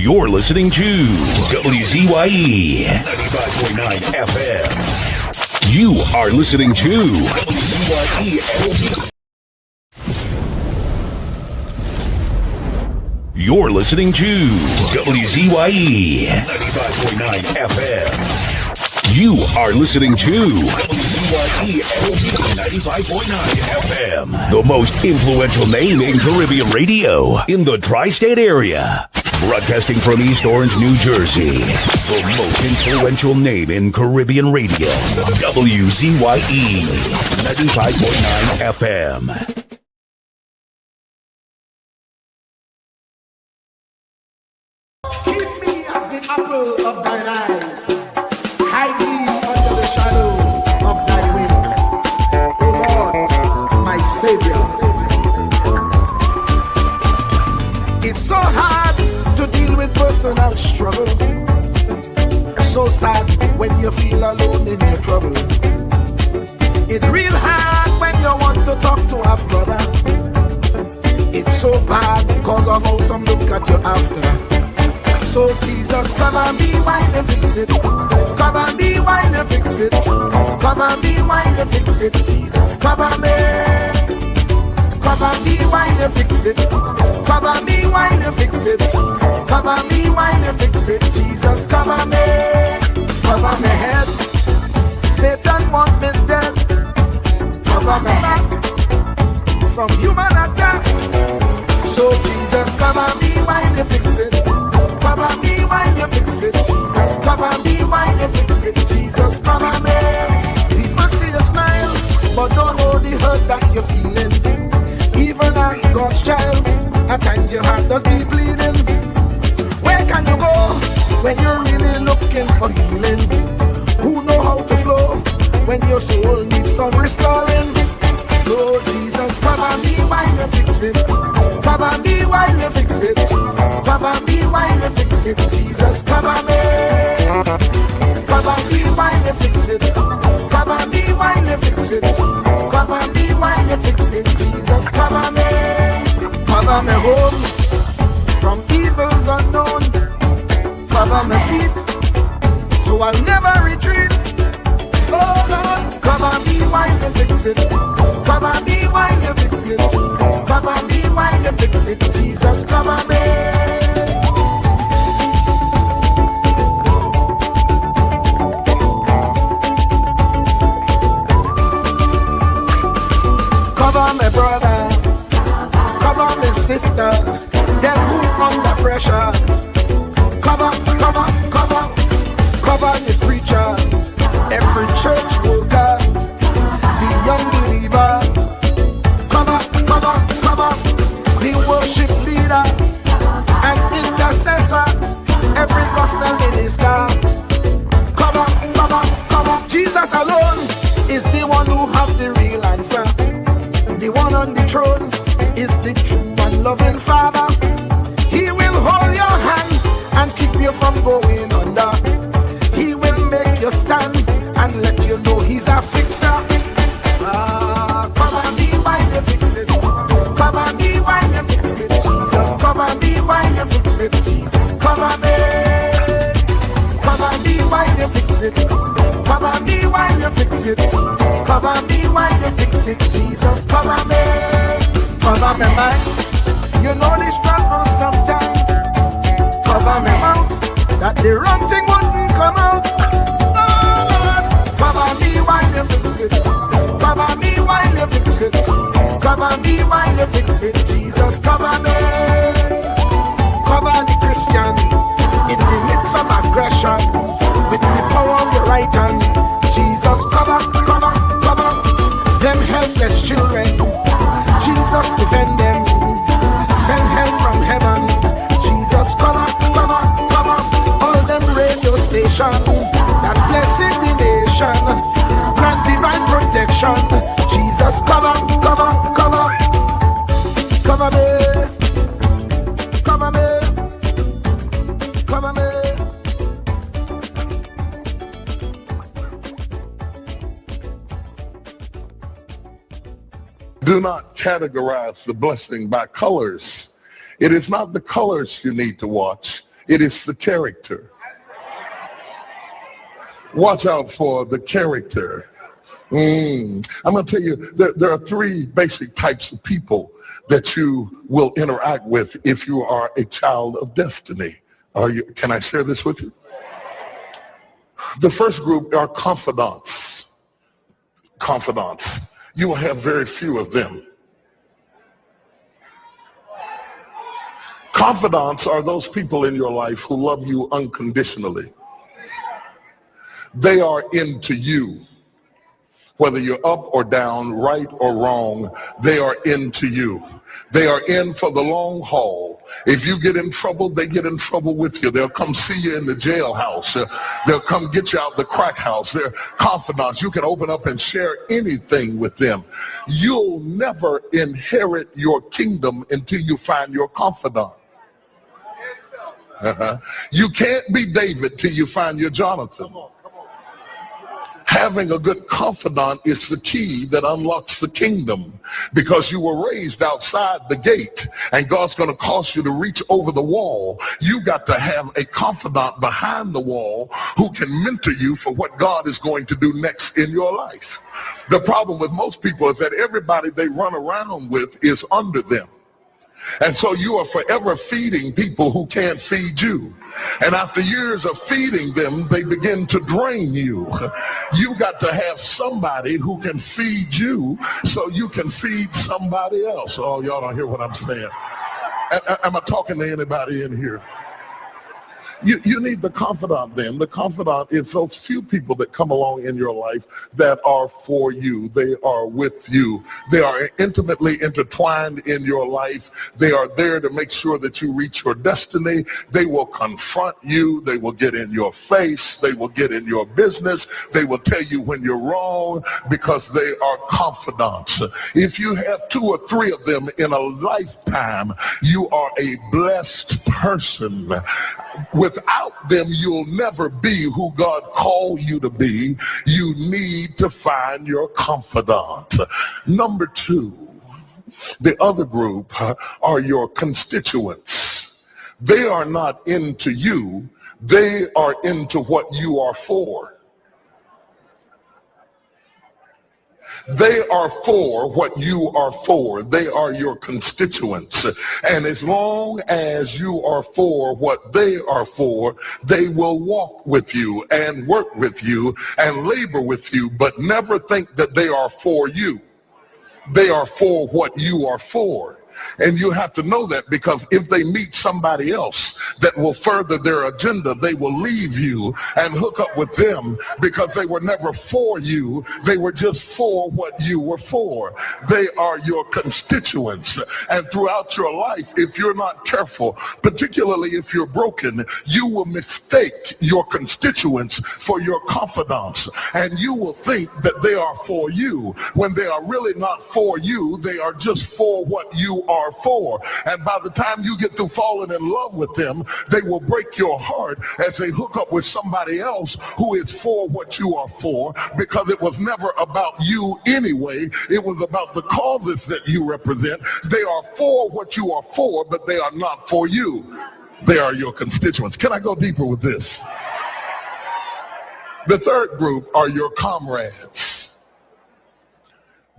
You're listening to WZYE 95.9 FM. You are listening to WZYE. You're listening to WZYE 95.9 FM. You are listening to WZYE 95.9 FM. The most influential name in Caribbean radio in the tri-state area. Broadcasting from East Orange, New Jersey. The most influential name in Caribbean radio. WZYE 95.9 FM. Apple of thine eye, hide me under the shadow of thy wing, O Lord, my Savior. It's so hard to deal with personal struggle, so sad when you feel alone in your trouble. It's real hard when you want to talk to a brother. It's so bad because of how some look at you after. So Jesus, cover me while you fix it. Cover me while you fix it. Cover me while you fix it. Jesus, cover me. Cover me while you fix it. Cover me while you fix it. Cover me while you fix it. Jesus, cover me. Cover my head. Satan want me dead. Cover my back from human attack. So Jesus, cover me while you fix it. Cover me while you fix it, Jesus. Cover me while you fix it, Jesus. Cover me. People see you smile, but don't know the hurt that you're feeling. Even as God's child, at times your heart does be bleeding. Where can you go when you're really looking for healing? Who know how to flow when your soul needs some restoring? So Jesus, cover me while you fix it. Cover me while you fix it. Cover me while you fix it. Jesus, cover me. Cover me while you fix it. Cover me while you fix it. Cover me while you fix it. Jesus, cover me. Cover me home from evils unknown. Cover my feet so I'll never retreat. Oh Lord, cover me while you fix it. Cover me while you fix it. Cover me while you fix it. Jesus, cover me. Cover my brother. Cover my sister. Them who under pressure. Cover the preacher. Every church worker, the young believer, cover, the worship leader, and intercessor, every gospel minister, cover. Jesus alone is the one who has the real answer. The one on the throne is the true and loving Father. He will hold your hand and keep you from going under. He will make you stand and let you know he's a fixer. Cover me while you fix it. Cover me while you fix it. Jesus, cover me while you fix it. Jesus, cover me. Cover me while you fix it. Cover me while you fix it. Cover me while you fix it. Jesus, cover me. Cover me mind. You know the struggle sometimes. Cover me mouth that the wrong thing wouldn't come out. Cover me while you fix it. Cover me while you fix it. Cover me while you fix it. Jesus, cover me. Cover the Christian in the midst of aggression with the power of your right hand. Jesus, cover them helpless children. Jesus, defend them. Send help from heaven. Jesus, cover all them radio stations that blessing the nation. Grant divine protection. Jesus, cover me. Do not categorize the blessing by colors. It is not the colors you need to watch. It is the character. Watch out for the character. I'm going to tell you, there are three basic types of people that you will interact with if you are a child of destiny. Can I share this with you? The first group are confidants. Confidants. You will have very few of them. Confidants are those people in your life who love you unconditionally. They are into you. Whether you're up or down, right or wrong, they are into you. They are in for the long haul. If you get in trouble, they get in trouble with you. They'll come see you in the jailhouse. They'll come get you out the crack house. They're confidants. You can open up and share anything with them. You'll never inherit your kingdom until you find your confidant. You can't be David till you find your Jonathan. Having a good confidant is the key that unlocks the kingdom, because you were raised outside the gate and God's going to cause you to reach over the wall. You got to have a confidant behind the wall who can mentor you for what God is going to do next in your life. The problem with most people is that everybody they run around with is under them. And so you are forever feeding people who can't feed you. And after years of feeding them, they begin to drain you. You got to have somebody who can feed you so you can feed somebody else. Oh, y'all don't hear what I'm saying. Am I talking to anybody in here? You need the confidant then. The confidant is those few people that come along in your life that are for you. They are with you. They are intimately intertwined in your life. They are there to make sure that you reach your destiny. They will confront you. They will get in your face. They will get in your business. They will tell you when you're wrong, because they are confidants. If you have 2 or 3 of them in a lifetime, you are a blessed person. Without them, you'll never be who God called you to be. You need to find your confidant. Number 2, the other group are your constituents. They are not into you. They are into what you are for. They are for what you are for. They are your constituents. And as long as you are for what they are for, they will walk with you and work with you and labor with you, but never think that they are for you. They are for what you are for. And you have to know that, because if they meet somebody else that will further their agenda, they will leave you and hook up with them, because they were never for you. They were just for what you were for. They are your constituents. And throughout your life, if you're not careful, particularly if you're broken, you will mistake your constituents for your confidants. And you will think that they are for you when they are really not for you. They are just for what you are for. And by the time you get through falling in love with them, they will break your heart as they hook up with somebody else who is for what you are for, because it was never about you anyway. It was about the causes that you represent. They are for what you are for, but they are not for you. They are your constituents. Can I go deeper with this? The third group are your comrades.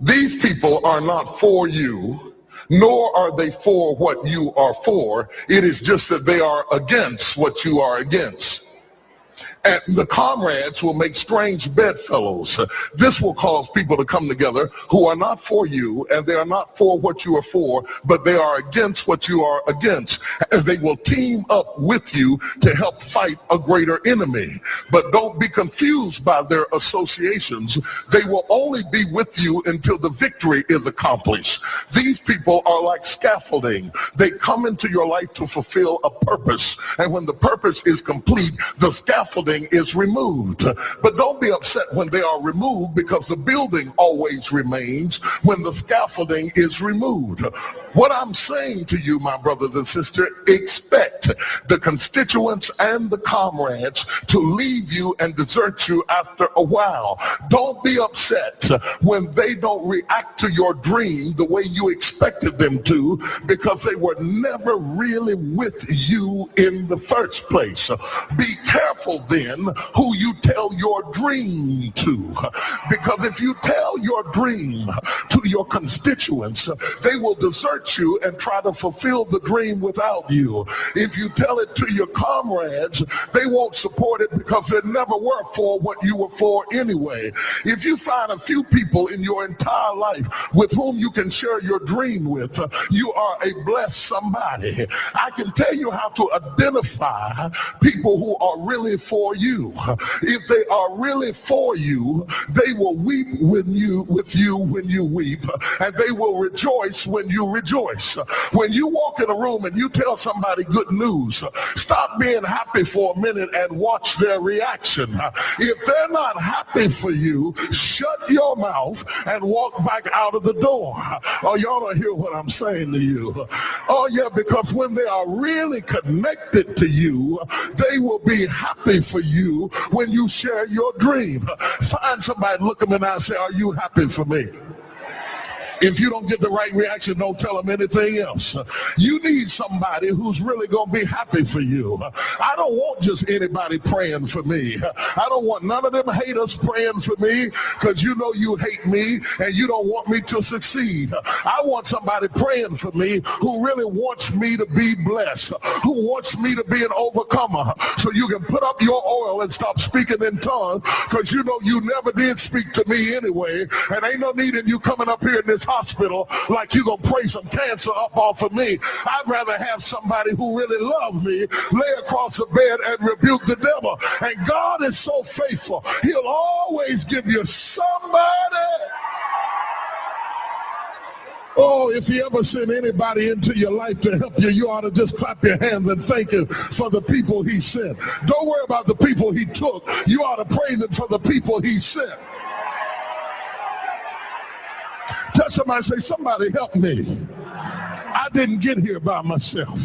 These people are not for you, nor are they for what you are for. It is just that they are against what you are against. And the comrades will make strange bedfellows. This will cause people to come together who are not for you, and they are not for what you are for, but they are against what you are against. And they will team up with you to help fight a greater enemy. But don't be confused by their associations. They will only be with you until the victory is accomplished. These people are like scaffolding. They come into your life to fulfill a purpose. And when the purpose is complete, the scaffolding scaffolding is removed. But don't be upset when they are removed, because the building always remains when the scaffolding is removed. What I'm saying to you, my brothers and sisters, expect the constituents and the comrades to leave you and desert you after a while. Don't be upset when they don't react to your dream the way you expected them to, because they were never really with you in the first place. Be careful then who you tell your dream to, because if you tell your dream to your constituents, they will desert you and try to fulfill the dream without you. If you tell it to your comrades, they won't support it because they never were for what you were for anyway. If you find a few people in your entire life with whom you can share your dream with, you are a blessed somebody. I can tell you how to identify people who are really for you. If they are really for you, they will weep with you when you weep, and they will rejoice when you rejoice. When you walk in a room and you tell somebody good news, stop being happy for a minute and watch their reaction. If they're not happy for you, shut your mouth and walk back out of the door. Oh, y'all don't hear what I'm saying to you. Oh, yeah, because when they are really connected to you, they will be happy for you when you share your dream. Find somebody, look them in the eye and say, are you happy for me? If you don't get the right reaction, don't tell them anything else. You need somebody who's really going to be happy for you. I don't want just anybody praying for me. I don't want none of them haters praying for me, because you know you hate me and you don't want me to succeed. I want somebody praying for me who really wants me to be blessed, who wants me to be an overcomer, so you can put up your oil and stop speaking in tongues, because you know you never did speak to me anyway, and ain't no need in you coming up here in this hospital like you gonna pray some cancer up off of me. I'd rather have somebody who really loves me lay across the bed and rebuke the devil. And God is so faithful, he'll always give you somebody. Oh, if he ever sent anybody into your life to help you, you ought to just clap your hands and thank him for the people he sent. Don't worry about the people he took. You ought to praise him for the people he sent. Tell somebody, say, somebody help me. I didn't get here by myself.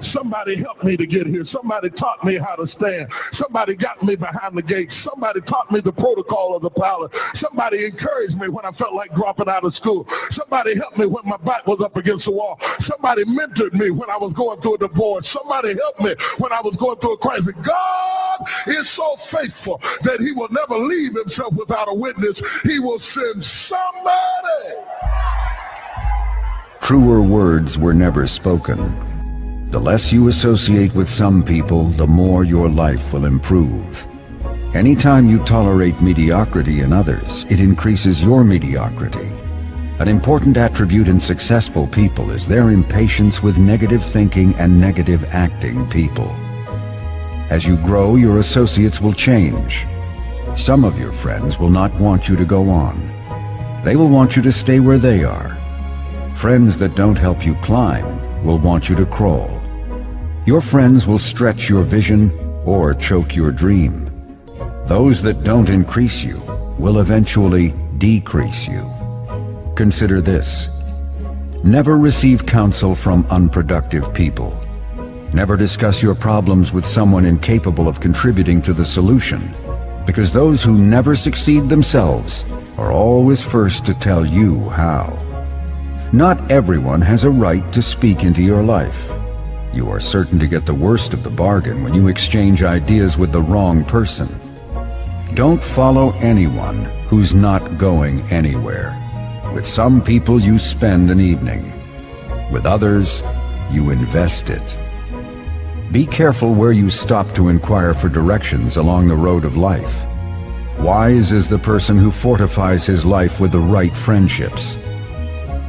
Somebody helped me to get here. Somebody taught me how to stand. Somebody got me behind the gates. Somebody taught me the protocol of the palace. Somebody encouraged me when I felt like dropping out of school. Somebody helped me when my back was up against the wall. Somebody mentored me when I was going through a divorce. Somebody helped me when I was going through a crisis. God is so faithful that he will never leave himself without a witness. He will send somebody. Truer words were never spoken. The less you associate with some people, the more your life will improve. Anytime you tolerate mediocrity in others, it increases your mediocrity. An important attribute in successful people is their impatience with negative thinking and negative acting people. As you grow, your associates will change. Some of your friends will not want you to go on. They will want you to stay where they are. Friends that don't help you climb will want you to crawl. Your friends will stretch your vision or choke your dream. Those that don't increase you will eventually decrease you. Consider this. Never receive counsel from unproductive people. Never discuss your problems with someone incapable of contributing to the solution, because those who never succeed themselves are always first to tell you how. Not everyone has a right to speak into your life. You are certain to get the worst of the bargain when you exchange ideas with the wrong person. Don't follow anyone who's not going anywhere. With some people you spend an evening. With others, you invest it. Be careful where you stop to inquire for directions along the road of life. Wise is the person who fortifies his life with the right friendships.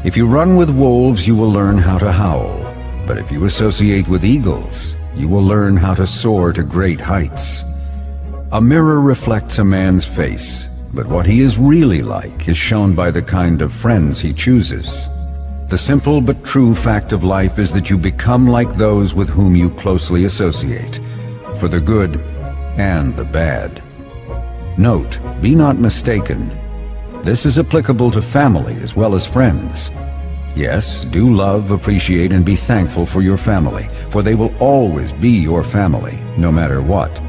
If you run with wolves, you will learn how to howl. But if you associate with eagles, you will learn how to soar to great heights. A mirror reflects a man's face, but what he is really like is shown by the kind of friends he chooses. The simple but true fact of life is that you become like those with whom you closely associate, for the good and the bad. Note, be not mistaken. This is applicable to family as well as friends. Yes, do love, appreciate, and be thankful for your family, for they will always be your family, no matter what.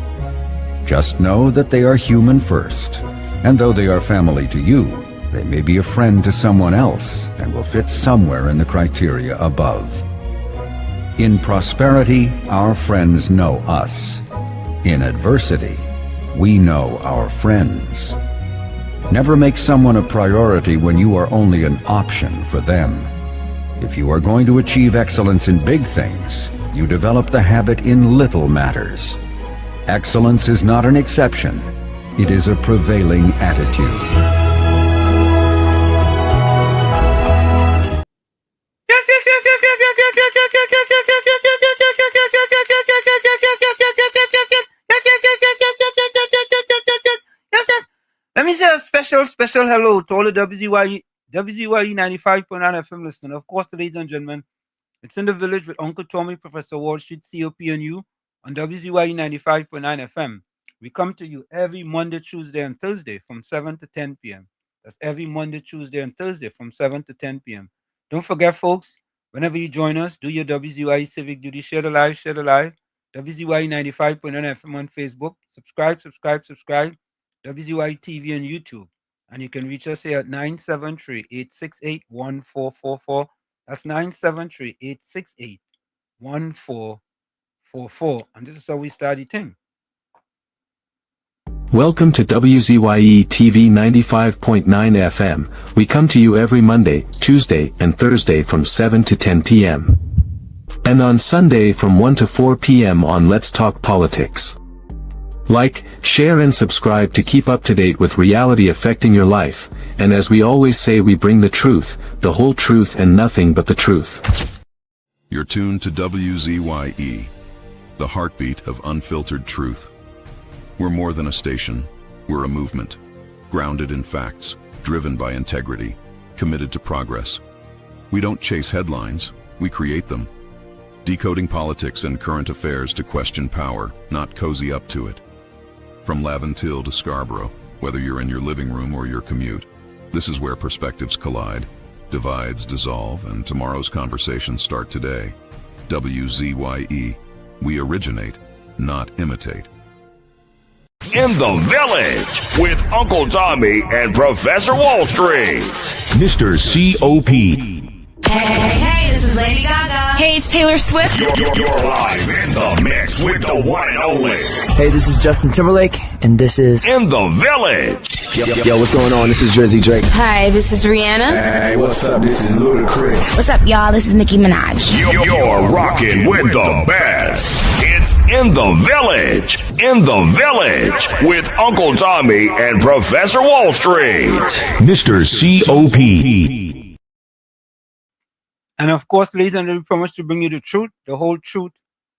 Just know that they are human first, and though they are family to you, they may be a friend to someone else and will fit somewhere in the criteria above. In prosperity, our friends know us. In adversity, we know our friends. Never make someone a priority when you are only an option for them. If you are going to achieve excellence in big things, you develop the habit in little matters. Excellence is not an exception. It is a prevailing attitude. Let me say a special hello to all the WZYE 95.9 FM listeners. Of course, ladies and gentlemen, it's in the village with Uncle Tommy, Professor Wall Street, COP, and you on WZYE 95.9 FM. We come to you every Monday, Tuesday, and Thursday from 7 to 10 p.m. That's every Monday, Tuesday, and Thursday from 7 to 10 p.m. Don't forget, folks, whenever you join us, do your WZYE civic duty. Share the live. WZYE 95.9 FM on Facebook. Subscribe. WZYE TV on YouTube. And you can reach us here at 973-868-1444. That's 973-868-1444. And this is how we start the thing. Welcome to WZYE TV 95.9 FM. We come to you every Monday, Tuesday, and Thursday from 7 to 10 p.m. And on Sunday from 1 to 4 p.m. on Let's Talk Politics. Like, share and subscribe to keep up to date with reality affecting your life, and as we always say, we bring the truth, the whole truth and nothing but the truth. You're tuned to WZYE, the heartbeat of unfiltered truth. We're more than a station, we're a movement, grounded in facts, driven by integrity, committed to progress. We don't chase headlines, we create them. Decoding politics and current affairs to question power, not cozy up to it. From Laventille to Scarborough, whether you're in your living room or your commute, this is where perspectives collide, divides dissolve, and tomorrow's conversations start today. WZYE, we originate, not imitate. In the Village with Uncle Tommy and Professor Wall Street. Mr. COP. Hey, this is Lady Gaga. Hey, it's Taylor Swift. You're live in the mix with the one and only. Hey, this is Justin Timberlake, and this is In the Village. Yo, what's going on? This is Jersey Drake. Hi, this is Rihanna. Hey, what's up? This is Ludacris. What's up, y'all? This is Nicki Minaj. You're rocking with the best. It's In the Village. In the Village with Uncle Tommy and Professor Wall Street. Mr. COP. And of course, ladies and gentlemen, we promise to bring you the truth, the whole truth,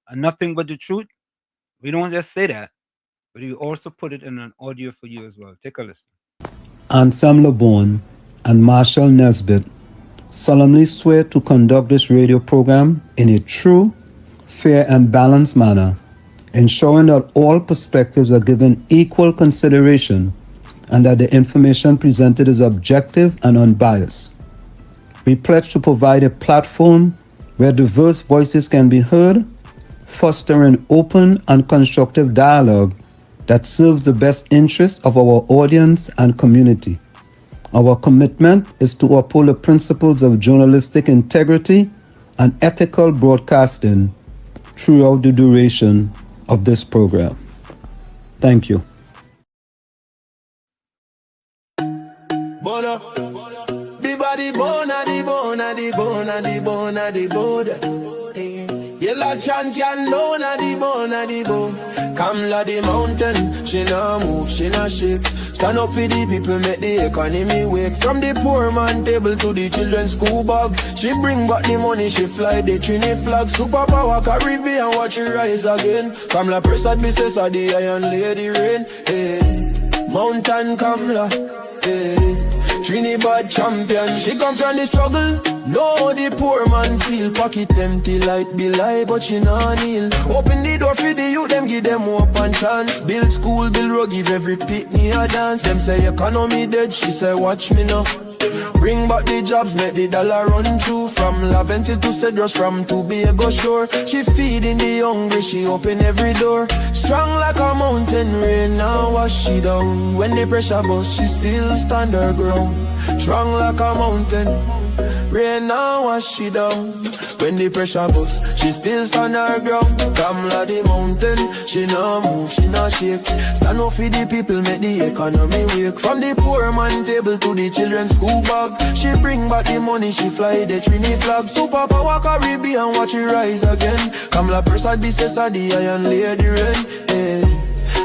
and nothing but the truth. We don't just say that, but we also put it in an audio for you as well. Take a listen. Ansam LeBon and Marshall Nesbitt solemnly swear to conduct this radio program in a true, fair, and balanced manner, ensuring that all perspectives are given equal consideration and that the information presented is objective and unbiased. We pledge to provide a platform where diverse voices can be heard, fostering open and constructive dialogue that serves the best interests of our audience and community. Our commitment is to uphold the principles of journalistic integrity and ethical broadcasting throughout the duration of this program. Thank you. Yellow champion low na the bone. Kamla the mountain, she no move, she no shake. Stand up for the people, make the economy wake. From the poor man table to the children's school bag, she bring back the money, she fly the Trini flag. Superpower Caribbean, watch it rise again. Kamla press at business of the iron lady rain. Hey, mountain Kamla, hey. Trinidad champion. She come from the struggle. No, the poor man feel pocket empty like be lie, but she nah kneel. Open the door for the youth, them give them hope and chance. Build school, build road, give every pitney a dance. Them say economy dead, she say watch me now. Bring back the jobs, make the dollar run through. From Laventil to Cedros, from Tobago shore. She feeding the hungry, she open every door. Strong like a mountain, rain now wash she down. When the pressure bust, she still stand her ground. Strong like a mountain, rain now wash she down. When the pressure bust, she still stand her ground. Come like the mountain, she no move, she no shake. Stand up for the people, make the economy wake. From the poor man table to the children's school bag. She bring back the money, she fly the Trini flag. Superpower Caribbean, watch it rise again. Come la Persad, Bissessa, the Iron Lady Rain. Hey.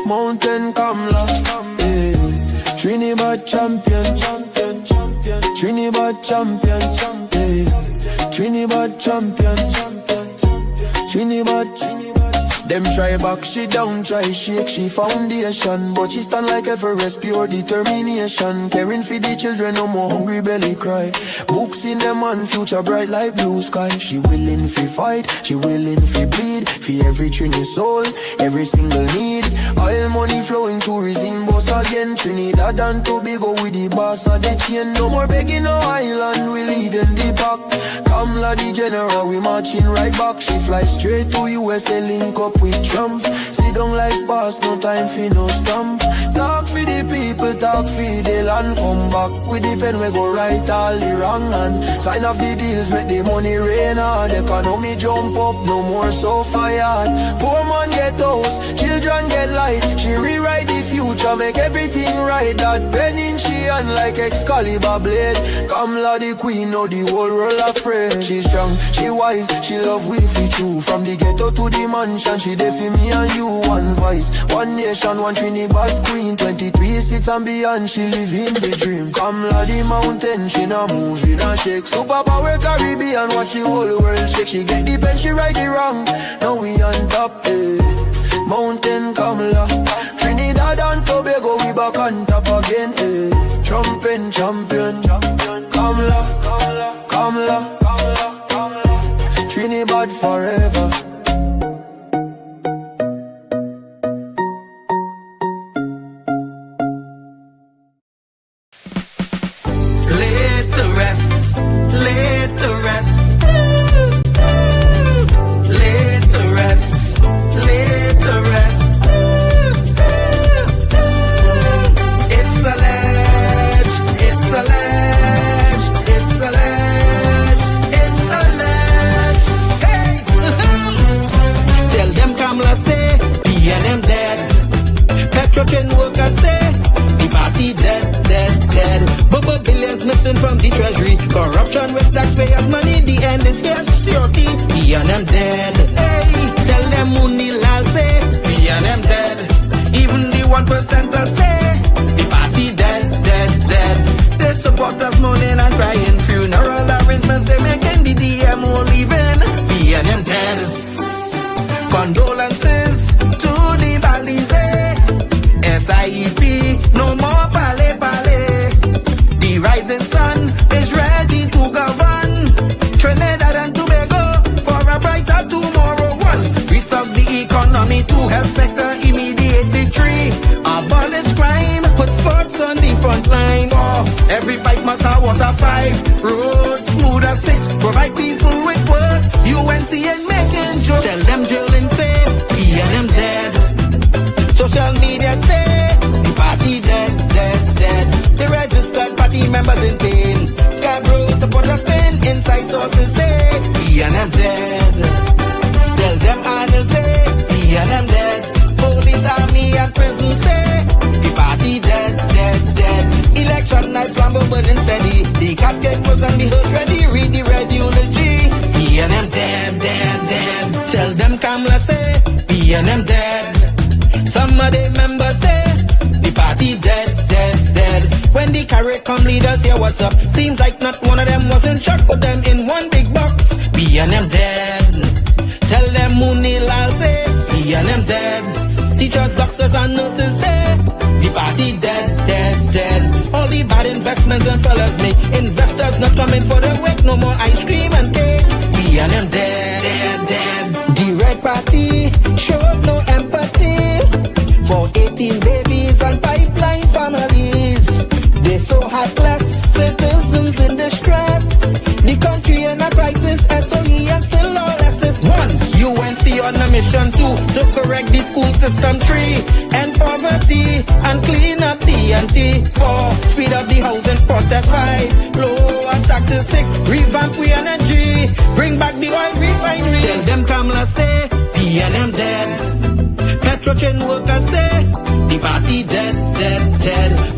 Mountain Kamla, hey. Trinidad champion, champion, champion. Trinidad champion, champion. Trinidad champion, Trinidad. Them try back, she down, try shake, she foundation. But she stand like Everest, pure determination. Caring for the children, no more hungry belly cry. Books in them and future bright like blue sky. She willing fi fight, she willing fi bleed. For every Trini soul, every single need. Oil money flowing, tourism boss again. Trinidad and Tobago with the boss of the chain. No more begging no island, we leading the pack. Kamla the general, we marching right back. She fly straight to USA, link up with Trump. Sit down like boss, no time for no stamp. Talk for the people, talk for the land. Come back with the pen, we go right all the wrong hand. Sign off the deals, make the money rain hard. Economy jump up, no more so fired. Poor man get house, children get light. She rewrite the future, make everything right. That pen in she hand like Excalibur blade. Kamla the queen, know the whole world afraid. She strong, she wise, she love we fi true. From the ghetto to the mansion, she there for me and you. One voice, one nation, one Trinidad queen. 23 seats and beyond, she live in the dream. Kamla the mountain, she no move, she no shake. Superpower Caribbean, watch the whole world shake. She get the pen, she right the wrong. Now we on top, eh. Mountain Kamla, Trinidad and Tobago, we back on top again, eh. Trumping champion, Kamla, Kamla, Kamla, Kamla, Kamla. Trinidad forever. From the treasury, corruption with taxpayers' money, the end is here, security, me and them dead. Hey, tell them Munilal say, me and them dead. Even the 1% say, the party dead, dead, dead. They support us mourning and crying, funeral arrangements they making, the DMO leaving, me and them dead. Condolences to the Balize, SIEP, no more pale pale. The rising sun is ready to govern Trinidad and Tobago for a brighter tomorrow. One, restart the economy, to health sector, immediate victory. Abolish crime, put sports on the front line. Oh, every bite must have water. 5, roads smooth as 6, provide people with work. UNC and making jokes. Tell them drilling say, we and them dead. Social media say, the party dead, dead, dead. The registered party members in pain. Scarborough to put a spin. Inside sources say, we and them dead. Tell them Arnold say, we and them dead. Police, army and prison say, the party dead, dead, dead. Election night, flambeau burning steady. The casket was on the hearse ready. Read the red eulogy. We and them dead, dead, dead. Tell them Kamla say, we and them dead. Some of the members say, the party dead, dead, dead. When the CARICOM leaders hear what's up, seems like not one of them was in shock. Put them in one big box, be and them dead. Tell them Munilal say, be and them dead. Teachers, doctors and nurses say, the party dead, dead, dead. All the bad investments investments and follows me. Investors not coming for the work, no more ice cream and cake. We and them dead. The Red Party showed no empathy for 18 babies and pipeline families. They so heartless, citizens in distress. The country in a crisis, SOE and still lawlessness. 1. UNC on a mission 2 to correct the school system. 3. End poverty and clean up TNT. 4. Speed up the housing process. 5. Lower taxes. 6. Revamp we energy. Bring back the oil refinery. Tell them Kamala say PNM dead. Petro chain workers say the party dead.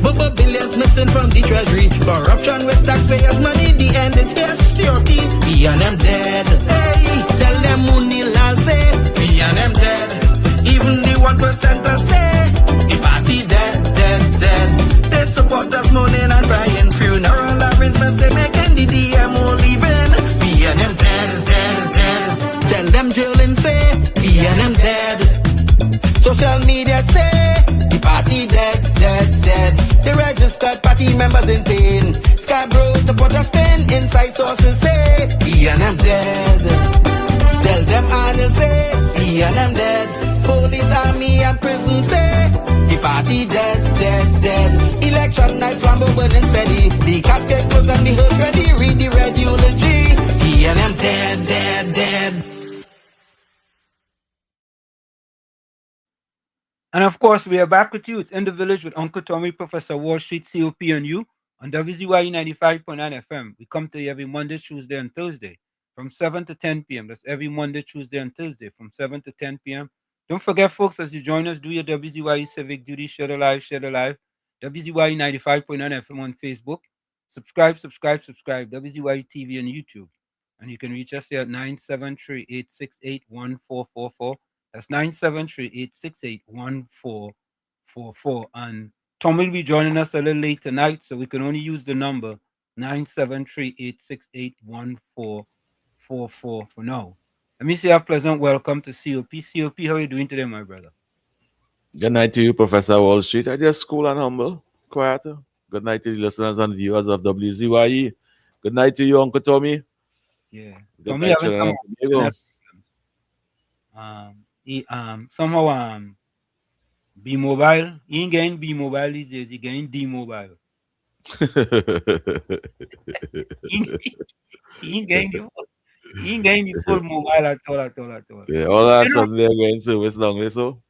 Bubba billions missing from the treasury. Corruption with taxpayers' money. The end is here. Security. PNM dead. Hey, tell them Munilal say PNM dead. Even the 1% say the party dead. They support us mourning and crying. Funeral arrangements they making. The DMO leaving. PNM dead. Tell them drilling say PNM dead. Social media say the party dead. The registered party members in pain. Scarborough to put a spin. Inside sources say PNM dead. Tell them Arnold say PNM dead. Police, army and prison say the party dead. Election night flambeau burning steady. The casket closed and the hearse ready. Read the red eulogy. PNM dead. And of course, we are back with you. It's In the Village with Uncle Tommy, Professor Wall Street, COP and you on WZYE 95.9 FM. We come to you every Monday, Tuesday, and Thursday from 7 to 10 p.m. That's every Monday, Tuesday, and Thursday from 7 to 10 p.m. Don't forget, folks, as you join us, do your WZYE civic duty, share the live. WZYE 95.9 FM on Facebook. Subscribe. WZYE TV on YouTube. And you can reach us here at 973-868-1444. That's 973-868-1444. And Tom will be joining us a little late tonight, so we can only use the number 973-868-1444 for now. Let me say a pleasant welcome to COP. COP, how are you doing today, my brother? Good night to you, Professor Wall Street. I just cool and humble, quiet. Good night to the listeners and viewers of WZYE. Good night to you, Uncle Tommy. Yeah. Good Tommy night, having some Diego. somehow B-Mobile. He ain't getting B-Mobile these days. He getting D-Mobile. he ain't getting the full mobile at all. Yeah, all that sudden they're going service long, so.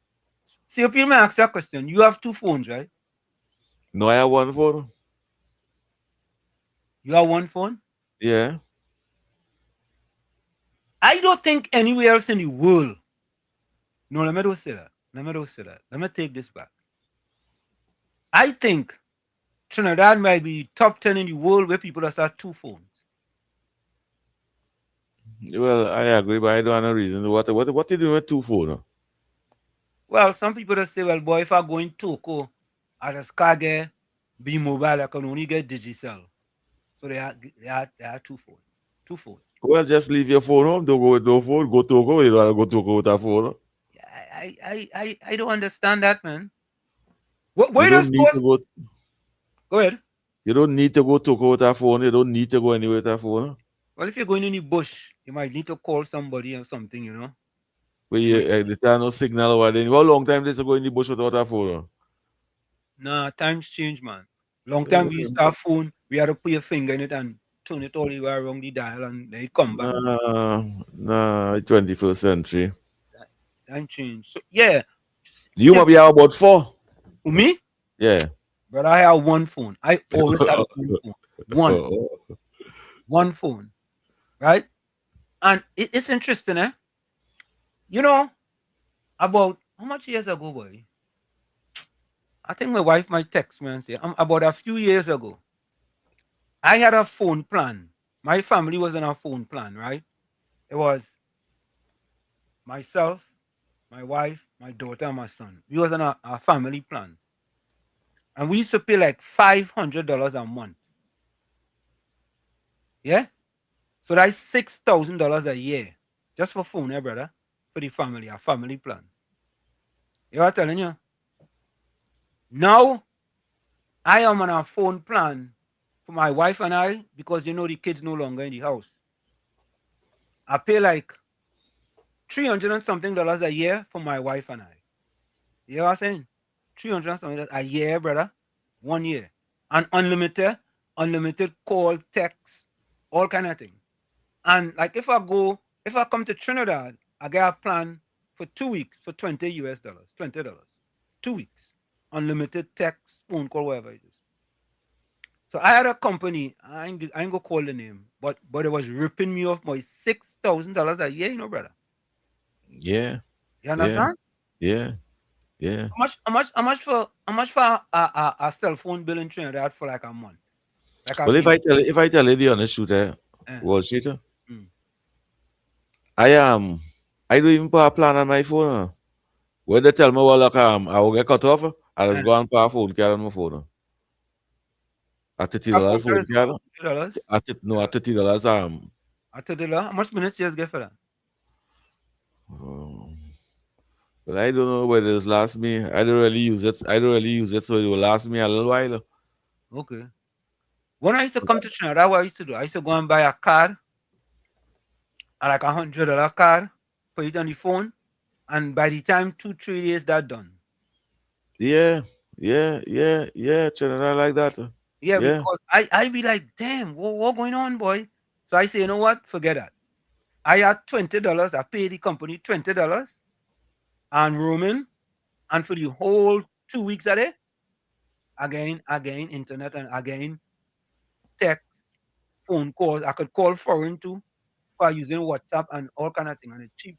See, if you may ask you a question, you have two phones, right? No, I have one phone. You have one phone? Yeah. I don't think anywhere else in the world. No, let me don't say that. Let me take this back. I think Trinidad might be top 10 in the world where people have two phones. Well, I agree, but I don't have a reason. What you doing with two phones? Well, some people just say, well, boy, if I go in Toko, I just can't get B-Mobile, I can only get Digicel. So they are two phones. Well, just leave your phone home. Don't go with no phone. Go Toko. You don't go Toko with a phone. I don't understand that, man. What you don't need to go. Go ahead. You don't need to go Toko with a phone. You don't need to go anywhere with a phone. Well, if you're going in the bush, you might need to call somebody or something, you know. But there's no signal over there. How long time does it go in the bush without a phone? Nah, times change, man. Long time we used to have phone, we had to put your finger in it and turn it all the way around the dial and then it come back. Nah, 21st century. Time change. So yeah. You might be about 4. Me? Yeah. But I have one phone. I always have one phone. One phone. Right? And it's interesting, eh? You know, about how much years ago, boy? I think my wife might text me and say, about a few years ago, I had a phone plan. My family was on a phone plan, right? It was myself, my wife, my daughter, and my son. We was on a family plan. And we used to pay like $500 a month. Yeah? So that's $6,000 a year. Just for phone, eh, brother? For the family, a family plan. You know what I'm telling you? Now, I am on a phone plan for my wife and I, because the kids no longer in the house. I pay like $300 and something a year for my wife and I. You know what I'm saying? 300 and something a year, brother. 1 year. And unlimited call, text, all kind of thing. And like if I come to Trinidad, I get a plan for 2 weeks for $20 US, $20. 2 weeks. Unlimited text, phone call, whatever it is. So I had a company, I ain't gonna call the name, but it was ripping me off my $6,000 a year, brother. Yeah. You understand? Yeah. Yeah. How much for a cell phone bill in Trinidad for like a month? Well, if I tell you the honest truth, Wall Street, I don't even put a plan on my phone. When they tell me, well, look, I will get cut off, I just go and put a phone card on my phone. At $30 phone card. At $30. At $30. How much minutes you get for that? But I don't know whether it's last me. I don't really use it. So it will last me a little while. Okay. When I used to come to Trinidad, what I used to do, I used to go and buy a card, like $100 card, put it on the phone, and by the time 2-3 days that done. Yeah, Trinidad like that. Yeah, because I be like, damn, what going on, boy? So I say, you know what? Forget that. I had $20. I paid the company $20 and roaming, and for the whole 2 weeks of it, again, internet, and again, text, phone calls. I could call foreign too by using WhatsApp and all kind of thing, and it's cheap.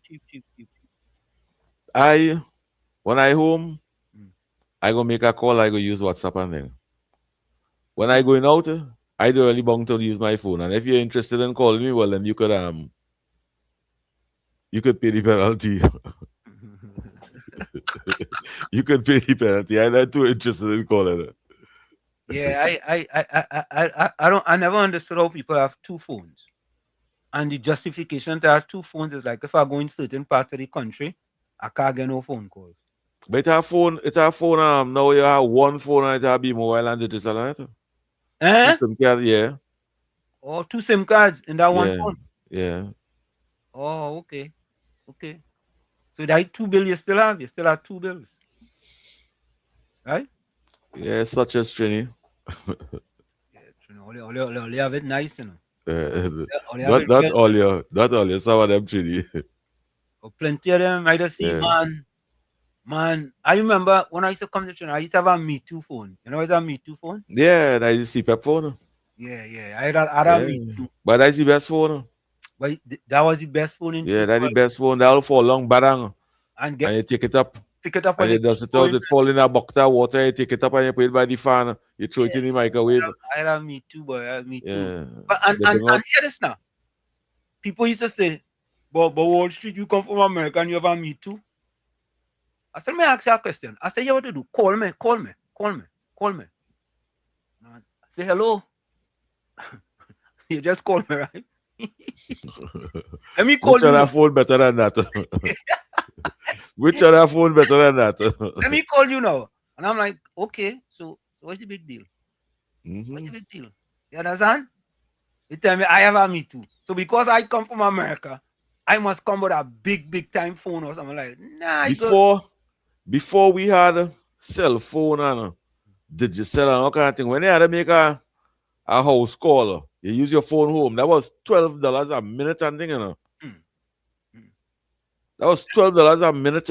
When I home, I go make a call. I go use WhatsApp and then. When I going out, I don't really bound to use my phone. And if you're interested in calling me, well then you could pay the penalty. You could pay the penalty. I'm not too interested in calling it. Yeah, I never understood how people have two phones. And the justification to have two phones is like if I go in certain parts of the country, I can't get no phone calls. But it's a phone, now you have one phone and it have be mobile and digital on it. Two SIM card, yeah. Oh, 2 SIM cards in that one phone? Yeah. Oh, okay. So that 2 bills you still have? You still have 2 bills. Right? Yeah, such as Trini. Only have it nice, Not all you, some of them Trini. Plenty of them. I just see, man. I remember when I used to come to China, I used to have a Me Too phone. You know what's a Me Too phone? Yeah, that is CPAP phone. Yeah. I had a Me Too. But that's the best phone. But that was the best phone in that's the best phone. That'll fall long barang. And you take it up. Pick it up and you dust it out, it fall in a bucket of water, you take it up and you put it by the fan, you throw it in the microwave. I had Me Too, boy. Me Too. But and hear this now. People used to say, but Wall Street, you come from America and you have a Me Too. I said, let me ask you a question. I said, you what to do? Call me. I say, hello. You just call me, right? Let me call you. Which other phone better than that? Which other phone better than that? Let me call you now. And I'm like, okay, so what's the big deal? What's the big deal? You understand? You tell me I have a Me Too. So because I come from America, I must come with a big time phone or something like that. Before we had a cell phone and digital and all kind of thing, when you had to make a house call, you use your phone home, that was $12 a minute and thing, That was $12 a minute,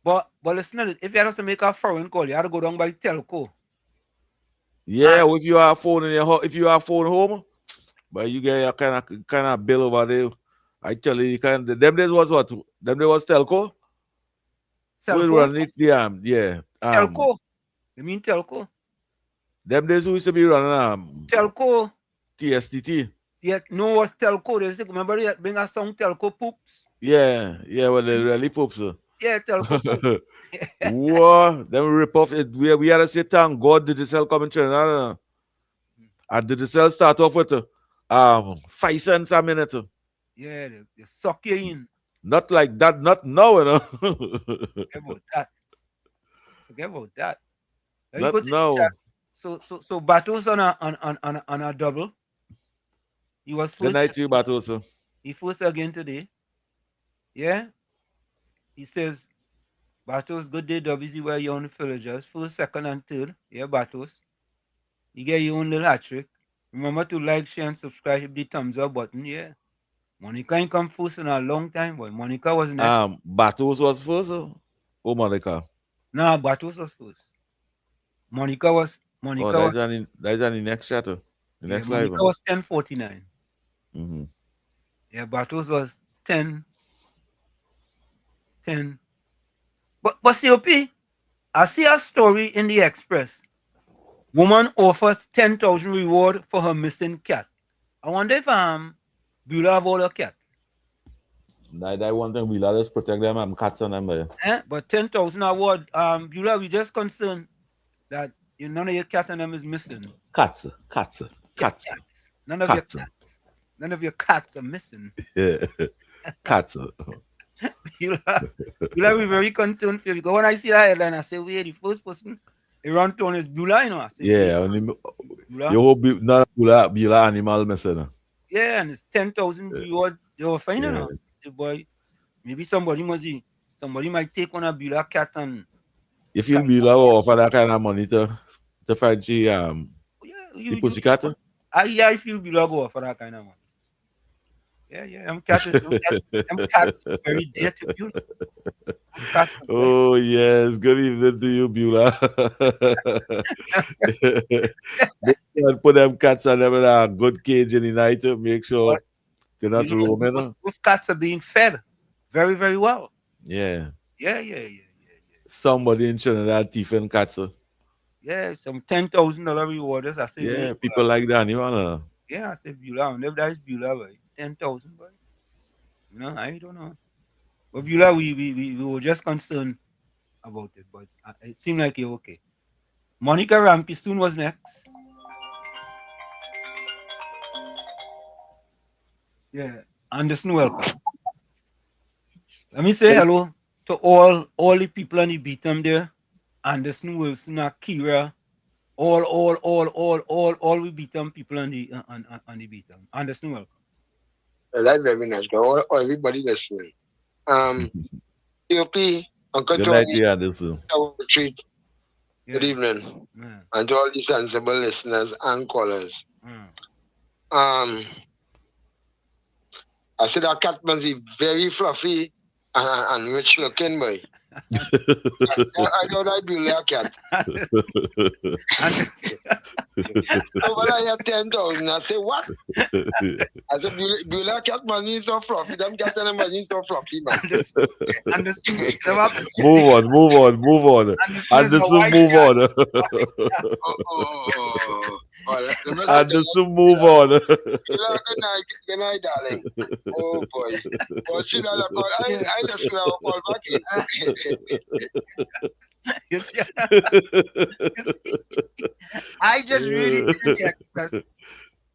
But listen, if you had to make a foreign call, you had to go down by telco. Yeah, if you have a phone in your home, if you have a phone home, but you get a kind of bill over there. I tell you, them days was what? Them days was telco. Telco. You mean telco? Them days we used to be running telco. TSTT. Yeah, no, was telco. They used to remember they bring a song telco poops. Yeah, well, they really poops. Yeah, telco. Whoa, them rip off it. We had to say thank God digital coming to and digital start off with 5 cents a minute. Yeah, they suck you in. Not like that, not now, Forget about that. Not now. So Battles on a double. He was Good first. night to you, Batoso. He first again today. Yeah. He says, Battles, good day, WZYE on the villagers. First, second, and third. Yeah, Battles. You get your own little hat trick. Remember to like, share, and subscribe. Hit the thumbs up button. Yeah. Monica ain't come first in a long time, boy. Monica was next. Batos was first, or Monica? No, Battles was first. Monica was. That's on the next chatter. The next live. Monica was 10:49. Mm-hmm. Yeah, Battles was 10. But COP, I see a story in the Express. Woman offers 10,000 reward for her missing cat. I wonder if Beulah have all her cat. That one thing we let us protect them and cats on them. But 10,000 award. Beulah, we just concerned that none of your cat and them is missing. Cats. None of your cats. None of your cats are missing. Yeah. Cats. Beulah, we very concerned for you. Because when I see that headline, I say, wait, the first person around town is Beulah, you know. I say, yeah, you hope not Beulah animal missing. Yeah, and it's 10,000 reward. They were fine, you know. Say, boy, maybe somebody might take one of Beulah cat and. You feel Beulah will offer that kind of money to find the pussycat? I feel Beulah go offer that kind of money. Yeah, them cats very dear to Beulah. Oh yes, good evening to you, Beulah. Put them cats on them in a good cage in the night to make sure they're not roaming. Those cats are being fed very, very well. Yeah. Yeah. Somebody in Trinidad thieving cats. Yeah, some $10,000 rewarders. I say, yeah, people like that animal. Yeah, I say Beulah. Whenever that is Beulah, boy, 10,000, boy. You know, I don't know. But Beulah, we were just concerned about it, but it seemed like you're okay. Monica Rampistoon was next. Yeah, Anderson, welcome. Let me say hello to all the people on the beatum there. Anderson, Wilson, Akira, all we beatum people on the beatum. Anderson, welcome. That's very nice. All everybody listening. COP, Uncle Good Tony, night, yeah, Anderson. Retreat. Good evening. Yeah. And to all the sensible listeners and callers. I said that cat must be very fluffy and rich looking, boy. I don't like Beulah cat. So when I had 10,000, I say, what? I said, Beulah cat money so fluffy. Them cat and money so fluffy, man. Move on. Anderson, move on. Anderson, move on. Good night, darling. Oh, boy. But she doesn't call. I just call back in. I just really get this.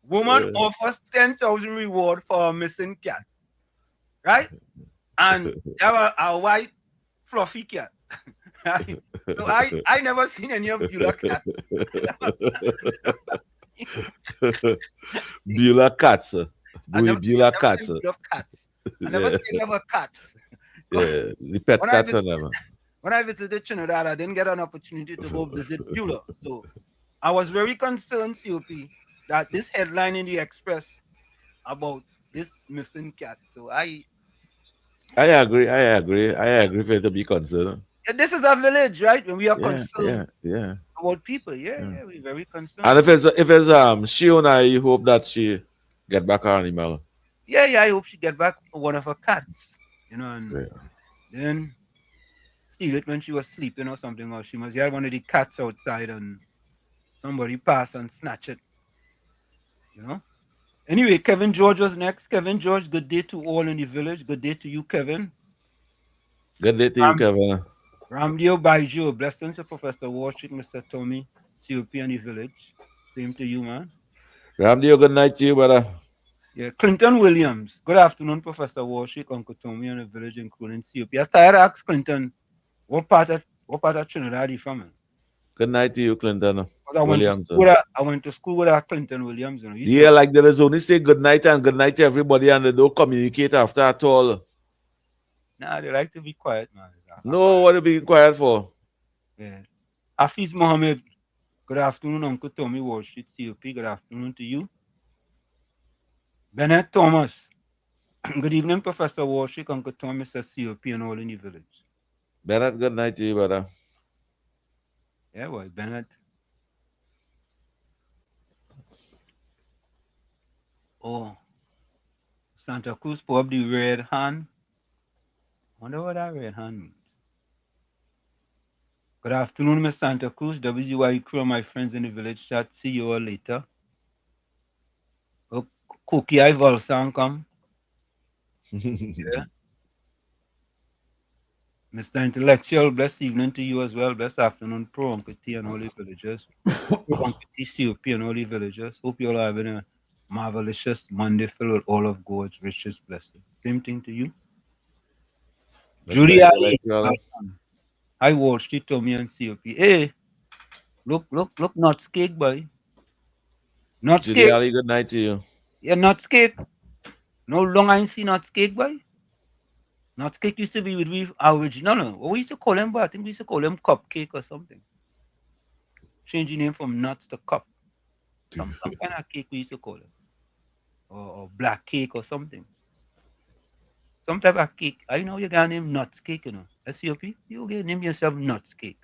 Woman offers 10,000 reward for a missing cat, right? And have a white fluffy cat, right? So I never seen any of Beulah cat. Beulah cats. Beulah cats. I never seen ever cats. Yeah, the pet cats on them. When I visited Trinidad, I didn't get an opportunity to go visit Beulah. So I was very concerned, COP, that this headline in the Express about this missing cat. So I agree for you to be concerned. This is a village, right? When we are concerned about people. Yeah, we're very concerned. And if it's she and I hope that she get back her animal. Yeah, I hope she get back one of her cats. You know, and then steal it when she was sleeping or something, or she must have one of the cats outside and somebody pass and snatch it. You know? Anyway, Kevin George was next. Kevin George, good day to all in the village. Good day to you, Kevin. Good day to you, Kevin. Ramdio Baijo, blessings to Professor Warshik, Mr. Tommy, COP in the village. Same to you, man. Ramdio, good night to you, brother. Yeah, Clinton Williams. Good afternoon, Professor Warshik, Uncle Tommy in the village, including COP. I tired to ask Clinton what part of Trinidad he from. Good night to you, Clinton. I went to school with Clinton Williams. You know. Yeah, like there is only say good night and good night to everybody, and they don't communicate after at all. Nah, they like to be quiet, man. No, what are you being quiet for? Yeah. Hafiz Mohammed, good afternoon, Uncle Tommy Wall Street, COP. Good afternoon to you. Bennett Thomas, good evening, Professor Wall Street, Uncle Tommy says COP and all in the village. Bennett, good night to you, brother. Yeah, boy, Bennett. Oh, Santa Cruz pull up the red hand. Wonder what that red hand means. Good afternoon, Miss Santa Cruz. WZYE crew, my friends in the village chat. See you all later. Oh, Cookie I Volsang come. Yeah. Mr. Intellectual, blessed evening to you as well. Blessed afternoon, Pro Uncle T and all the villagers. Pro Uncle T, COP and all the villagers. Hope you all are having a marvelous Monday filled with all of God's richest blessings. Same thing to you. Judy Ali. Hi, Wall Street, Tommy and COP. Hey, look, nuts cake, boy. Nuts Judy cake. Ali, good night to you. Yeah, nuts cake. No long I see nuts cake, boy. Nuts cake used to be with we original. No, what we used to call him, but I think we used to call him cupcake or something. Change the name from nuts to cup. Some kind of cake we used to call it. Or black cake or something. Some type of cake. I know you got name nuts cake, you know. SCOP, you can name yourself nuts cake.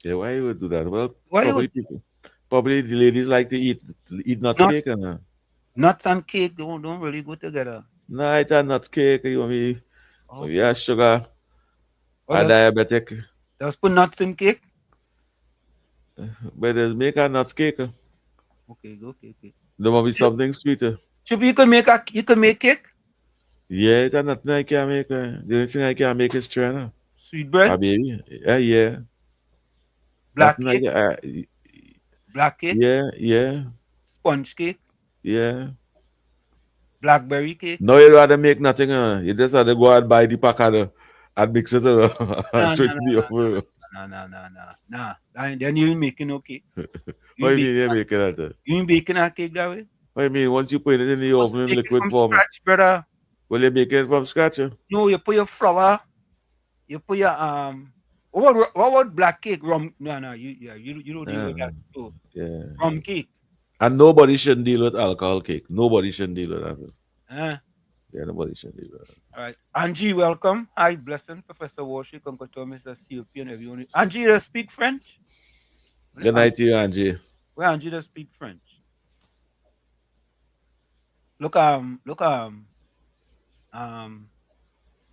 Yeah, why you would do that? Well, Why probably the ladies like to eat nuts cake and nuts and cake don't really go together. No, it's a nuts cake. You want me? Oh. Yeah, sugar. I'm diabetic. Just put nuts in cake. But there's make a nuts cake. Okay. There must be something sweeter. Should you can make cake? Yeah, it's nothing I can make. The only thing I can make is china. Sweet bread? Baby. Yeah. Black cake? Black cake? Yeah. Sponge cake? Yeah. Blackberry cake? No, you rather make nothing. You just have to go and buy the packet and mix it and straight to the oven. Nah. Then you ain't making no cake. What do you mean you're making that? You ain't baking a cake that way? What do you mean? Once you put it in the oven in liquid form. Scratch, brother. Will you make it from scratch? No, you put your flour. You put your what about black cake? Rum? No. You don't deal with that. So, yeah. Rum cake. And nobody shouldn't deal with alcohol cake. Nobody shouldn't deal with that. Yeah, nobody shouldn't deal with that. All right. Angie, welcome. Hi, blessing. Professor Warshik, Uncle Thomas, COP, and everyone. Angie, does speak French? Good night to you, Angie. Well, Angie does speak French. Look,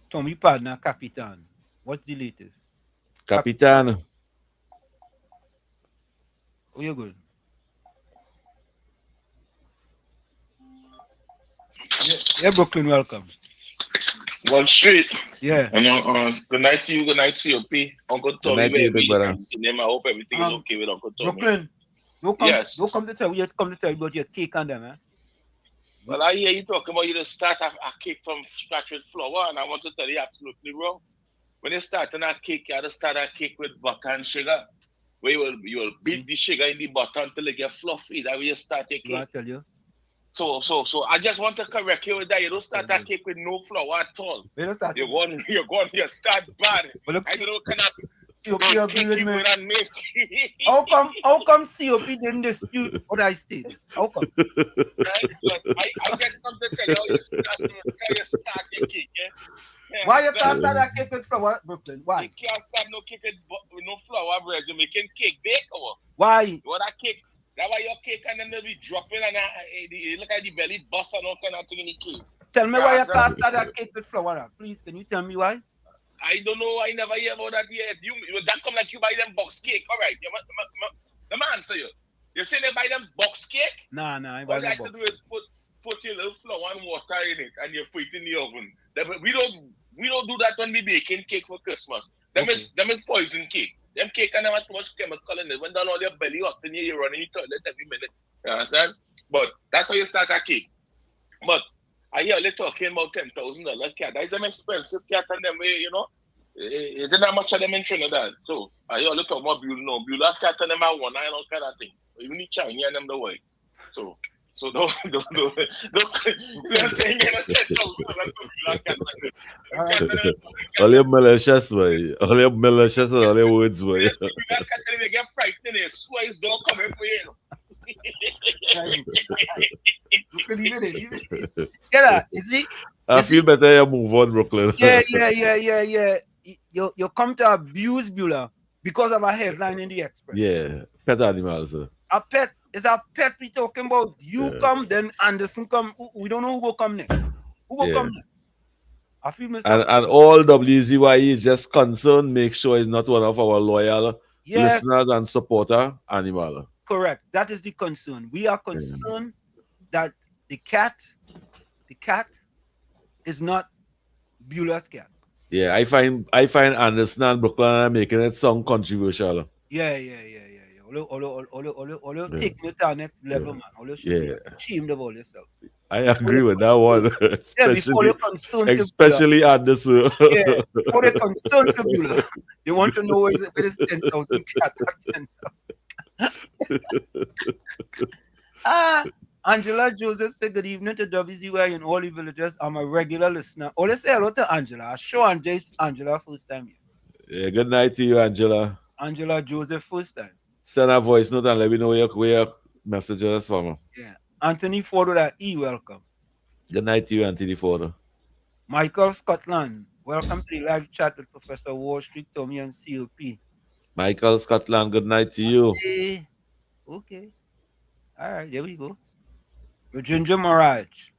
Tommy partner, Capitan. What's the latest? Capitan. Oh, you're good. Yeah, Brooklyn, welcome. Wall Street. Yeah. And good night to you, good night to COP. Uncle Tommy, baby. I hope everything is okay with Uncle Tommy. Brooklyn, don't come to tell you about your cake and them, eh? Well, I hear you talking about you to start a cake from scratch with flour, and I want to tell you absolutely wrong. When you start a cake, you have to start a cake with butter and sugar. Where you will beat the sugar in the butter until it gets fluffy. That way you start a cake. I tell you. So I just want to correct you with that. You don't start a cake with no flour at all. You start bad. I don't know what kind of COP agree with me. How come COP didn't dispute what I stated? How come? I just want to tell you how you start your cake, yeah? Why you can't start a cake with flour, Brooklyn? Why? You can't start no cake with no flour bread. You're making cake bake or why? You want a cake? That's why your cake and then they'll be dropping and look at the belly bust and all kind of thing in the cake. Tell me why you can't start a cake with flour. Please, can you tell me why? I don't know. I never hear about that yet. That come like you buy them box cake. All right. The man answer you. You say they buy them box cake? Nah. I buy all you have to do is put your little flour and water in it and you put it in the oven. We don't do that when we baking cake for Christmas. Them is poison cake. Them cake and them have too much chemical in it. When down all your belly hot and you run in the toilet every minute. You understand? But that's how you start a cake. But I hear they talking about $10,000 cat. That is an expensive cat and them way, you know. It didn't have much of them in Trinidad. So, I look at what Beulah know. Beulah cat and them at one eye and all kind of thing. Even the Chinese and them the way. So don't you know what I'm saying? You know, 10,000 Beulah cat and them. All your malicious way. All your malicious and all your words way. Beulah cat and they get frightened. They swear it's don't come in for you. Yeah, you see? I feel better you move on, Brooklyn. Yeah. You come to abuse Beulah because of a headline in the Express. Yeah, pet animals. A pet is a pet we talking about. You come, then Anderson come. We don't know who will come next. Who will come next? I feel and all WZYE is just concerned, make sure it's not one of our loyal listeners and supporter animal. Correct. That is the concern. We are concerned that the cat is not Beulah's cat. Yeah, I find Anderson and Brooklyn are making it sound controversial. Yeah. All taking it to our next level, man. All should be ashamed of all yourself. I agree with that one. Before you're concerned, especially Anderson. Yeah, before they're concerned for Beulah, they want to know where is 10,000 cats at 10,000. Angela Joseph said good evening to WZYE and all the villagers. I'm a regular listener. Oh, let's say hello to Angela. I show Angela first time here. Yeah, good night to you, Angela. Angela Joseph first time. Send a voice note and let me know where your messages from. Yeah. Anthony Ford at E, welcome. Good night to you, Anthony Ford. Michael Scotland, welcome to the live chat with Professor Wall Street, Tommy, and COP. Michael Scotland, good night to you. Okay. All right, there we go. Ginger Mirage.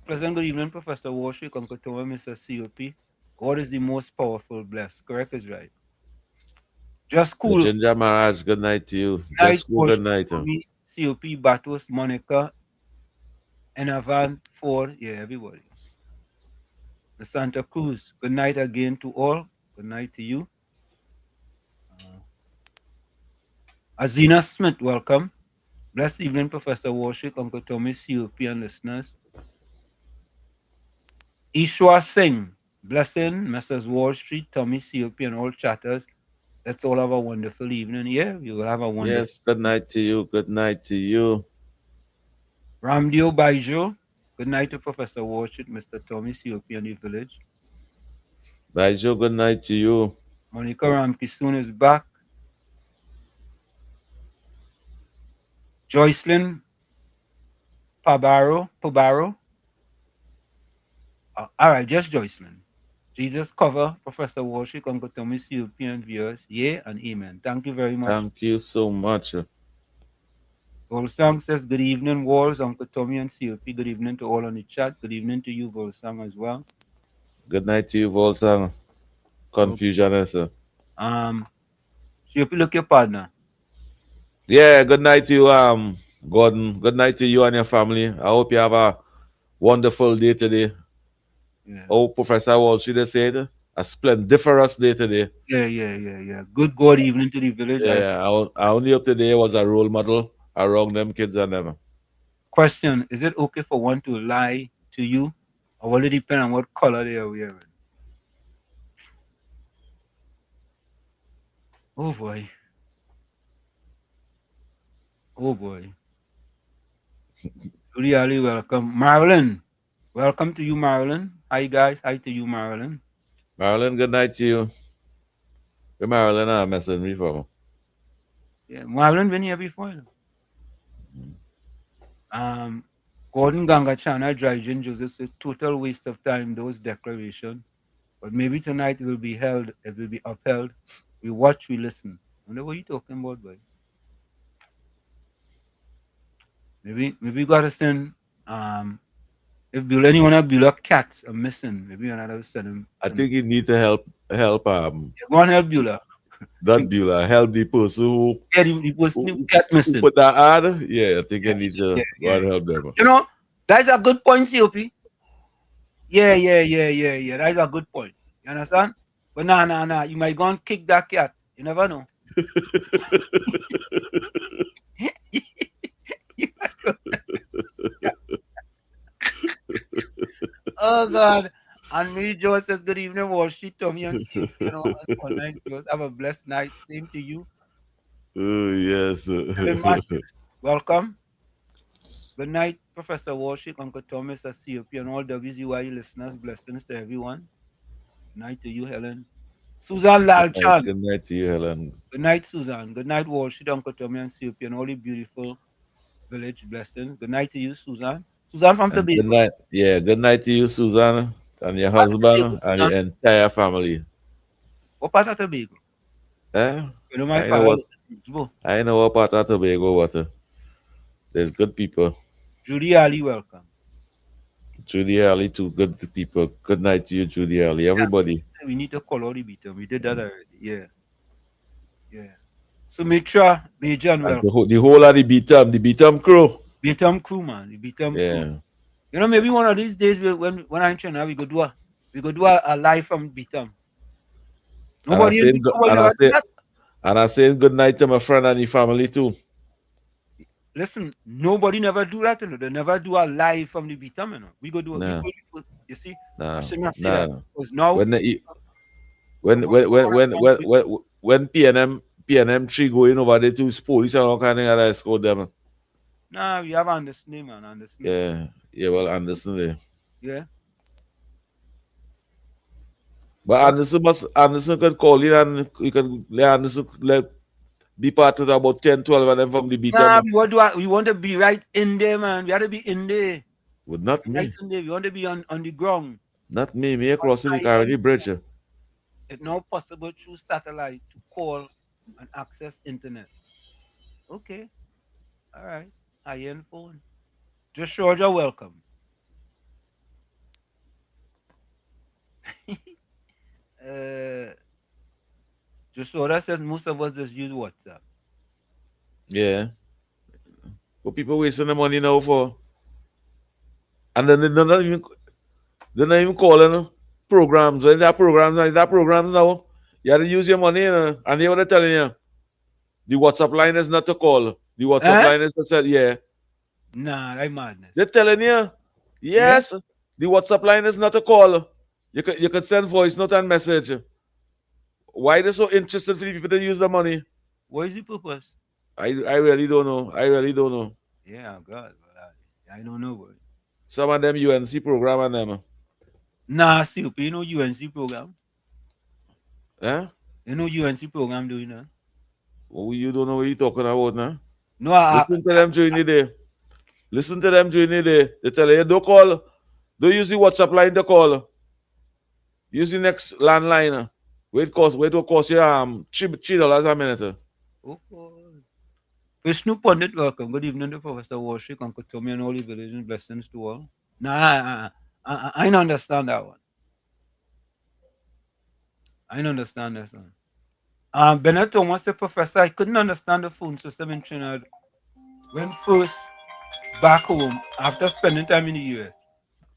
Pleasant good evening, Professor Wall Street, Uncle Tommy, Mr. COP. God is the most powerful, blessed. Correct is right. Just cool. Ginger Mirage, good night to you. Just cool, good night. COP, Batos, Monica, Enavan, Ford, everybody. The Santa Cruz, good night again to all. Good night to you. Azina Smith, welcome. Blessed evening, Professor Warshik, Uncle Tommy, COP, and listeners. Ishwa Singh, blessing, Messrs. Wall Street, Tommy, COP, and all chatters. Let's all have a wonderful evening. Yeah, you will have a wonderful. Yes, good night to you. Good night to you. Ramdio Baijo, good night to Professor Wall Street, Mr. Tommy, COP, and the village. Baijo, good night to you. Monica Ramkisoon is back. Joycelyn Pabaro. All right, just Joycelyn. Jesus cover, Professor Walshik, Uncle Tommy, COP, and viewers. Yeah and amen. Thank you very much. Thank you so much. Volsang says, good evening, Walls, Uncle Tommy, and COP. Good evening to all on the chat. Good evening to you, Volsang, as well. Good night to you, Volsang. Confusion, sir. COP, look your partner. Yeah, good night to you, Gordon. Good night to you and your family. I hope you have a wonderful day today. Yeah. Oh, Professor Walsh should have said a splendiferous day today. Yeah. Good God evening to the village. Yeah, I only hope today was a role model around them kids and them. Question, is it okay for one to lie to you? Or will it depend on what color they are wearing? Oh boy. Really welcome. Marilyn. Welcome to you, Marilyn. Hi guys. Hi to you, Marilyn. Marilyn, good night to you. Hey, Marilyn, I'm messaging me for. Yeah, Marilyn been here before. Gordon Gangachana, Drygen Joseph said total waste of time, those declarations. But maybe tonight it will be upheld. We watch, we listen. I wonder what you talking about, boy. Maybe we gotta send if anyone of Beulah cats are missing, maybe another send them. I think you need to help go on, help Beulah. Not Beulah, help the person who the person who cat missing. Put that ad, yeah, I think you need to go and help them. You know, that's a good point, COP. Yeah. That is a good point. You understand? But nah. You might go and kick that cat. You never know. Oh God. And me, Joe says, good evening, Wall Street, Tommy, and see you know, online Joe. Have a blessed night. Same to you. Oh, yes. Helen Matthews, welcome. Good night, Professor Walshik, Uncle Thomas, COP, and all WZYE listeners. Blessings to everyone. Good night to you, Helen. Susan Lalchan. Good night to you, Helen. Good night, Susan. Good night, Walshik, Uncle Tommy, and COP, and all the beautiful village blessings. Good night to you, Susan. Susan from And Tobago. good night. Yeah, good night to you, Susan, and your husband, and your entire family. What part of Tobago? Eh? You know my I father. know what part of Tobago, but there's good people. Judy Ali, welcome. Judy Ali, too. Good people. Good night to you, Judy Ali. Everybody. Yeah, we need to call all the beater. We did that already. Yeah. Yeah. Sumitra, Bejan, welcome. The whole of the Beatum crew. Beatum crew, man. The Beatum crew. You know, maybe one of these days when I'm in China, we go do a live from Beatum. Nobody and I saying good night to my friend and the family too. Listen, nobody never do that, you know. They never do a live from the Beatum, you know. We go do it. You see? I should not say that because now when PNM 3 going over there to police and all kind of other escort them. Nah, we have understanding, man. Understand. Yeah, well, understand. Yeah. But Anderson could call you and you can let Anderson be part of about 10, 12 of them from the beat. Nah, we want to be right in there, man. We have to be in there. But not me. Right in there. We want to be on the ground. Not me. Me crossing the Carnegie Bridge. It's not possible through satellite to call and access internet. Okay. All right. High-end phone. Just Georgia, welcome. Joshua says most of us just use WhatsApp. Yeah. But people wasting the money now for. And then they're not even calling programs. When that programs now, you have to use your money, and they were telling you the WhatsApp line is not to call. The WhatsApp line is to say, yeah. Nah, that's madness. They're telling you, yes, the WhatsApp line is not to call. You could send voice note and message. Why they so interested for the people to use the money? What is the purpose? I really don't know. Yeah, God, I don't know. Boy. Some of them UNC program and them. Nah, see, you know UNC program. Eh? You know UNC program doing that? Oh, you don't know what you're talking about, nah? No, Listen to them during the day. Listen to them during the day. They tell you, don't call. Don't use the WhatsApp line to call. Use the next landline. Wait to cost you $3 a minute. Okay. Vishnu Pandit, welcome. Good evening to Professor Warshik, Uncle Tommy, and all the village and blessings to all. Nah, I don't understand that one. I don't understand that one. Bennett Thomas said, Professor, I couldn't understand the phone system in Trinidad when first back home after spending time in the US.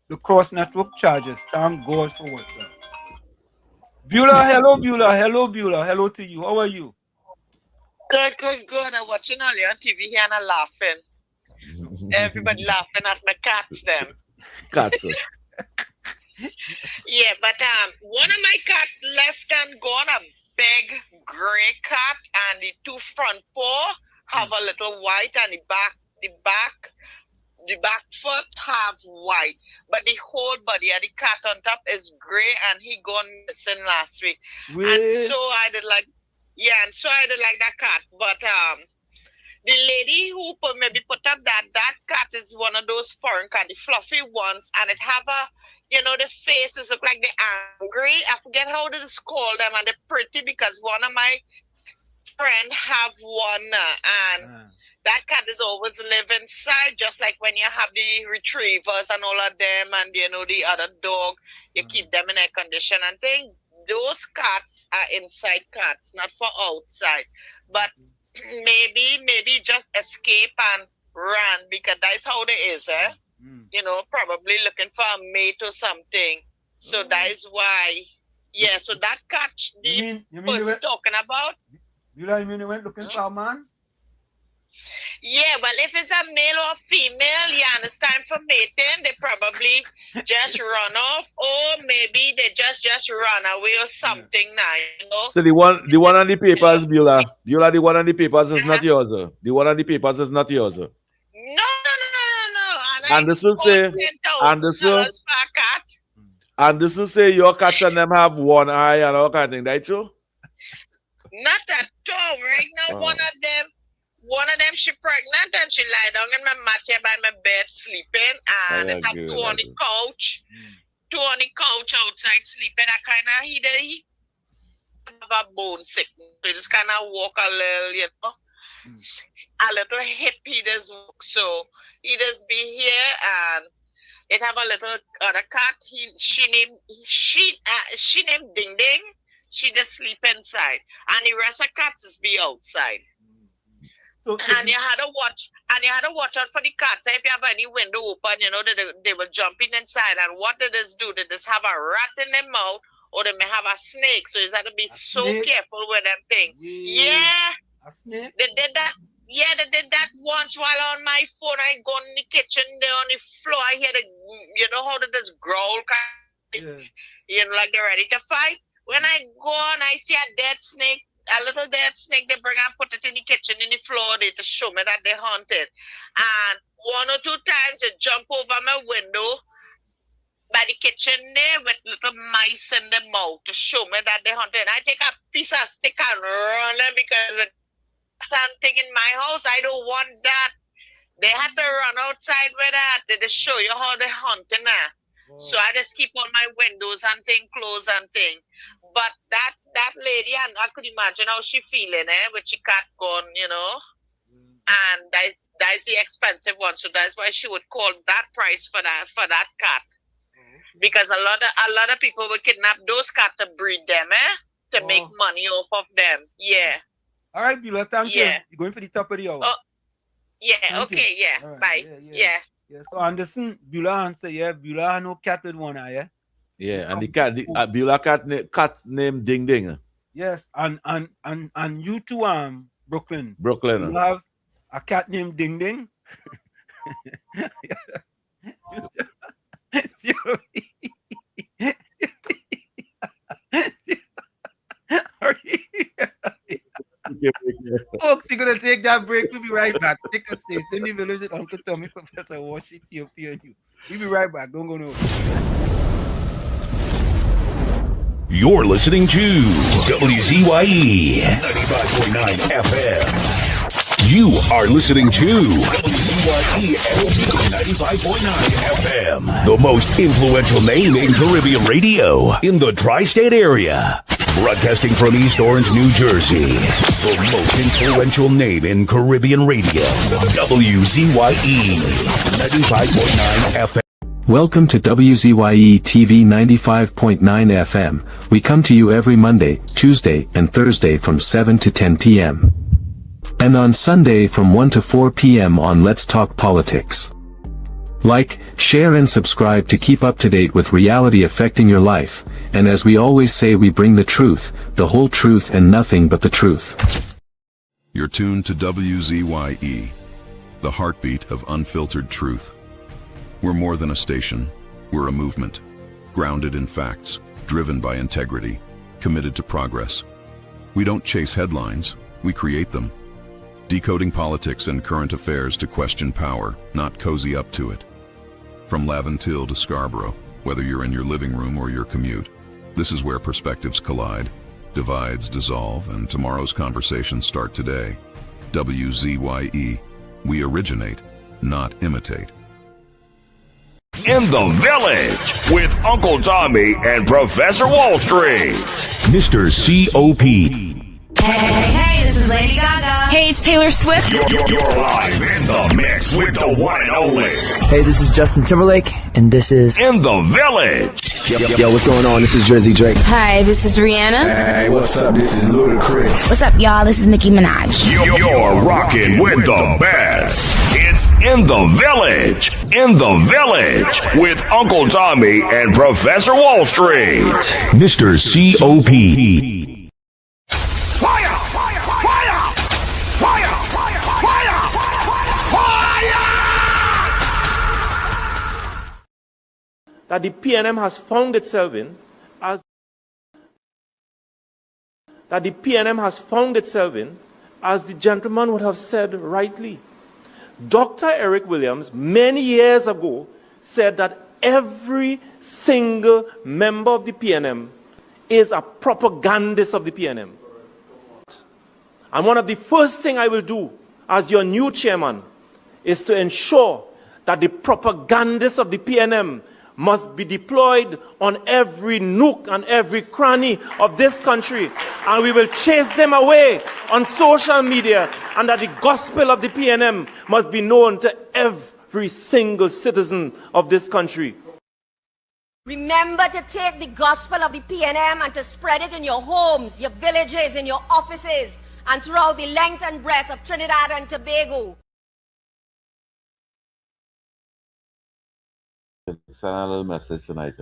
The cross network charges. Thank God for WhatsApp. Beulah, hello, Beulah. Hello, Beulah. Hello to you. How are you? Good. I'm watching all you on TV here and I'm laughing. Everybody laughing at my cats, them. Cats. Yeah, but one of my cats left and gone, a big gray cat, and the two front paw have a little white, and the back foot have white, but the whole body of the cat on top is gray, and he gone missing last week. And so I did like that cat, but the lady who put up that cat is one of those foreign cat, the fluffy ones, and it have the faces look like they're angry. I forget how to call them, and they're pretty because one of my friend have one, and that cat is always live inside, just like when you have the retrievers and all of them, and the other dog, you keep them in air condition and thing. Those cats are inside cats, not for outside. But maybe just escape and run, because that's how they is, eh? Probably looking for a mate or something. So that is why, so that cat the person talking about. You mean you went looking for a man? Yeah, well, if it's a male or female, yeah, and it's time for mating, they probably just run off, or maybe they just run away or something now, you know. So the one on the papers, Beulah, the one on the papers is not yours. The one on the papers is not yours. No. And this will say, and this will say your cats and them have one eye and all kind of thing, that true? Not at all. Right now, one of them, she pregnant and she lie down in my mat here by my bed sleeping, and I have two on the couch outside sleeping. I kind of he have a bone sickness, so he just kind of walk a little, you know, a little hippie does walk. So he just be here, and it have a little other cat. She named Ding Ding. She just sleep inside, and the rest of cats is be outside. So, and you had to watch out for the cats. If you have any window open, you know they were jumping inside. And what they just do, they just have a rat in their mouth, or they may have a snake. So you have to be so careful with them things. Yeah, a snake. They did that. Yeah, they did that once while on my phone. I go in the kitchen, there on the floor. I hear you know how they just growl, you know, like they're ready to fight. When I go and I see a dead snake, a little dead snake, they bring and put it in the kitchen, in the floor, they to show me that they hunted. And one or two times they jump over my window by the kitchen there with little mice in the mouth to show me that they hunted. And I take a piece of stick and run them because with something in my house, I don't want that. They had to run outside with that. They just show you how they hunting now. So I just keep all my windows and thing closed and thing. But that lady, and I could imagine how she feeling, with she cat gone, you know. And that's the expensive one. So that's why she would call that price for that cat. Because a lot of people would kidnap those cats to breed them, to make money off of them. Yeah. All right, Beulah, thank you. You're going for the top of the hour. Yeah, okay, yeah. Right. Bye. Yeah. So Anderson, Beulah answer, Beulah no cat with one eye, Yeah, and the cat, Beulah cat named Ding Ding. Yes, and you too, Brooklyn. You have a cat named Ding Ding. Folks, we're gonna take that break. We'll be right back. Stick and stay. Send the village with Uncle Tommy, Professor Washington, COPNU. We'll be right back. Don't go nowhere. You're listening to WZYE 95.9 FM. You are listening to WZYE 95.9 FM, the most influential name in Caribbean radio in the tri-state area. Broadcasting from East Orange, New Jersey, the most influential name in Caribbean radio, WZYE 95.9 FM. Welcome to WZYE TV 95.9 FM. We come to you every Monday, Tuesday, and Thursday from 7 to 10 p.m. And on Sunday from 1 to 4 p.m. on Let's Talk Politics. Like, share and subscribe to keep up to date with reality affecting your life. And as we always say, we bring the truth, the whole truth and nothing but the truth. You're tuned to WZYE, the heartbeat of unfiltered truth. We're more than a station, we're a movement, grounded in facts, driven by integrity, committed to progress. We don't chase headlines, we create them. Decoding politics and current affairs to question power, not cozy up to it. From Laventille to Scarborough, whether you're in your living room or your commute, this is where perspectives collide, divides dissolve, and tomorrow's conversations start today. WZYE, we originate, not imitate. In the Village with Uncle Tommy and Professor Wall Street. Mr. COP. Hey, this is Lady Gaga. Hey, it's Taylor Swift. You're live in the mix with the one and only. Hey, this is Justin Timberlake, and this is In the Village. Yo, what's going on? This is WZYE. Hi, this is Rihanna. Hey, what's up? This is Ludacris. What's up, y'all? This is Nicki Minaj. You're rocking with the best. It's In the Village. In the Village with Uncle Tommy and Professor Wall Street. Mr. COP. that the PNM has found itself in, as the gentleman would have said rightly. Dr. Eric Williams, many years ago, said that every single member of the PNM is a propagandist of the PNM. And one of the first things I will do as your new chairman is to ensure that the propagandists of the PNM must be deployed on every nook and every cranny of this country, and we will chase them away on social media, and that the gospel of the PNM must be known to every single citizen of this country. Remember to take the gospel of the PNM and to spread it in your homes, your villages, in your offices, and throughout the length and breadth of Trinidad and Tobago. Send a little message tonight.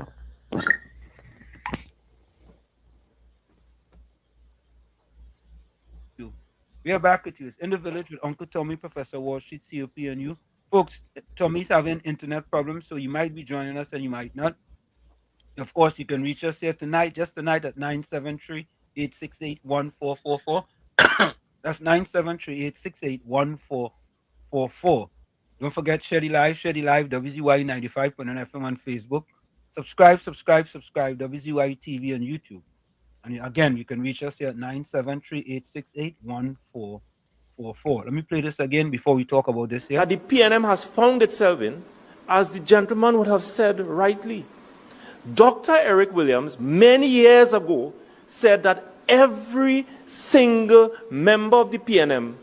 We are back with you. It's in the village with Uncle Tommy, Professor Wall Street, COP, and you. Folks, Tommy's having internet problems, so you might be joining us and you might not. Of course, you can reach us here tonight, just tonight at 973-868-1444. That's 973-868-1444. Don't forget Shady Live, WZYE 95.9 FM on Facebook. Subscribe, WZYE TV on YouTube. And again, you can reach us here at 973-868-1444. Let me play this again before we talk about this here. That the PNM has found itself in, as the gentleman would have said rightly. Dr. Eric Williams, many years ago, said that every single member of the PNM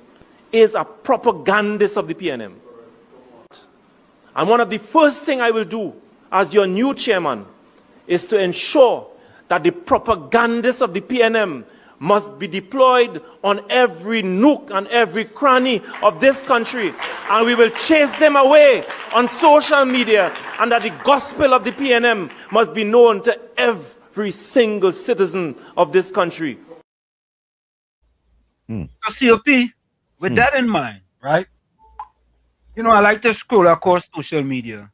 is a propagandist of the PNM. And one of the first things I will do as your new chairman is to ensure that the propagandists of the PNM must be deployed on every nook and every cranny of this country, and we will chase them away on social media, and that the gospel of the PNM must be known to every single citizen of this country. So COP, with that in mind, right? You know, I like to scroll across social media,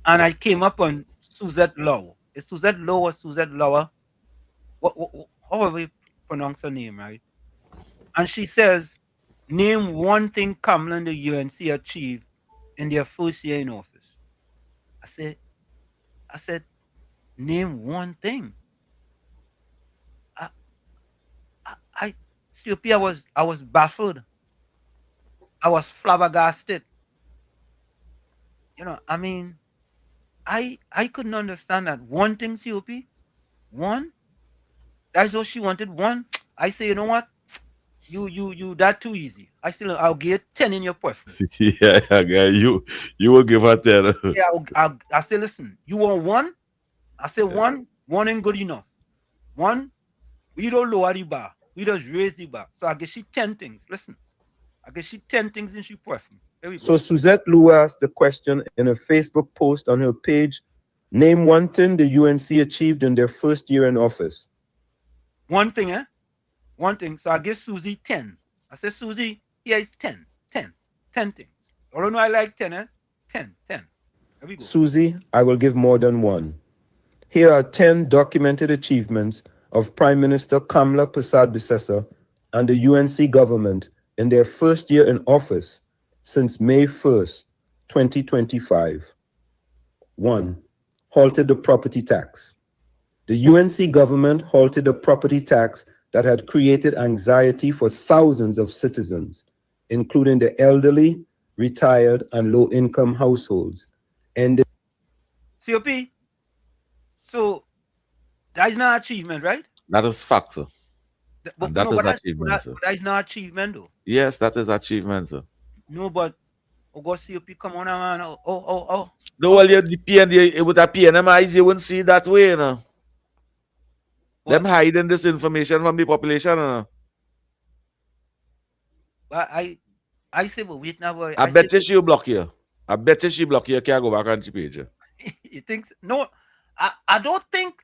and I came up on Suzette Lowe. Is Suzette Lowe or Suzette Lower? However you pronounce her name, right? And she says, name one thing Kamala and the UNC achieved in their first year in office. I said, name one thing. I was baffled. I was flabbergasted. You know, I mean, I couldn't understand that. One thing, COP, one. That's what she wanted. One. I say, you know what? You that too easy. I'll give 10 in your preference. Yeah, you will give her 10. Yeah, I say, listen, you want one? I say one ain't good enough. One, we don't lower the bar. We just raise the bar. So I guess she 10 things. Listen, I guess she 10 things in she preference. There we go. So Suzette Lou asked the question in a Facebook post on her page, name one thing the UNC achieved in their first year in office. One thing, eh? One thing. So I give Susie 10. I said, Susie, here is 10 things. I don't know, I like 10, eh? 10. There we go. Susie, I will give more than one. Here are 10 documented achievements of Prime Minister Kamala Persad-Bissessar and the UNC government in their first year in office since May 1st, 2025. 1. Halted the property tax. The UNC government halted the property tax that had created anxiety for thousands of citizens, including the elderly, retired, and low-income households. And COP, so that is not achievement, right? That is fact, sir. But that is achievement, sir. That is not achievement, though. Yes, that is achievement, sir. No, but COP, come on, man. Oh. No, well, with a PNM, you wouldn't see it that way, you know. Them hiding this information from the population, you know. I say, but wait now, boy. I bet you she'll block you. I bet you she'll block you. You can't go back on the page. You think so? No, I don't think.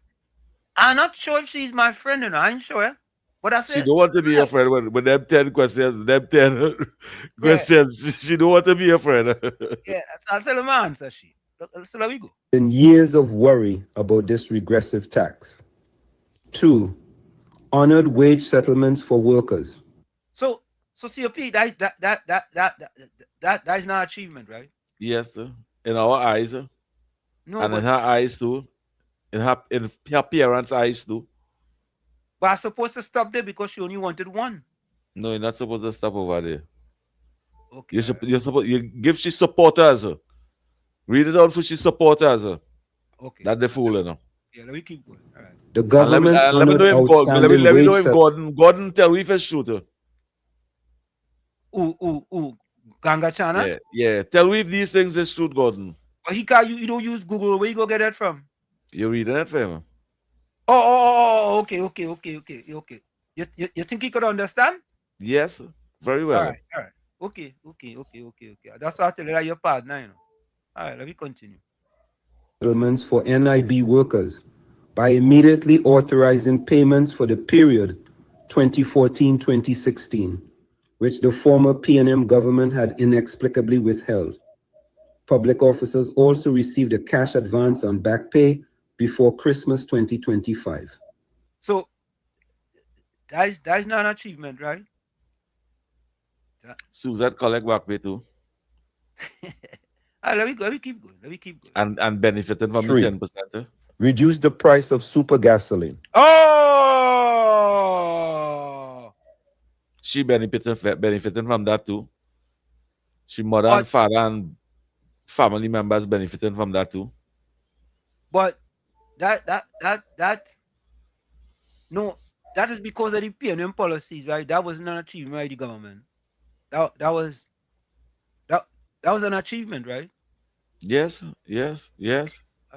I'm not sure if she's my friend, you know. I ain't sure. But I said, she don't want to be your friend with them 10 questions. She don't want to be your friend. Yeah, I said, man, says she. So there we go. In years of worry about this regressive tax. 2. Honored wage settlements for workers. So COP, that is not achievement, right? Yes, sir. In our eyes, sir. No, and but in her eyes too. In her parents' eyes too. But I'm supposed to stop there because she only wanted one. No, you're not supposed to stop over there. Okay. You're supposed you give she supporters. Read it out for she supporters. Okay. That the fool, you know. Yeah, let me keep going. All right. The government let me know if Gordon tell we first shooter. Ganga Chana? Yeah. Tell me if these things is shoot Gordon. But you don't use Google. Where you go get that from? You reading it for him? Okay. You think he could understand? Yes, very well. All right. Okay. That's why I tell you that you're partner, you know. All right, let me continue. Settlements for NIB workers by immediately authorizing payments for the period 2014-2016, which the former PNM government had inexplicably withheld. Public officers also received a cash advance on back pay before Christmas 2025. So that is not an achievement, right? Suzette collect back pay too. Let me keep going. And benefiting from 3. the 10%. Reduce the price of super gasoline. Oh! She benefiting from that too. She mother and father and family members benefiting from that too. But that no, that is because of the PNM policies, right? That was not an achievement by the government. That was an achievement, right? Yes. All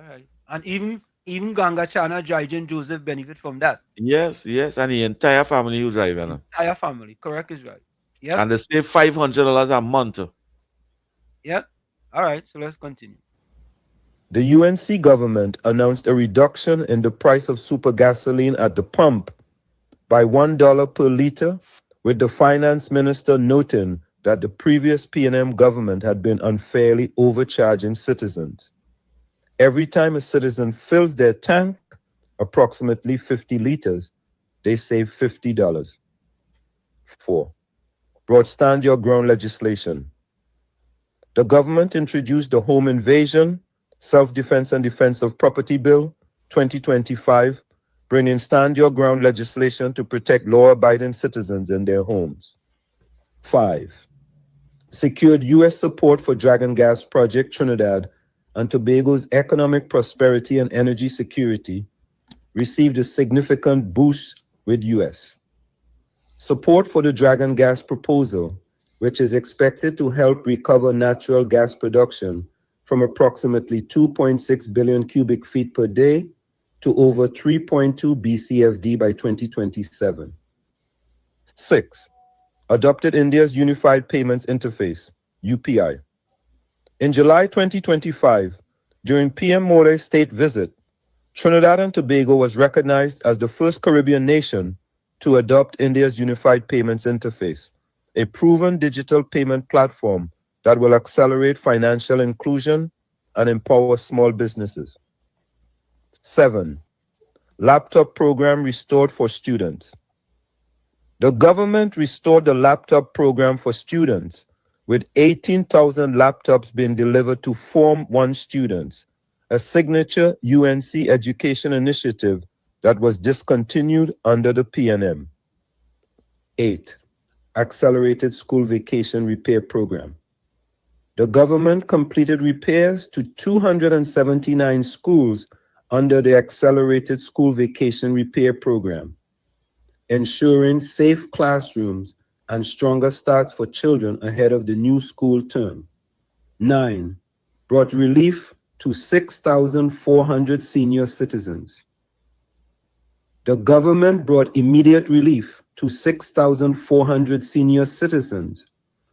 right. And even Ganga Chana, Jai and Joseph benefit from that. Yes. And the entire family who drive. Entire family, correct is right. Yep. And they save $500 a month. Yep. All right, so let's continue. The UNC government announced a reduction in the price of super gasoline at the pump by $1 per liter, with the finance minister noting that the previous PNM government had been unfairly overcharging citizens. Every time a citizen fills their tank, approximately 50 liters, they save $50. 4. Brought Stand Your Ground legislation. The government introduced the Home Invasion, Self-Defense and Defense of Property Bill 2025, bringing Stand Your Ground legislation to protect law-abiding citizens in their homes. 5. Secured U.S. support for Dragon Gas Project Trinidad and Tobago's economic prosperity and energy security, received a significant boost with U.S. support for the Dragon Gas proposal, which is expected to help recover natural gas production from approximately 2.6 billion cubic feet per day to over 3.2 BCFD by 2027. 6. Adopted India's Unified Payments Interface, UPI. In July 2025, during PM Mole's state visit, Trinidad and Tobago was recognized as the first Caribbean nation to adopt India's Unified Payments Interface, a proven digital payment platform that will accelerate financial inclusion and empower small businesses. 7. Laptop program restored for students. The government restored the laptop program for students, with 18,000 laptops being delivered to Form 1 students, a signature UNC education initiative that was discontinued under the PNM. 8. Accelerated School Vacation Repair Program. The government completed repairs to 279 schools under the Accelerated School Vacation Repair Program, ensuring safe classrooms and stronger starts for children ahead of the new school term. 9. Brought relief to 6,400 senior citizens. The government brought immediate relief to 6,400 senior citizens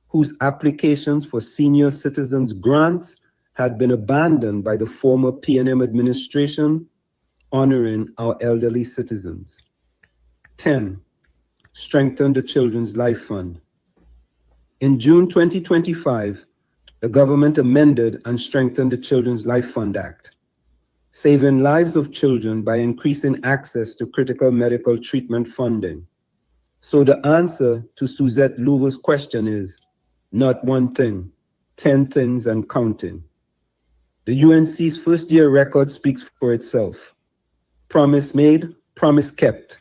whose applications for senior citizens grants had been abandoned by the former PNM administration, honoring our elderly citizens. 10. Strengthen the Children's Life Fund. In June 2025, the government amended and strengthened the Children's Life Fund Act, saving lives of children by increasing access to critical medical treatment funding. So the answer to Suzette Louver's question is not one thing, 10 things and counting. The UNC's first-year record speaks for itself. Promise made, promise kept.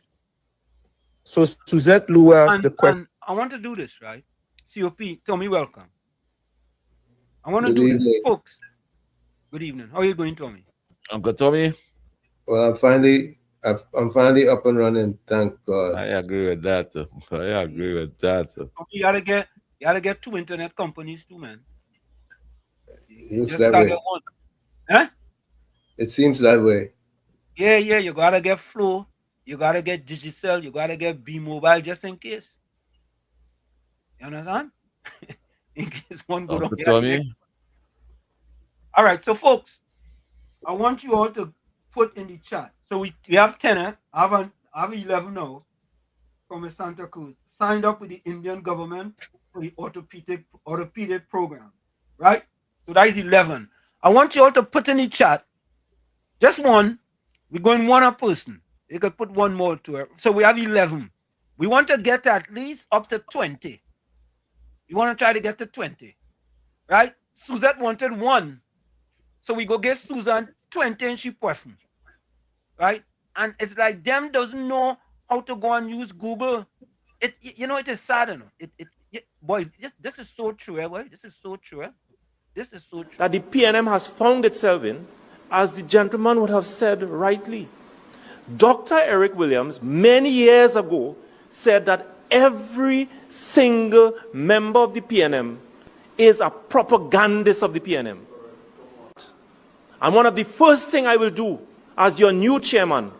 So Suzette Louver asked the question. I want to do this, right? COP, Tommy, welcome. I want to do this. Folks, good evening. How are you going, Tommy? I'm good, Tommy. Well, I'm finally up and running, thank God. I agree with that. I agree with that. You gotta get 2 internet companies too, man. It looks that way. Huh? It seems that way. Yeah, you gotta get Flow, you gotta get Digicel, you gotta get B-Mobile just in case. You understand? In case one go down. All right, so folks, I want you all to put in the chat. So we have 10, I have 11 now from Santa Cruz signed up with the Indian government for the orthopedic program, right? So that is 11. I want you all to put in the chat just one. We're going one a person. You could put one more to it. So we have 11. We want to get at least up to 20. You want to try to get to 20, right? Suzette wanted 1. So we go get Susan 20 and she performed, right? And it's like them doesn't know how to go and use Google. It is sad, you know. Boy, this is so true, boy. This is so true. This is so true. That the PNM has found itself in, as the gentleman would have said rightly. Dr. Eric Williams, many years ago, said that every single member of the PNM is a propagandist of the PNM. And one of the first things I will do as your new chairman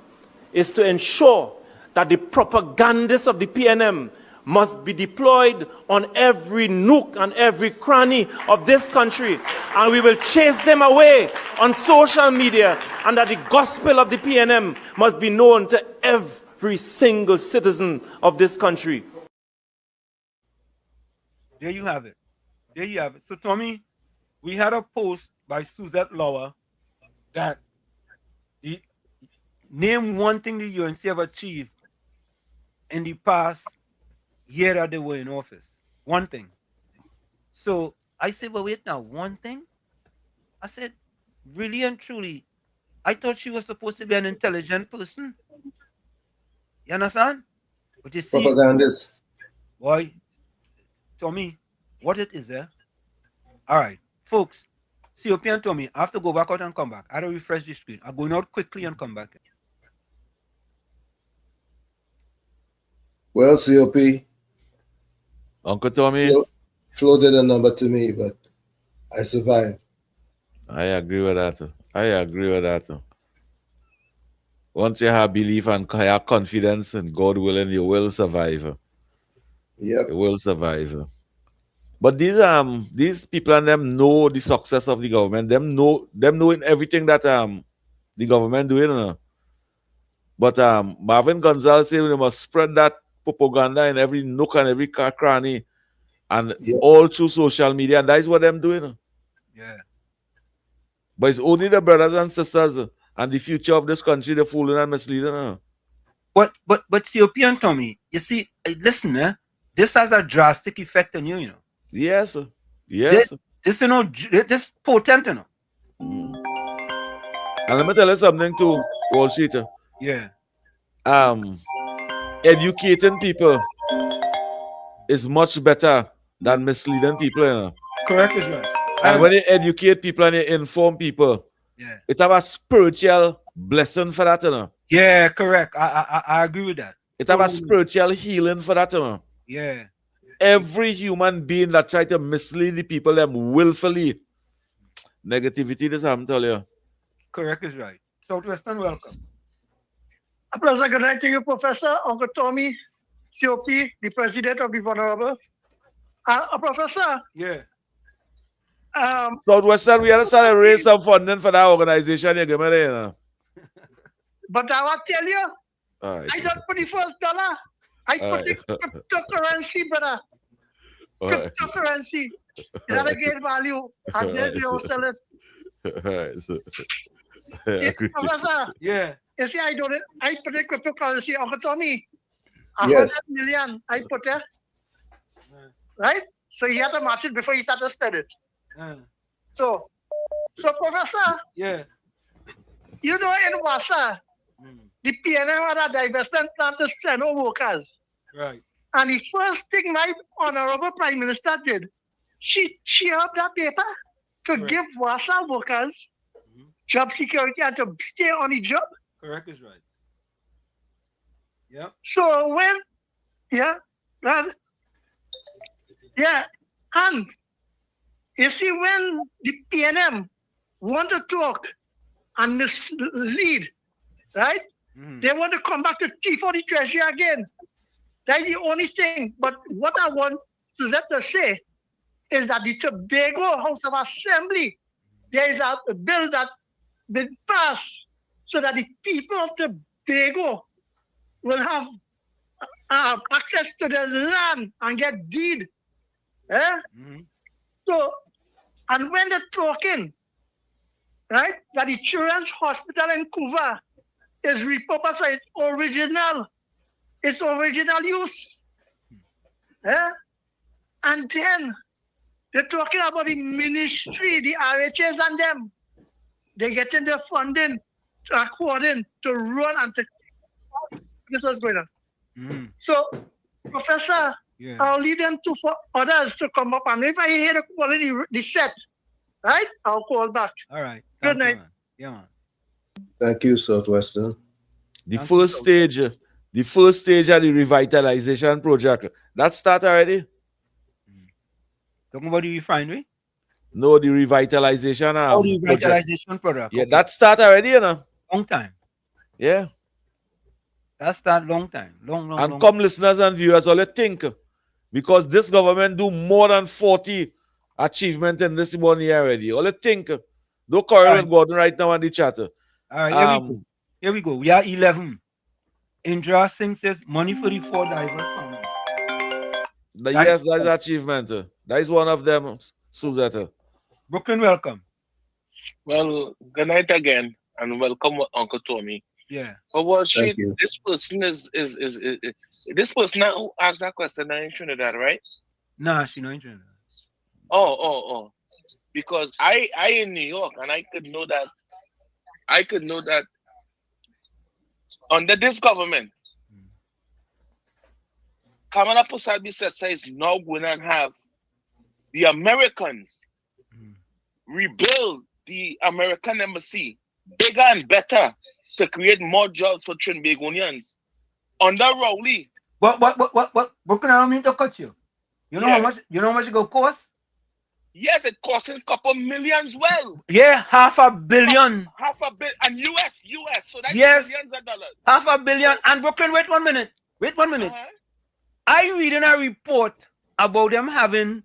is to ensure that the propagandists of the PNM must be deployed on every nook and every cranny of this country, and we will chase them away on social media, and that the gospel of the PNM must be known to every single citizen of this country. There you have it. There you have it. So, Tommy, we had a post by Suzette Louver that name one thing the UNC have achieved in the past year that they were in office. One thing. So I said, well, wait now, one thing? I said, really and truly, I thought she was supposed to be an intelligent person. You understand? But you see, propagandist. Boy, Tommy, what it is there? All right, folks, COP and Tommy, I have to go back out and come back. I don't refresh the screen. I'm going out quickly and come back. Well, COP. Uncle Tommy. Flo did a number to me, but I survived. I agree with that. Once you have belief and have confidence in God willing, you will survive. Yep. You will survive. But these people and them know the success of the government. Them knowing everything that the government doing. But Marvin Gonzalez said we must spread that propaganda in every nook and every cranny and all through social media. And that is what them doing. Yeah. But it's only the brothers and sisters and the future of this country they're fooling and misleading. But COP and Tommy, you see, listen, this has a drastic effect on you, you know. Yes. Yes. This you know, this potent, you know. And let me tell you something too, Wall Street. Yeah. Educating people is much better than misleading people, you know. Correct is right. And when you educate people and you inform people, it have a spiritual blessing for that, you know. Yeah, correct. I agree with that. It have a spiritual healing for that, you know. Yeah. Every human being that try to mislead the people them willfully, negativity, this I'm telling you. Correct is right. Southwestern, welcome. A pleasure. Good night to you, Professor, Uncle Tommy, COP, the President of the Vulnerable. Professor. Yeah. Southwestern, we have to raise some funding for that organization. You give me there, you know. But I will tell you, right. I don't put the first dollar. I put the cryptocurrency, brother. Cryptocurrency. It had to gain value, and then they will sell it. Right. So, Professor, yeah. You see, I put a cryptocurrency, Uncle Tommy. Yes. 100 million I put there. Right? So he had to match it before he started to spend it. So Professor, yeah, you know in Wassa, the PNM had a divestment plan to send out workers. right. And the first thing my honorable Prime Minister did, she up that paper to give Wassa workers job security and to stay on the job. Correct is right. Yeah. So when, and you see when the PNM want to talk and mislead, right? They want to come back to T for the treasury again. That's the only thing. But what I want Suzette to say is that the Tobago House of Assembly, there is a bill that been passed so that the people of Tobago will have access to the land and get deed. So, and when they're talking, right, that the Children's Hospital in Cuba is repurposed for its original use. And then they're talking about the ministry, the RHAs and them. They're getting their funding according to run and to this was going on. So, Professor, I'll leave them for others to come up. And if I hear the quality, the set, right, I'll call back. All right. Good night. Man. Yeah, man. Thank you, Southwestern. The first stage of the revitalization project, that started already? Talking about the refinery? No, the revitalization. The revitalization project. Yeah, that started already, you know. Long time. Yeah. That started long time. Long come listeners and viewers, all you think, because this government do more than 40 achievements in this 1 year already. All you think. Don't quarrel with Gordon right now on the chatter. All right, here we go. We are 11. Indra Singh says, money for the 4 diverse families. Yes, that is achievement. That is one of them, Suzette. Brooklyn, welcome. Well, good night again, and welcome, Uncle Tommy. Yeah. But this person is this person who asked that question in Trinidad, right? Nah, she not in Trinidad. Oh. Because I in New York, and I could know that under this government, Kamala Pusad-Bissessar is now going to have the Americans rebuild the American embassy bigger and better to create more jobs for Trinbagonians. Under Rowley. What? Brooklyn, I don't mean to cut you. You know how much it go cost? Yes, it costing a couple millions. Well, yeah, $500 million. $500 million, and US. So that's millions of dollars. $500 million. And Brooklyn, wait 1 minute. I reading a report about them having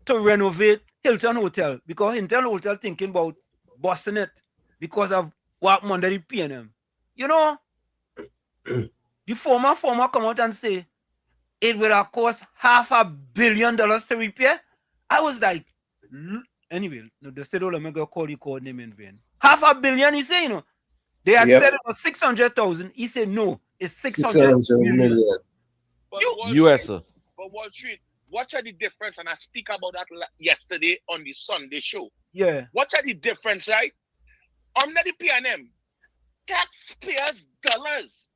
to renovate Hilton Hotel because Hilton Hotel thinking about busting it because of what under the PNM. You know, the former come out and say it will have cost $500 million to repair. I was like, anyway, no, they said, I'm going to call you code name in vain. $500 million, he said, you know. They had said it was 600,000. He said, no, it's 600 million. US. But Wall Street, what are the difference? And I speak about that yesterday on the Sunday show. Yeah. What are the difference, right? Under the PNM, taxpayers' dollars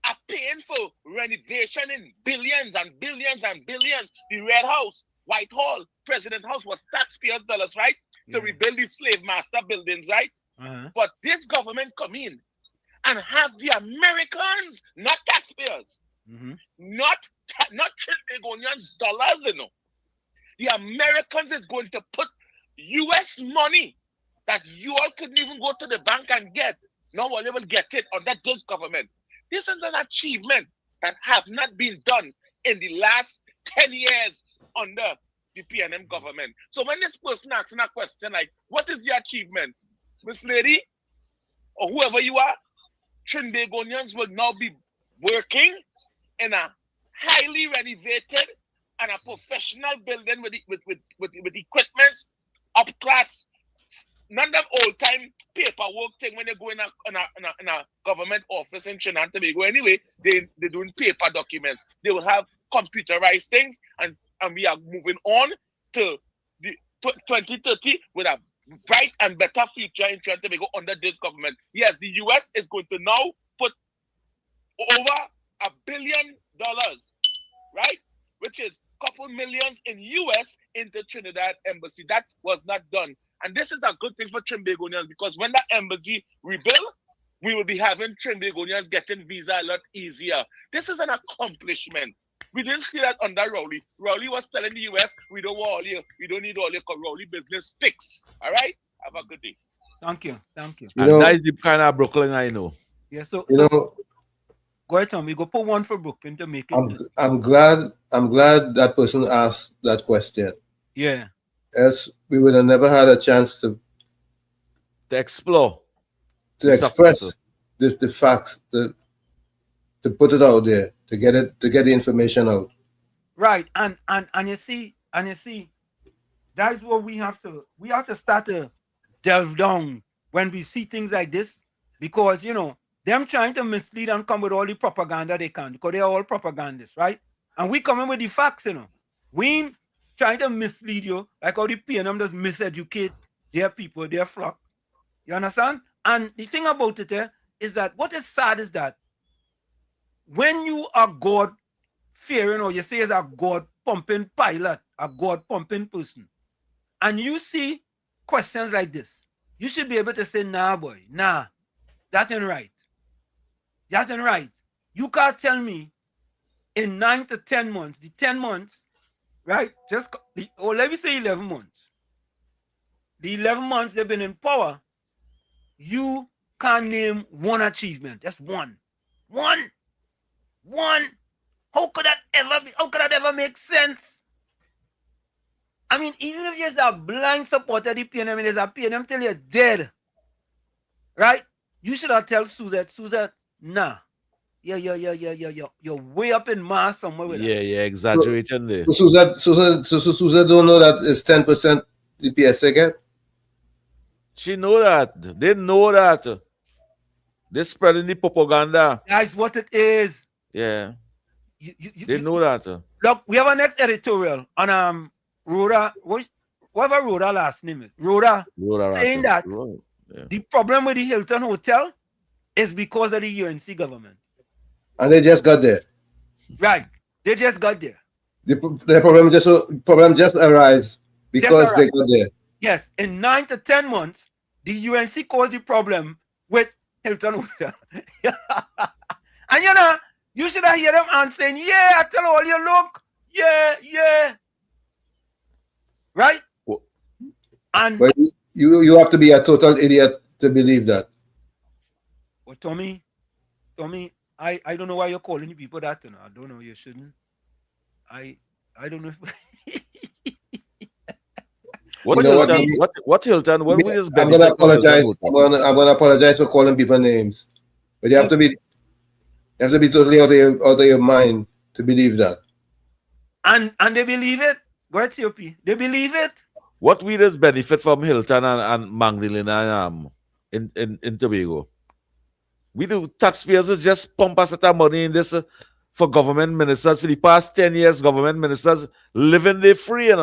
are paying for renovation in billions and billions and billions. The Red House, Whitehall, President House was taxpayers' dollars, right? To rebuild the slave master buildings, right? But this government come in and have the Americans, not taxpayers, not Trinbagonians' dollars, you know. The Americans is going to put US money that you all couldn't even go to the bank and get. No one will get it under this government. This is an achievement that have not been done in the last 10 years under the PNM government. So when this person asks a question like, what is the achievement? Miss Lady, or whoever you are, Trinbagonians will now be working in a highly renovated and a professional building with equipments up class. None of them old time paperwork thing when they go in a government office in Trinidad and Tobago. Anyway, they're doing paper documents. They will have computerized things, and we are moving on to the 2030 with a bright and better future in Trinidad and Tobago under this government. Yes, the US is going to now put over $1 billion, right? Which is a couple millions in US into Trinidad embassy. That was not done. And this is a good thing for Trinbagonians, because when the embassy rebuild, we will be having Trinbagonians getting visa a lot easier. This is an accomplishment. We didn't see that under Rowley. Rowley was telling the US, we don't need all your Rowley business fixed. All right? Have a good day. Thank you. Thank you. And that is the kind of Brooklyn I know. Yeah, so know, go ahead, Tom. We go put one for Brooklyn to make it. I'm glad that person asked that question. Yeah. Else we would have never had a chance to explore, to express the facts, to put it out there, to get the information out. Right, and you see, that's what we have to start to delve down when we see things like this, because them trying to mislead and come with all the propaganda they can, because they are all propagandists, right? And we come in with the facts, we ain't trying to mislead you like how the PNM does miseducate their people, their flock. You understand? And the thing about it is that what is sad is that when you are God fearing, or you say is a God pumping pilot, a God pumping person, and you see questions like this, you should be able to say, nah, boy, nah, that ain't right. That ain't right. You can't tell me in 9 to 10 months, the 10 months, right? Let me say 11 months. The 11 months they've been in power, you can't name one achievement. Just one. One. How could that ever make sense? I mean, even if you're a blind supporter of the PNM, and there's a PNM till you're dead, right? You should have tell Suzette, nah. You're way up in Mars somewhere with that. Yeah, exaggerating there. So Suzette don't know that it's 10% the PSA get? She know that. They know that. They're spreading the propaganda. That's what it is. Yeah. They know that. Look, we have our next editorial on Rhoda, whatever Rhoda last name is. Rhoda saying that the problem with the Hilton Hotel is because of the UNC government. And they just got there. Right. They just got there. The problem just arose because they got there. Yes. In 9 to 10 months, the UNC caused the problem with Hilton Hotel. And you should have heard them answering, yeah, I tell all you look. Yeah. Right? And but you have to be a total idiot to believe that. Well, Tommy, I don't know why you're calling people that. I don't know. You shouldn't. I don't know if What Hilton? What we just I'm gonna apologize. I'm gonna apologize for calling people names. But you have to be totally out of your mind to believe that. And they believe it. Go ahead, COP. They believe it. What we just benefit from Hilton and Magdalena in Tobago? We do taxpayers just pump us that money in this for government ministers. For the past 10 years, government ministers living there free,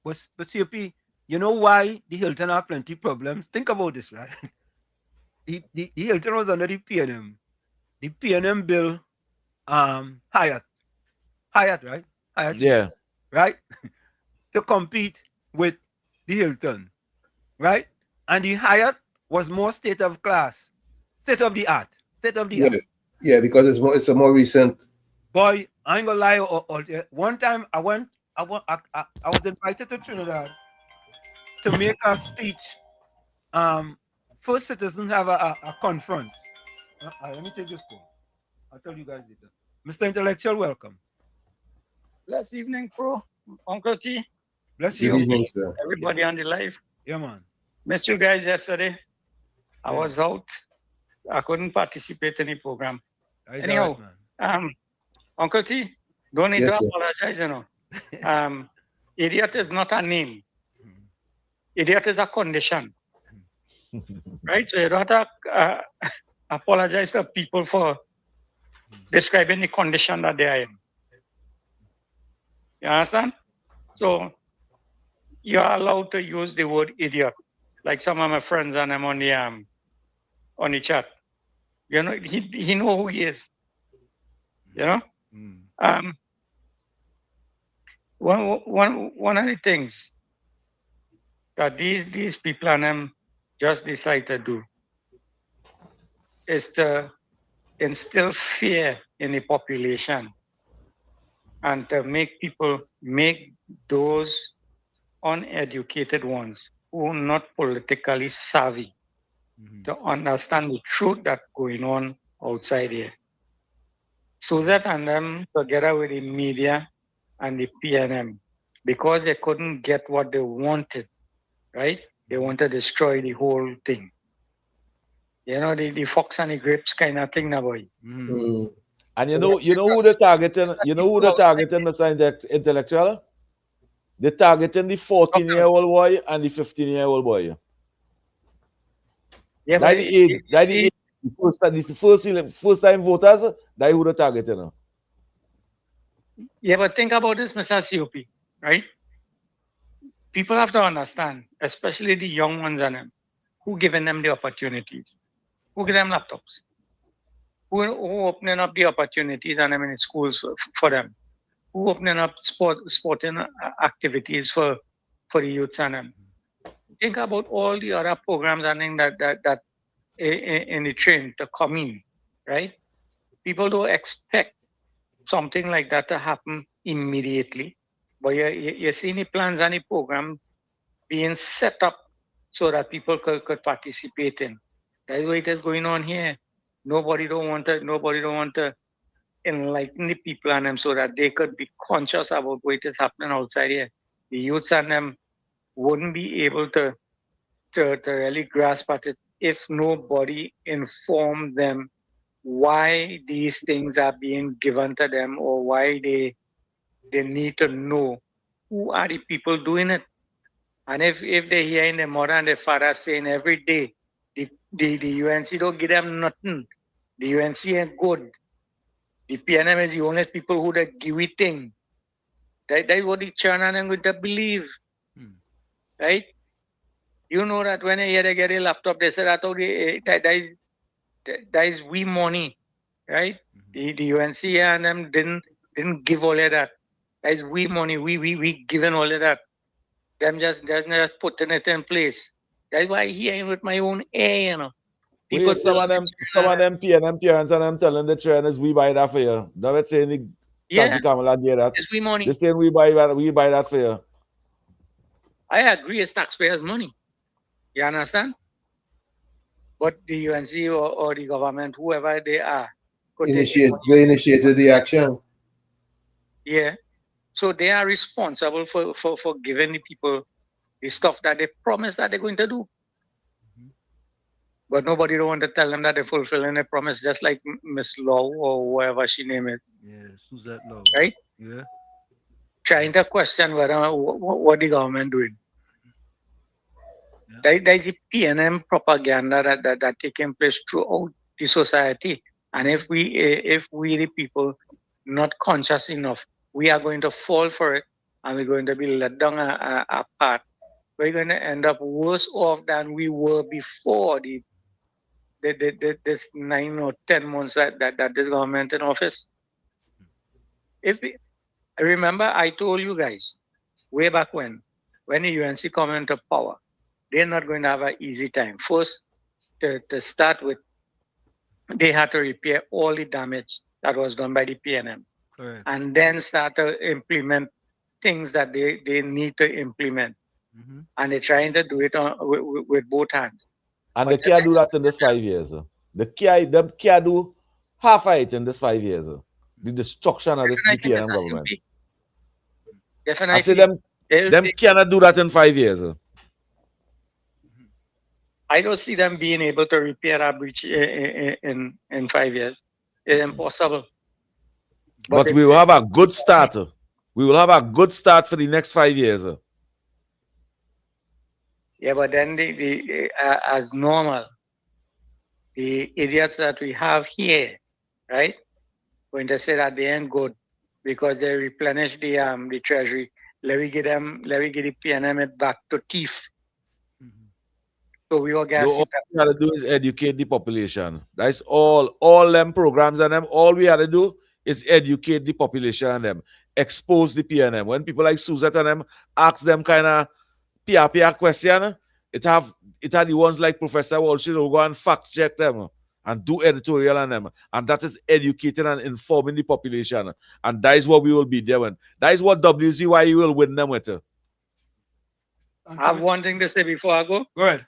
But COP, you know why the Hilton have plenty problems? Think about this, right? The Hilton was under the PNM. The PNM bill Hyatt, right? Hyatt, yeah. Right? To compete with the Hilton, right? And the Hyatt was more state of the art. Yeah, because it's a more recent. Boy, I ain't gonna lie. One time I was invited to Trinidad to make a speech. First Citizens have a conference. Let me take this call. I'll tell you guys later. Mr. Intellectual, welcome. Blessed evening, Pro. Uncle T. Bless you. Evening, sir. Everybody on the live. Yeah, man. Missed you guys yesterday. I was out. I couldn't participate in the program. Anyhow, Uncle T, don't need to apologize, Idiot is not a name. Idiot is a condition. Right? So you don't have to apologize to people for describing the condition that they are in. You understand? So you are allowed to use the word idiot. Like some of my friends and I'm on the chat. You know, he know who he is. You know? One of the things that these people and them just decide to do is to instill fear in the population and to make those uneducated ones who are not politically savvy to understand the truth that's going on outside here. Suzette and them, together with the media and the PNM, because they couldn't get what they wanted, right? They want to destroy the whole thing. You know, the fox and the grapes kind of thing, now, boy. And you know who they're targeting? You know who they're targeting, Mr. Intellectual? They're targeting the 14-year-old boy and the 15-year-old boy. Yeah, that's the age. That's the age. First time voters, that's who they're targeting. Yeah, but think about this, Mr. COP, right? People have to understand, especially the young ones and them, who giving them the opportunities, who give them laptops, who opening up the opportunities and them in schools for them, who opening up sporting activities for the youths and them. Think about all the other programs and that in the train to come in, right? People don't expect something like that to happen immediately, but you're seeing the plans and the program being set up so that people could participate in. That's what is going on here. Nobody don't want to enlighten the people and them so that they could be conscious about what is happening outside here. The youths and them wouldn't be able to really grasp at it if nobody informed them why these things are being given to them or why they need to know who are the people doing it. And if they hear in the mother and the father saying every day, the UNC don't give them nothing, the UNC ain't good, the PNM is the only people who that give it thing. That's what the children are going to believe. Right? You know that when they get a laptop, they say that is we money, right? The UNC and them didn't give all of that. That is we money. We given all of that. Them just putting it in place. That's why here with my own air, you know. People some of them PNM parents and them telling the trainers we buy that for you. Don't say any Kamala did that. It's we money. They saying we buy that for you. I agree, it's taxpayers' money. You understand? But the UNC or the government, whoever they are, they initiated the action. Yeah. So they are responsible for giving the people the stuff that they promise that they're going to do. But nobody don't want to tell them that they're fulfilling their promise, just like Miss Law or whatever she name is. Yeah, Suzette Law. Right? Yeah. Trying to question what the government doing. Yeah. There's a PNM propaganda that taking place throughout the society. And if we the people not conscious enough, we are going to fall for it and we're going to be let down a path. We're going to end up worse off than we were before this 9 or 10 months that this government in office. I remember I told you guys way back when the UNC come into power, they're not going to have an easy time. First, to start with, they had to repair all the damage that was done by the PNM. Correct. And then start to implement things that they need to implement. And they're trying to do it with both hands. And they can't do that in this 5 years. They can't do half of it in this 5 years. The destruction of this PNM government. Definitely. I say them cannot do that in 5 years. I don't see them being able to repair a breach in 5 years. It's impossible. But we will have a good start. We will have a good start for the next 5 years. Yeah, but then as normal, the idiots that we have here, right, going to say that they ain't good because they replenish the treasury. Let me give the PNM it back to thief. So we all get No, all we gotta do is educate the population. That's all them programs and them. All we gotta do is educate the population and them. Expose the PNM. When people like Suzette and them ask them kind of PR question, it have the ones like Professor Walsh who go and fact check them and do editorial on them. And that is educating and informing the population. And that is what we will be doing. That is what WZYE will win them with. I have one thing to say before I go. Go ahead.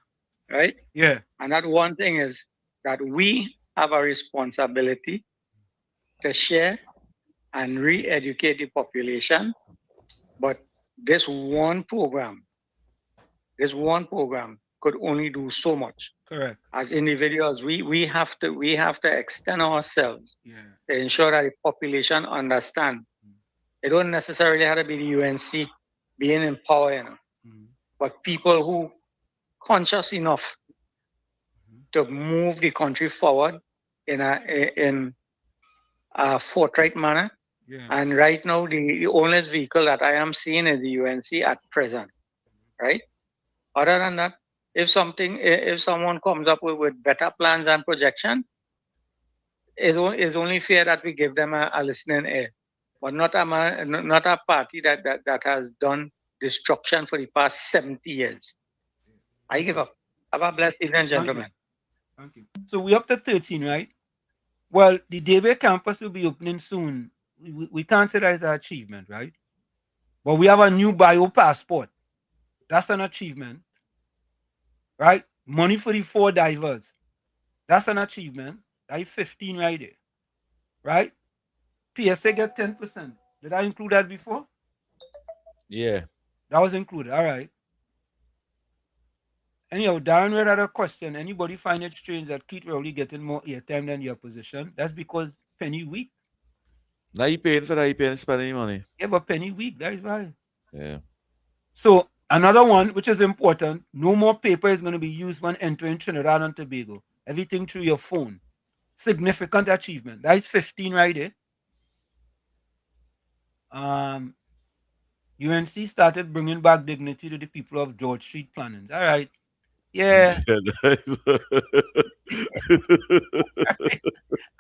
Right? Yeah. And that one thing is that we have a responsibility to share and re-educate the population. But this one program could only do so much. Correct. As individuals, we have to extend ourselves to ensure that the population understand. It don't necessarily have to be the UNC being in power, you know, but people who conscious enough to move the country forward in a forthright manner. Yeah. And right now, the only vehicle that I am seeing is the UNC at present, right? Other than that, if someone comes up with better plans and projection, it's only fair that we give them a listening ear, but not a party that has done destruction for the past 70 years. I give up. Have a blessed evening, gentlemen. Thank you. So we're up to 13, right? Well, the David campus will be opening soon. We can't say that is an achievement, right? But we have a new bio passport. That's an achievement, right? Money for the 4 divers. That's an achievement. That's 15 right there, right? PSA get 10%. Did I include that before? Yeah. That was included. All right. Anyhow, Darren read had a question. Anybody find it strange that Keith Rowley getting more airtime than the opposition? That's because Penny weak. Now he paying for that, he paying spending money. Yeah, but Penny weak, that is right. Yeah. So another one which is important, no more paper is going to be used when entering Trinidad and Tobago. Everything through your phone. Significant achievement. That is 15 right there. UNC started bringing back dignity to the people of George Street plannings. All right. Yeah. All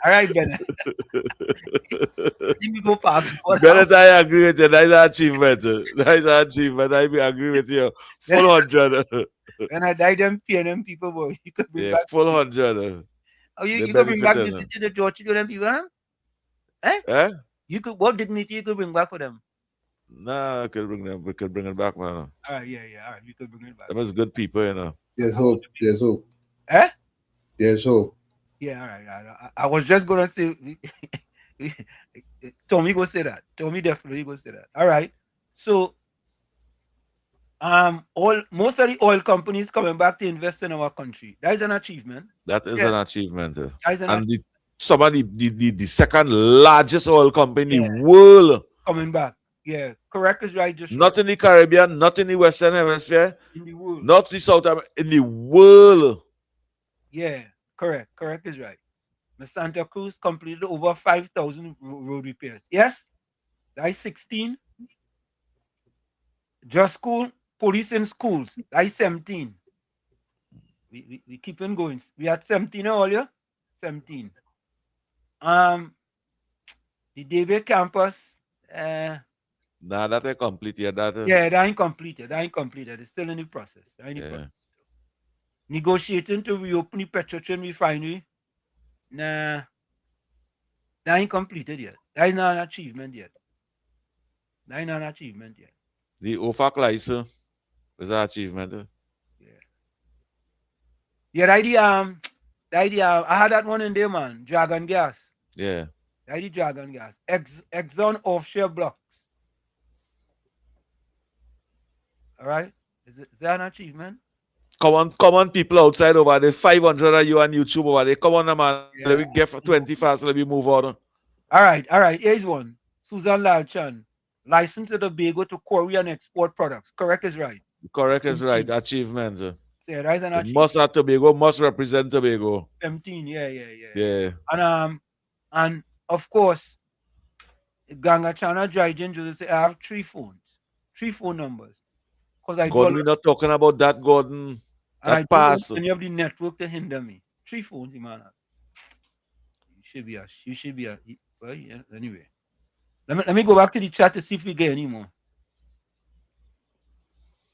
right, Bennett. Let me go fast. Bennett, I agree with you. That's an achievement. That's an achievement. I agree with you. Full 100. When I died, them PNM people, boy, you could bring back full 100. Oh, you could bring back dignity to the George Street them people, huh? Eh? You could what dignity you could bring back for them? Nah, we could bring it back, man. All right, yeah. All right, we could bring it back. Them is good people, you know. There's hope. There's hope. Eh? There's hope. Yeah, all right. I was just gonna say Tommy go say that. Tommy definitely go say that. All right. So most of the oil companies coming back to invest in our country. That is an achievement. That is an achievement. And the second largest oil company in the world coming back. Yeah, correct is right. Just not in the Caribbean, not in the Western Hemisphere, in the world, not the South America, in the world. Yeah, correct is right. Miss Santa Cruz completed over 5,000 road repairs. Yes, that's 16. Just school, police in schools. That's 17. We keep on going. We had 17 earlier. 17. The David campus. Nah, that ain't complete yet. That ain't completed. It's still in the process. Negotiating to reopen the Petrotrin refinery. Nah, that ain't completed yet. That is not an achievement yet. The OFAC license is an achievement. Yeah, the idea. I had that one in there, man. Dragon gas. Yeah. The dragon gas. Exxon offshore blocks. All right. Is that an achievement? Come on, people outside over there. 500 of you on YouTube over there. Come on, man. Yeah. Let me get 20 fast. Let me move on. All right. Here's one. Susan Lalchan. license to Tobago to quarry and export products. Correct is right. Correct is right. Achievements. So that is an achievement. Must have Tobago, must represent Tobago. 17, yeah. Yeah. And of course, Ganga Chana Dryden Joseph say I have 3 phones, 3 phone numbers. Because I Gordon, we're not talking about that, Gordon. And I That don't pass. want any of the network to hinder me. 3 phones, man. You should be a well, yeah, anyway. Let me go back to the chat to see if we get any more.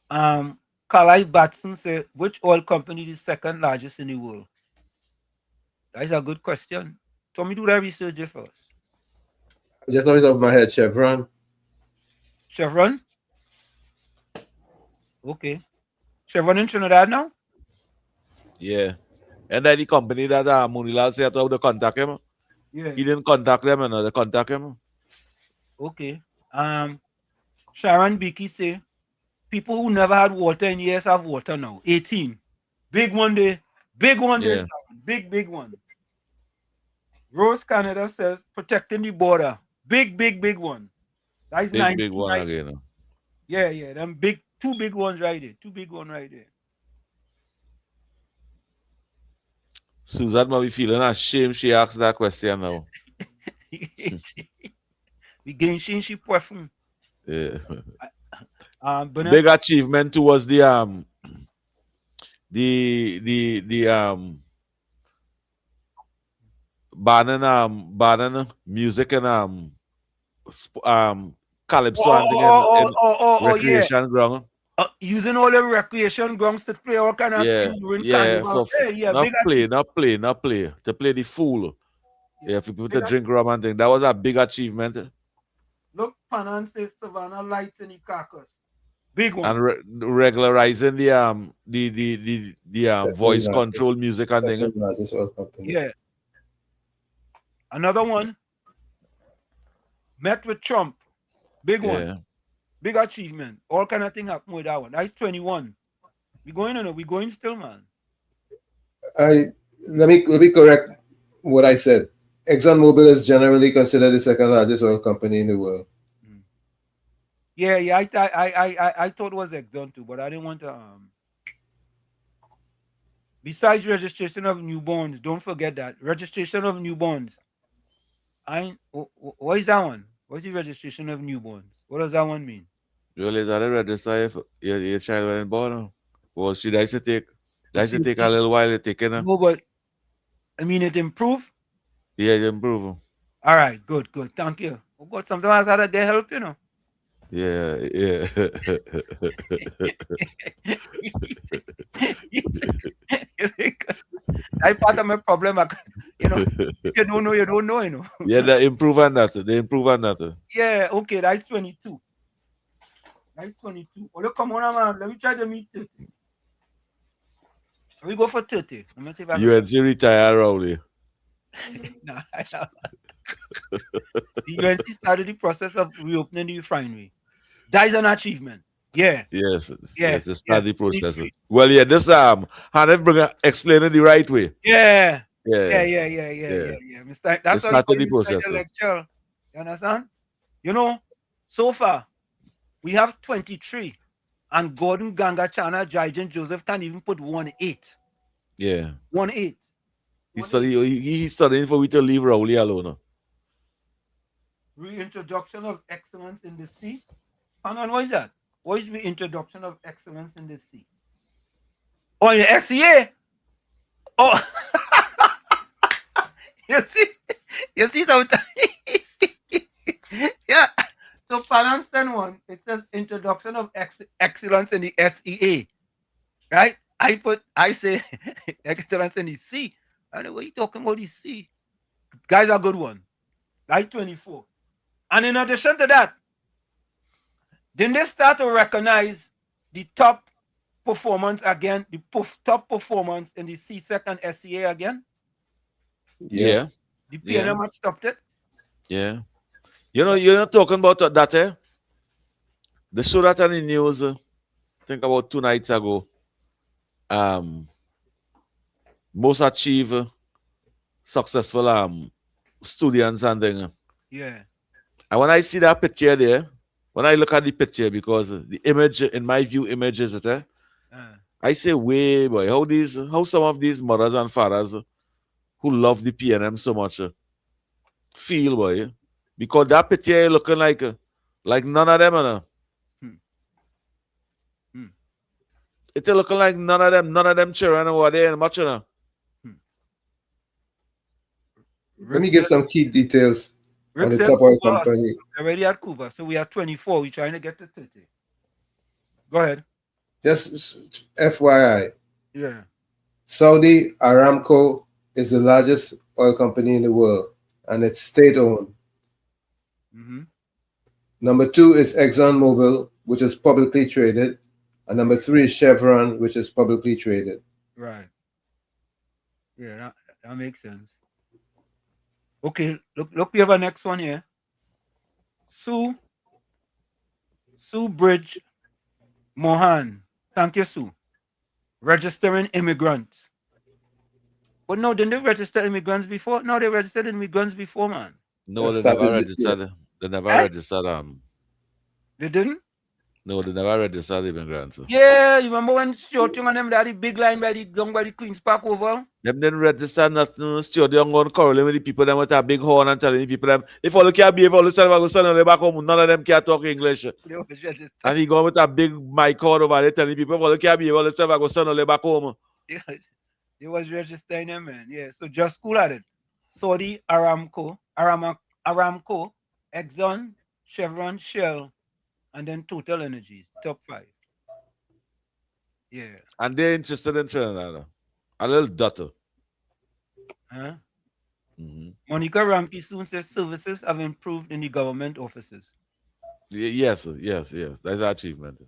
Kalai Batson said, which oil company is the second largest in the world? That is a good question. So me do that research first. Just know it off my head, Chevron. Chevron? Okay. Chevron in Trinidad now? Yeah. And then the company that Munila said how to contact him. Yeah. He didn't contact them, and they contact him. Okay. Sharon Beakey say, people who never had water in years have water now. 18. Big one day. Big one day. Yeah. Big one. Rose Canada says, protecting the border. Big one. That's big one right? again. Yeah. Them big, 2 big ones right there. 2 big ones right there. Suzanne might be feeling ashamed she asked that question now. We gain she perfume. Yeah. Big achievement towards the banning music and calypso and recreation ground. Using all the recreation grounds to play all kind of things during carnival. Not play. To play the fool. Yeah, for people to drink rum and things. That was a big achievement. Look, Panan says Savannah lights in the carcass. Big one. And regularizing the voice control music and things. Yeah. Another one. Met with Trump. Big one. Big achievement. All kind of thing happen with that one. That's 21. We going still, man. Let me correct what I said. ExxonMobil is generally considered the second largest oil company in the world. Yeah. I thought it was Exxon too, but I didn't want to. Besides registration of newborns, don't forget that registration of newborns. What is that one? What's the registration of newborns? What does that one mean? Really, that register if your child was born. Well, she likes to take a little while to take it. No, but I mean it improved. Yeah, it improved. All right, good. Thank you. Oh God, sometimes I had to get help, Yeah. That's part of my problem. If you don't know, you don't know, Yeah, they improve on that. Yeah, okay, that's 22. That's 22. Oh, look, come on, man. Let me try to meet 30. Let me go for 30. Let me see if I can. UNC retire, Rowley. Nah, I don't. The UNC started the process of reopening the refinery. That is an achievement. Yeah. Yes, the study process. Well, yeah, this Hanif explain it the right way. Yeah. Yeah. That's how you process the lecture. You understand? So far we have 23, and Gordon Ganga Chana Dryden Joseph can't even put 1-8. Yeah. 1-8. He's studying for we to leave Rowley alone. Reintroduction of excellence in the sea. Hang on, what is that? What is the introduction of excellence in the sea? Oh, in the SCA? Oh, you see sometimes. Yeah. So Panan send one. It says introduction of excellence in the SEA, right? I say excellence in the sea. I know what you talking about the sea. Guys, a good one. Like 24. And in addition to that, didn't they start to recognize the top performance again, the top performance in the CSEC and SCA again? Yeah. The PNM had stopped it? Yeah. You're not talking about that, eh? They showed that on the news, I think about 2 nights ago. Most achieve successful students and things. Yeah. And when I see that picture there, when I look at the picture, because the image, in my view, images it, I say, way boy, how some of these mothers and fathers who love the PNM so much feel, boy, because that picture looking like none of them, It looking like none of them children over there much, Let me give some key details on the top oil company. Already at Cuba, so we are 24. We're trying to get to 30. Go ahead. Just FYI. Yeah. Saudi Aramco is the largest oil company in the world, and it's state-owned. Number 2 is ExxonMobil, which is publicly traded. And number 3 is Chevron, which is publicly traded. Right. Yeah, that makes sense. Okay, look, we have a next one here. Sue Bridge Mohan. Thank you, Sue. Registering immigrants. But no, didn't they register immigrants before? No, they registered immigrants before, man. No, they never registered. They never registered. They didn't? No, they never registered immigrants. Yeah, you remember when Stuart Young and them had the big line by the Queen's Park Oval? Them didn't register nothing. Stuart Young on quarreling with the people them with a big horn and telling the people them, if all can't behave, all the time I go send them back home, none of them can talk English. And he going with a big mic horn over there telling people, if all can't behave, all the time I go send them back home. Yeah, they was registering them, man. Yeah, so just cool at it. Saudi Aramco, Exxon, Chevron, Shell, and then Total Energies, top 5. Yeah. And they're interested in Trinidad. A little daughter. Huh? Monica Ramke soon says services have improved in the government offices. Yes. That's an achievement.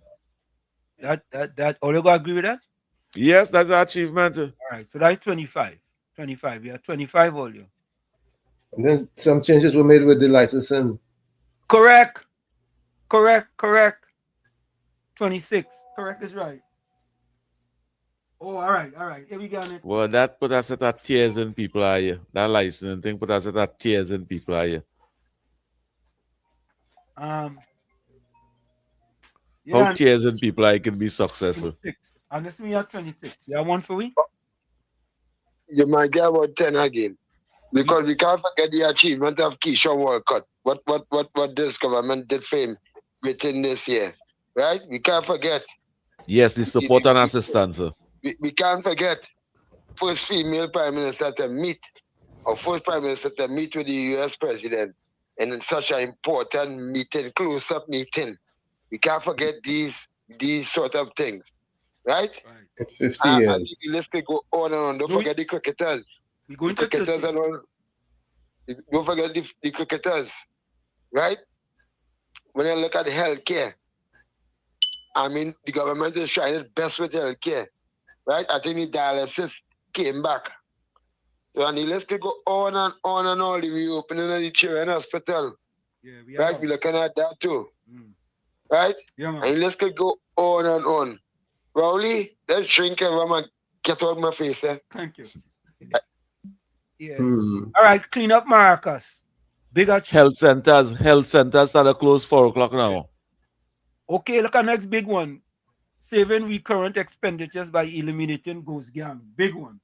That all you got agree with that? Yes, that's an achievement. All right, so that's 25. 25. Yeah, 25 all you. And then some changes were made with the licensing. Correct. 26. Correct is right. Oh, all right. Here we go. Well, that put us at tears in people are here. That licensing thing put us at tears in people are here. How tears in people are can be successful. 26. And this me at 26. You have one for we? You might get about 10 again. Because we can't forget the achievement of Keisha Walcott. What this government did for him within this year. Right? We can't forget. Yes, the support and assistance. We can't forget first female prime minister to meet, or first prime minister to meet with the US president in such an important meeting, close-up meeting. We can't forget these sort of things. Right? It's 50 years. And the list could go on and on. Don't forget the cricketers. We're going to cricketers and all. Don't forget the cricketers. Right? When you look at healthcare, I mean, the government is trying its best with healthcare. Right? I think the dialysis came back. So, and the list could go on and on and on. The reopening of the children hospital. Yeah, right? We're looking at that too. Right? Yeah, man. And the list could go on and on. Rowley, let's drink and man, get out of my face. Thank you. Yeah. All right, clean up Maracas. Bigger health centers are closed 4 o'clock now. Okay, look at next big one. Saving recurrent expenditures by eliminating ghost gang. Big one.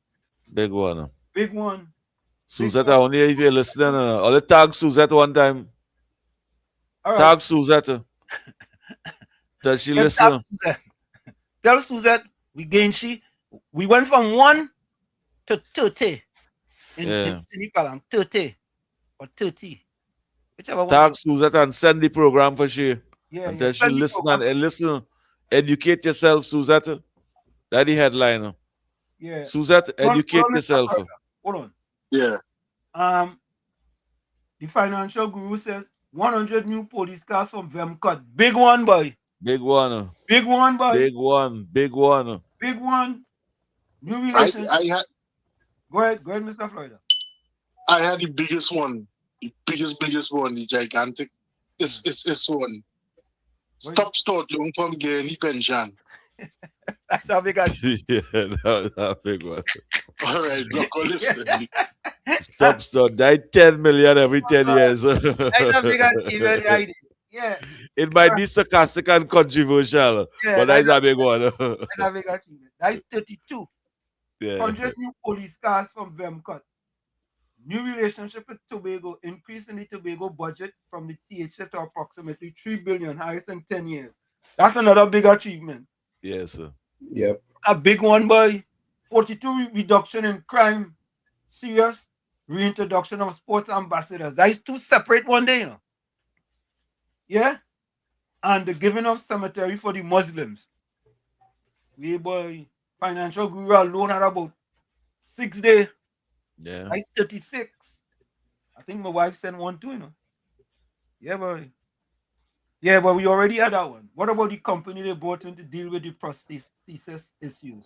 Suzette, only if you're listening. Only tag Suzette one time. All right. Tag Suzette. Does she listen? Tell Suzette we went from 1 to 30 in Sinipalang. 30 or 30. Whichever one. Tag Suzette and send the program for she. Yeah, until she listen and listen. Educate yourself, Suzette. That's the headline. Yeah. Suzette, educate yourself. Hold on. Yeah. The financial guru says 100 new police cars from Vemcot. Big one, boy. Big one. Big one, boy. Big one. Big one. New relations. Go ahead, Mr. Florida. I had the biggest one. The biggest one, the gigantic. It's one. Stop store, don't come get any pension. That's a big one. Yeah, that's a big one. All right, look, listen. Stop store. That 10 million every 10 years. That's a big achievement, right? Yeah. It might be sarcastic and controversial, Yeah, but that's a big one. that's a big achievement. That's 32. Yeah. 100 new police cars from Vemcot. New relationship with Tobago, increase in the Tobago budget from the THA to approximately 3 billion, highest in 10 years. That's another big achievement. Yes, sir. Yep. A big one, boy. 42 reduction in crime. Serious reintroduction of sports ambassadors. That is two separate one day, you know. Yeah? And the giving of cemetery for the Muslims. We boy, financial guru alone had about 6 days. Yeah. That's 36. I think my wife sent one too, you know. Yeah, boy. Yeah, but we already had that one. What about the company they brought in to deal with the prosthesis issues?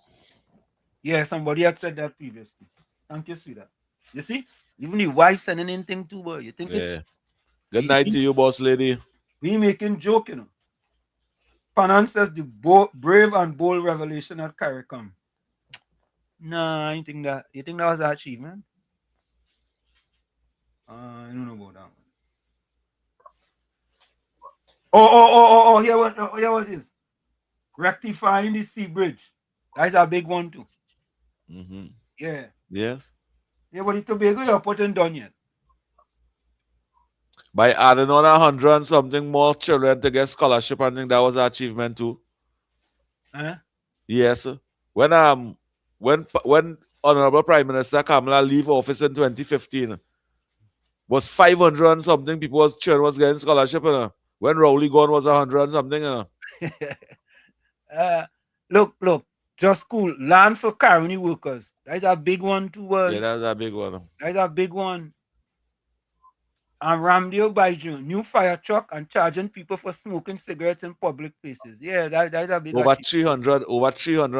Yeah, somebody had said that previously. Thank you, sweetheart. You see? Even the wife sending anything too, boy. You think Yeah. Good night to you, boss lady. We making joke, you know. Panan says the brave and bold revelation at CARICOM. Nah, I think that. You think that was an achievement? I don't know about that one. Oh, here what it is. Rectifying the sea bridge. That's a big one too. Mm-hmm. Yeah. Yes. Yeah, but the Tobago you're putting done yet. By adding on 100 and something more children to get scholarship, I think that was an achievement too. Huh? Yes, sir. When Honorable Prime Minister Kamala leave office in 2015, was 500 and something people children was getting scholarship, you know? When Rowley gone was 100 and something, you know? Look, just school, land for carrying workers. That's a big one too. Yeah, that's a big one. That's a big one. And Ramdeo Baiju, new fire truck and charging people for smoking cigarettes in public places. Yeah, that's a big over 300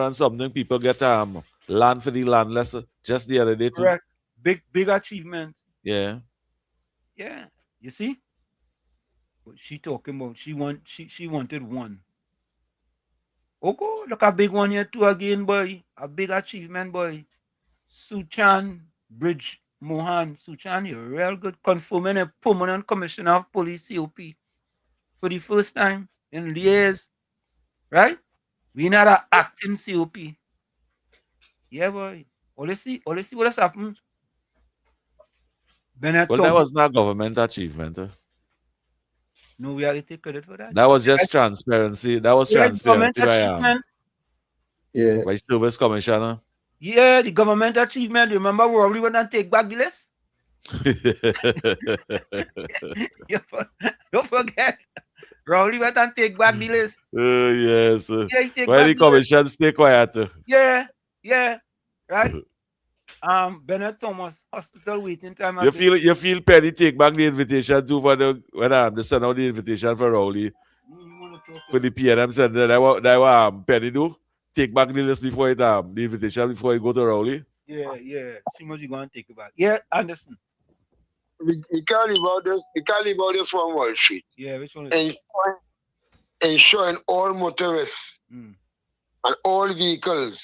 and something people get land for the landless just the other day too. Correct. Big achievement. Yeah. Yeah. You see? What she talking about? She wanted one. Okay, look a big one here too again, boy. A big achievement, boy. Suchan Bridge Mohan. Suchan, you're real good. Confirming a permanent commissioner of police COP for the first time in years. Right? We not an acting COP. Yeah, boy. All you see what has happened. Well, that was not government achievement. No, we have to take credit for that. That was just transparency. That was transparency by Service Commissioner. Yeah, the government achievement. Remember, we already went and take back the list. Don't forget. Rowley went and take back the list. Yes. Yeah, why the commission stay quiet? Yeah, right. Bernard Thomas hospital waiting time. You feel Penny take back the invitation too for the send out the invitation for Rowley for the PNM Center. That what Penny do? Take back the list before it the invitation before it go to Rowley. Yeah. She must be going to take it back. Yeah, Anderson. We can't leave out this. We can't leave out this from Wall Street. Yeah, which one? Is ensuring all motorists and all vehicles,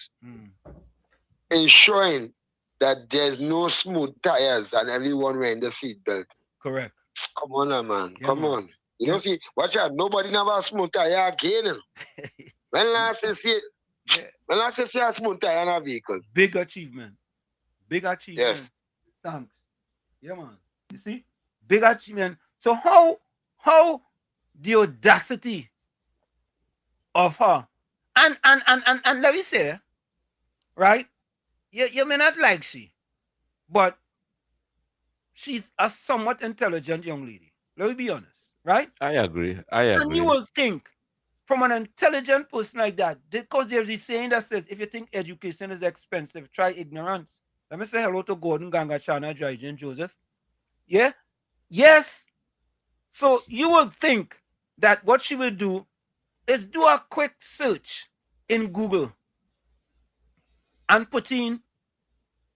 ensuring that there's no smooth tires and everyone wearing the seatbelt. Correct. Come on, man. Yeah, Come man. on. You don't see. Watch out. Nobody never a smooth tire again. When last you see a smooth tire in a vehicle. Big achievement. Yes. Thanks. Yeah, man. You see? Big achievement. So how the audacity of her and let me say, right? You may not like she, but she's a somewhat intelligent young lady. Let me be honest, right? I agree. And you will think from an intelligent person like that, because there's a saying that says, if you think education is expensive, try ignorance. Let me say hello to Gordon Ganga, Chana, Dryden, Joseph. Yeah? Yes. So you will think that what she will do is do a quick search in Google and put in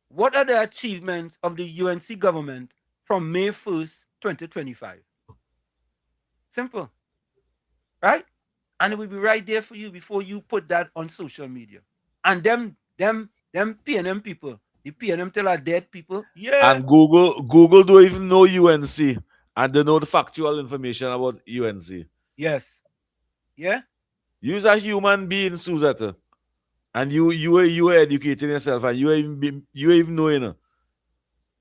what are the achievements of the UNC government from May 1st, 2025. Simple. Right? And it will be right there for you before you put that on social media. And them PNM people, the PNM tell our dead people, yeah. And Google don't even know UNC. and they know the factual information about UNC. Yes. Yeah. You're a human being, Suzette. And you are educating yourself, and you even knowing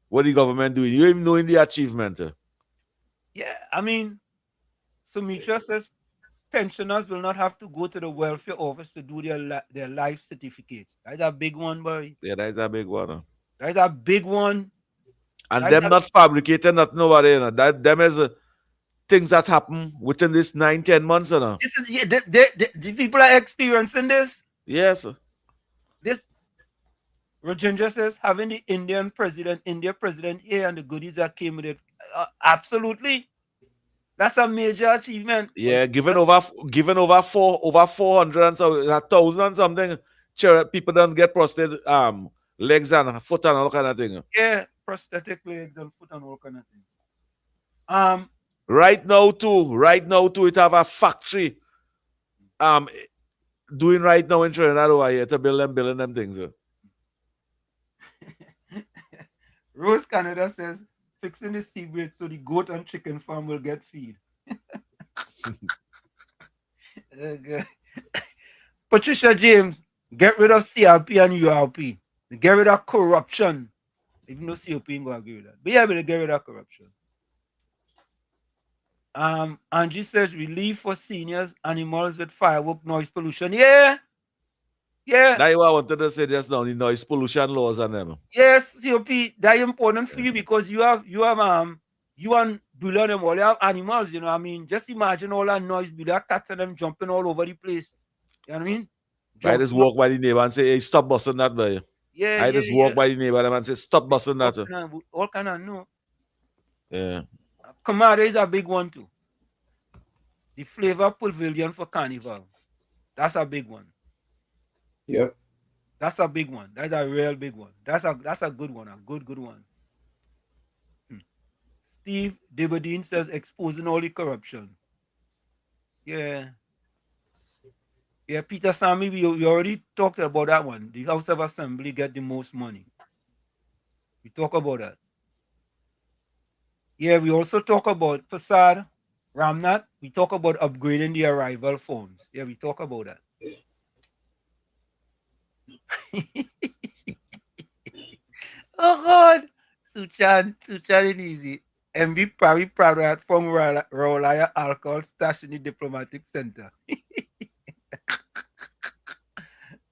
what the government doing. You even knowing the achievement. Yeah. I mean, Sumitra says pensioners will not have to go to the welfare office to do their life certificates. That's a big one, boy. Yeah, that's a big one. That's a big one. And them not fabricating nothing over there. That them is things that happen within this 9-10 months. This is the people are experiencing this. Yes. This Rajendra says having the India president here and the goodies that came with it. Absolutely. That's a major achievement. Yeah, given over 400 and so 1,000 and something, people don't get prosthetic legs and foot and all kind of thing. Yeah, prosthetic legs and foot and all kind of thing. Right now too, it have a factory doing right now in Trinidad over here to building them things. Rose Canada says fixing the sea break so the goat and chicken farm will get feed. Patricia James, get rid of CRP and URP. Get rid of corruption. Even though COP ain't gonna agree with that. But yeah, but get rid of corruption. Angie says relief for seniors, animals with firework noise pollution. Yeah. Yeah. That's what I wanted to say just now, the noise pollution laws and them. Yes, COP, that's important for you because you and Bula and them all, you have animals, you know what I mean? Just imagine all that noise, Bula, cats and them jumping all over the place. You know what I mean? I just walk by the neighbor and say, hey, stop busting that by. Yeah. I just walk by the neighbor and say, stop busting that. All kind of no. Yeah. Kamada is a big one too. The flavor pavilion for carnival. That's a big one. Yep. That's a big one. That's a real big one. That's a good one. A good one. Steve Debadine says exposing all the corruption. Yeah. Yeah, Peter Sammy, we already talked about that one. The House of Assembly get the most money. We talk about that. Yeah, we also talk about Prasad Ramnath. We talk about upgrading the arrival phones. Yeah, we talk about that. Oh God, Suchan is easy. MB Parry Pradat from Rolaya Alcohol Stash in the Diplomatic Center.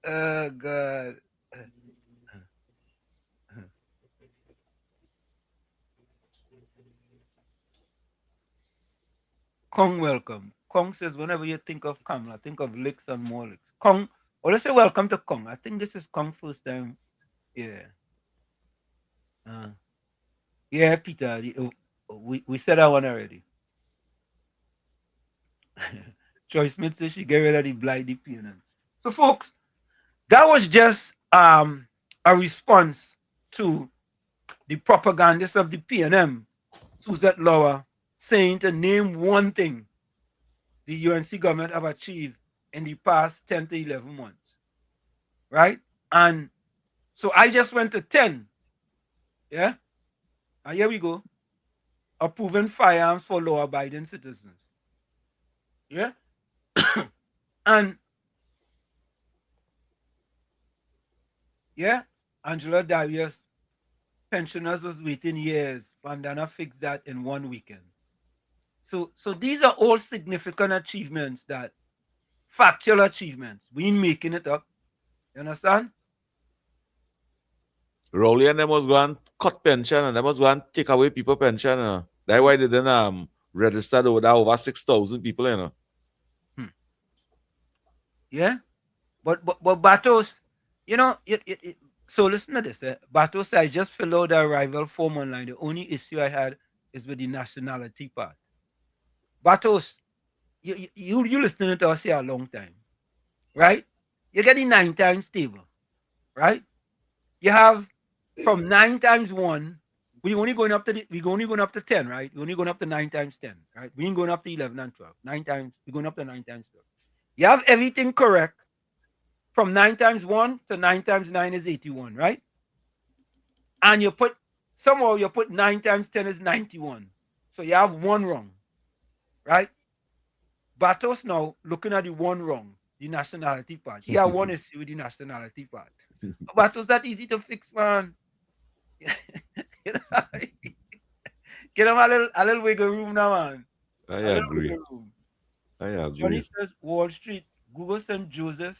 Oh God. Kong, welcome. Kong says, whenever you think of Kamala, think of licks and more licks. Kong, let's say welcome to Kong. I think this is Kong first time. Yeah. Yeah, Peter, we said that one already. Joy Smith says she get rid of the blind PNM. So, folks, that was just a response to the propagandists of the PNM, Suzette Lower, saying to name one thing the UNC government have achieved in the past 10 to 11 months. Right? And so I just went to 10. Yeah? And here we go. Approving firearms for law-abiding citizens. Yeah? And yeah, Angela Darius, pensioners was waiting years. Bandana fixed that in 1 weekend. So these are all significant achievements, that factual achievements. We ain't making it up. You understand? Rowley and them was going to cut pension and them was going to take away people pension. That's why they didn't register over 6,000 people, you know. Yeah, but Batos, you know, so listen to this. Batos, I just filled out the arrival form online. The only issue I had is with the nationality part. Batos, you listening to us here a long time, right? You're getting 9 times table, right? You have from 9 times 1. We're only going up to 10, right? We're only going up to 9 times 10, right? We ain't going up to 11 and 12. 9 times, we're going up to 9 times 12. You have everything correct. From 9 times 1 to 9 times 9 is 81, right? And somehow you put 9 times 10 is 91. So you have one wrong, right? Batos now looking at the one wrong, the nationality part. He have one issue with the nationality part. Batos that easy to fix, man. You know, get him a little wiggle room now, man. I agree. Johnny says Wall Street, Google St. Joseph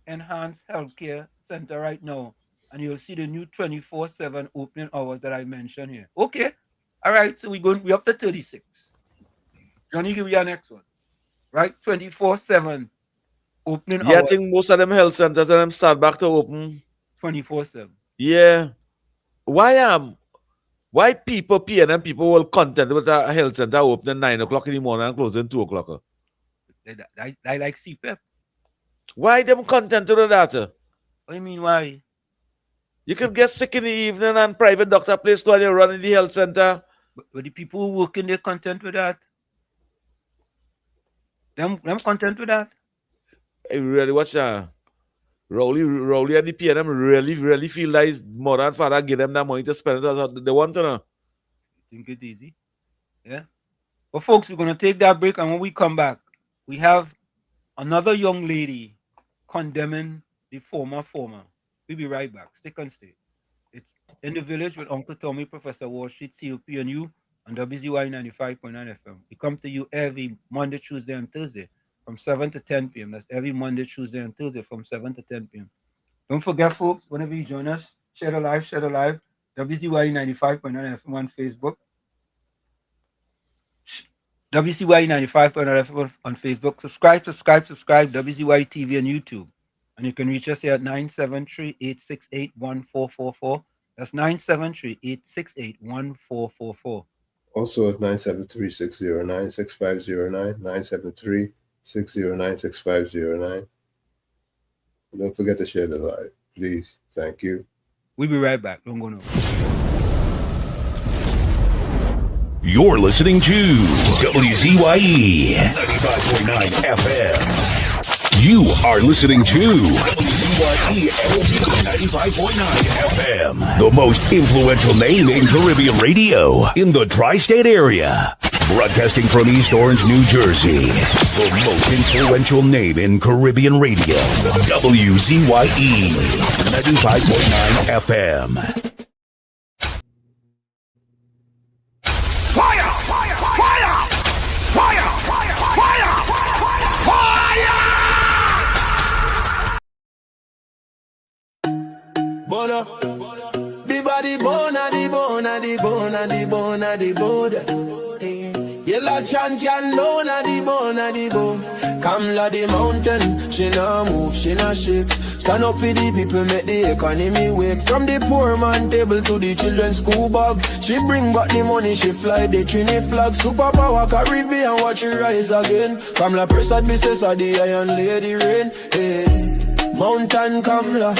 Enhanced Healthcare Center right now, and you'll see the new 24/7 opening hours that I mentioned here. Okay. All right. So we're up to 36. Johnny, give me your next one. Right? 24/7 opening hours. Yeah, I think most of them health centers and them start back to open 24/7. Yeah. Why people PNM people will content with a health center opening 9 o'clock in the morning and closing 2 o'clock? They like CPEP. Why them content with that? What do you mean why? You could get sick in the evening and private doctor place while you're running the health center. But the people who work in their content with that? Them content with that? I really watch Rowley and the PNM really feel like mother and father give them that money to spend it as they want to know. Think it's easy. Yeah. But folks, we're gonna take that break, and when we come back, we have another young lady condemning the former. We'll be right back. Stick and stay. It's In the Village with Uncle Tommy, Professor Wall Street, COP and you on WZYE 95.9 FM. We come to you every Monday, Tuesday, and Thursday from 7 to 10 p.m. That's every Monday, Tuesday, and Thursday from 7 to 10 p.m. Don't forget, folks, whenever you join us, share the live. WZYE 95.9 FM on Facebook. WZYE 95.9 FM on Facebook. Subscribe. WZYE TV on YouTube. And you can reach us here at 973-868-1444. That's 973-868-1444. Also at 973-609-6509, 973-609-6509. Don't forget to share the live, please. Thank you. We'll be right back. Don't go nowhere. You're listening to WZYE 95.9 FM. You are listening to WZYE 95.9 FM, the most influential name in Caribbean radio in the tri-state area. Broadcasting from East Orange, New Jersey, the most influential name in Caribbean radio. WZYE 95.9 FM. Bona, the body bona, the bona. Yellow champion, lona the bone. Kamla the mountain, she nah move, she nah shake. Stand up for the people, make the economy wake. From the poor man table to the children's school bag. She bring back the money, she fly the Trini flag. Superpower Caribbean, watch it rise again. Kamla Prasad, Mrs. the Iron Lady Rain. Hey. Mountain Kamla,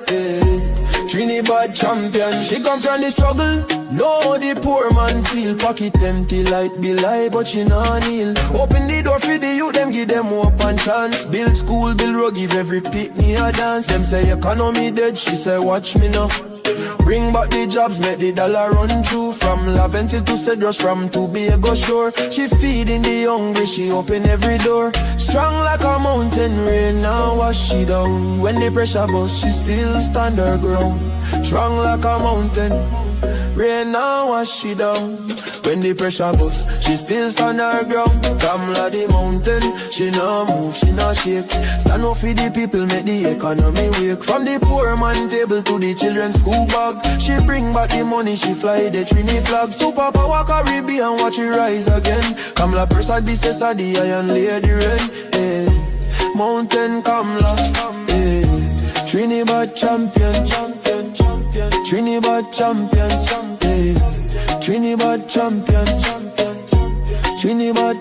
hey. Trinidad champion, she come from the struggle. No, the poor man feel pocket empty like be lie, but she nah kneel. Open the door for the youth, them give them hope and chance. Build school, build road, give every picnic a dance. Them say economy dead, she say watch me now. Bring back the jobs, make the dollar run through. From Laventille to Cedros, from Tobago shore. She feeding the hungry, she open every door. Strong like a mountain, rain now wash she down. When the pressure bust, she still stand her ground. Strong like a mountain, rain now wash she down. When the pressure bust, she still stand her ground. Kamla the mountain, she no move, she no shake. Stand up for the people, make the economy wake. From the poor man table to the children's school bag. She bring back the money, she fly the Trini flag. Superpower Caribbean, watch it rise again. Kamla Prasad, Mrs. the Iron Lady Rain. Hey. Mountain Kamla, hey. Trinidad champion. Trinidad champion, hey. Trinidad champion, Trinidad.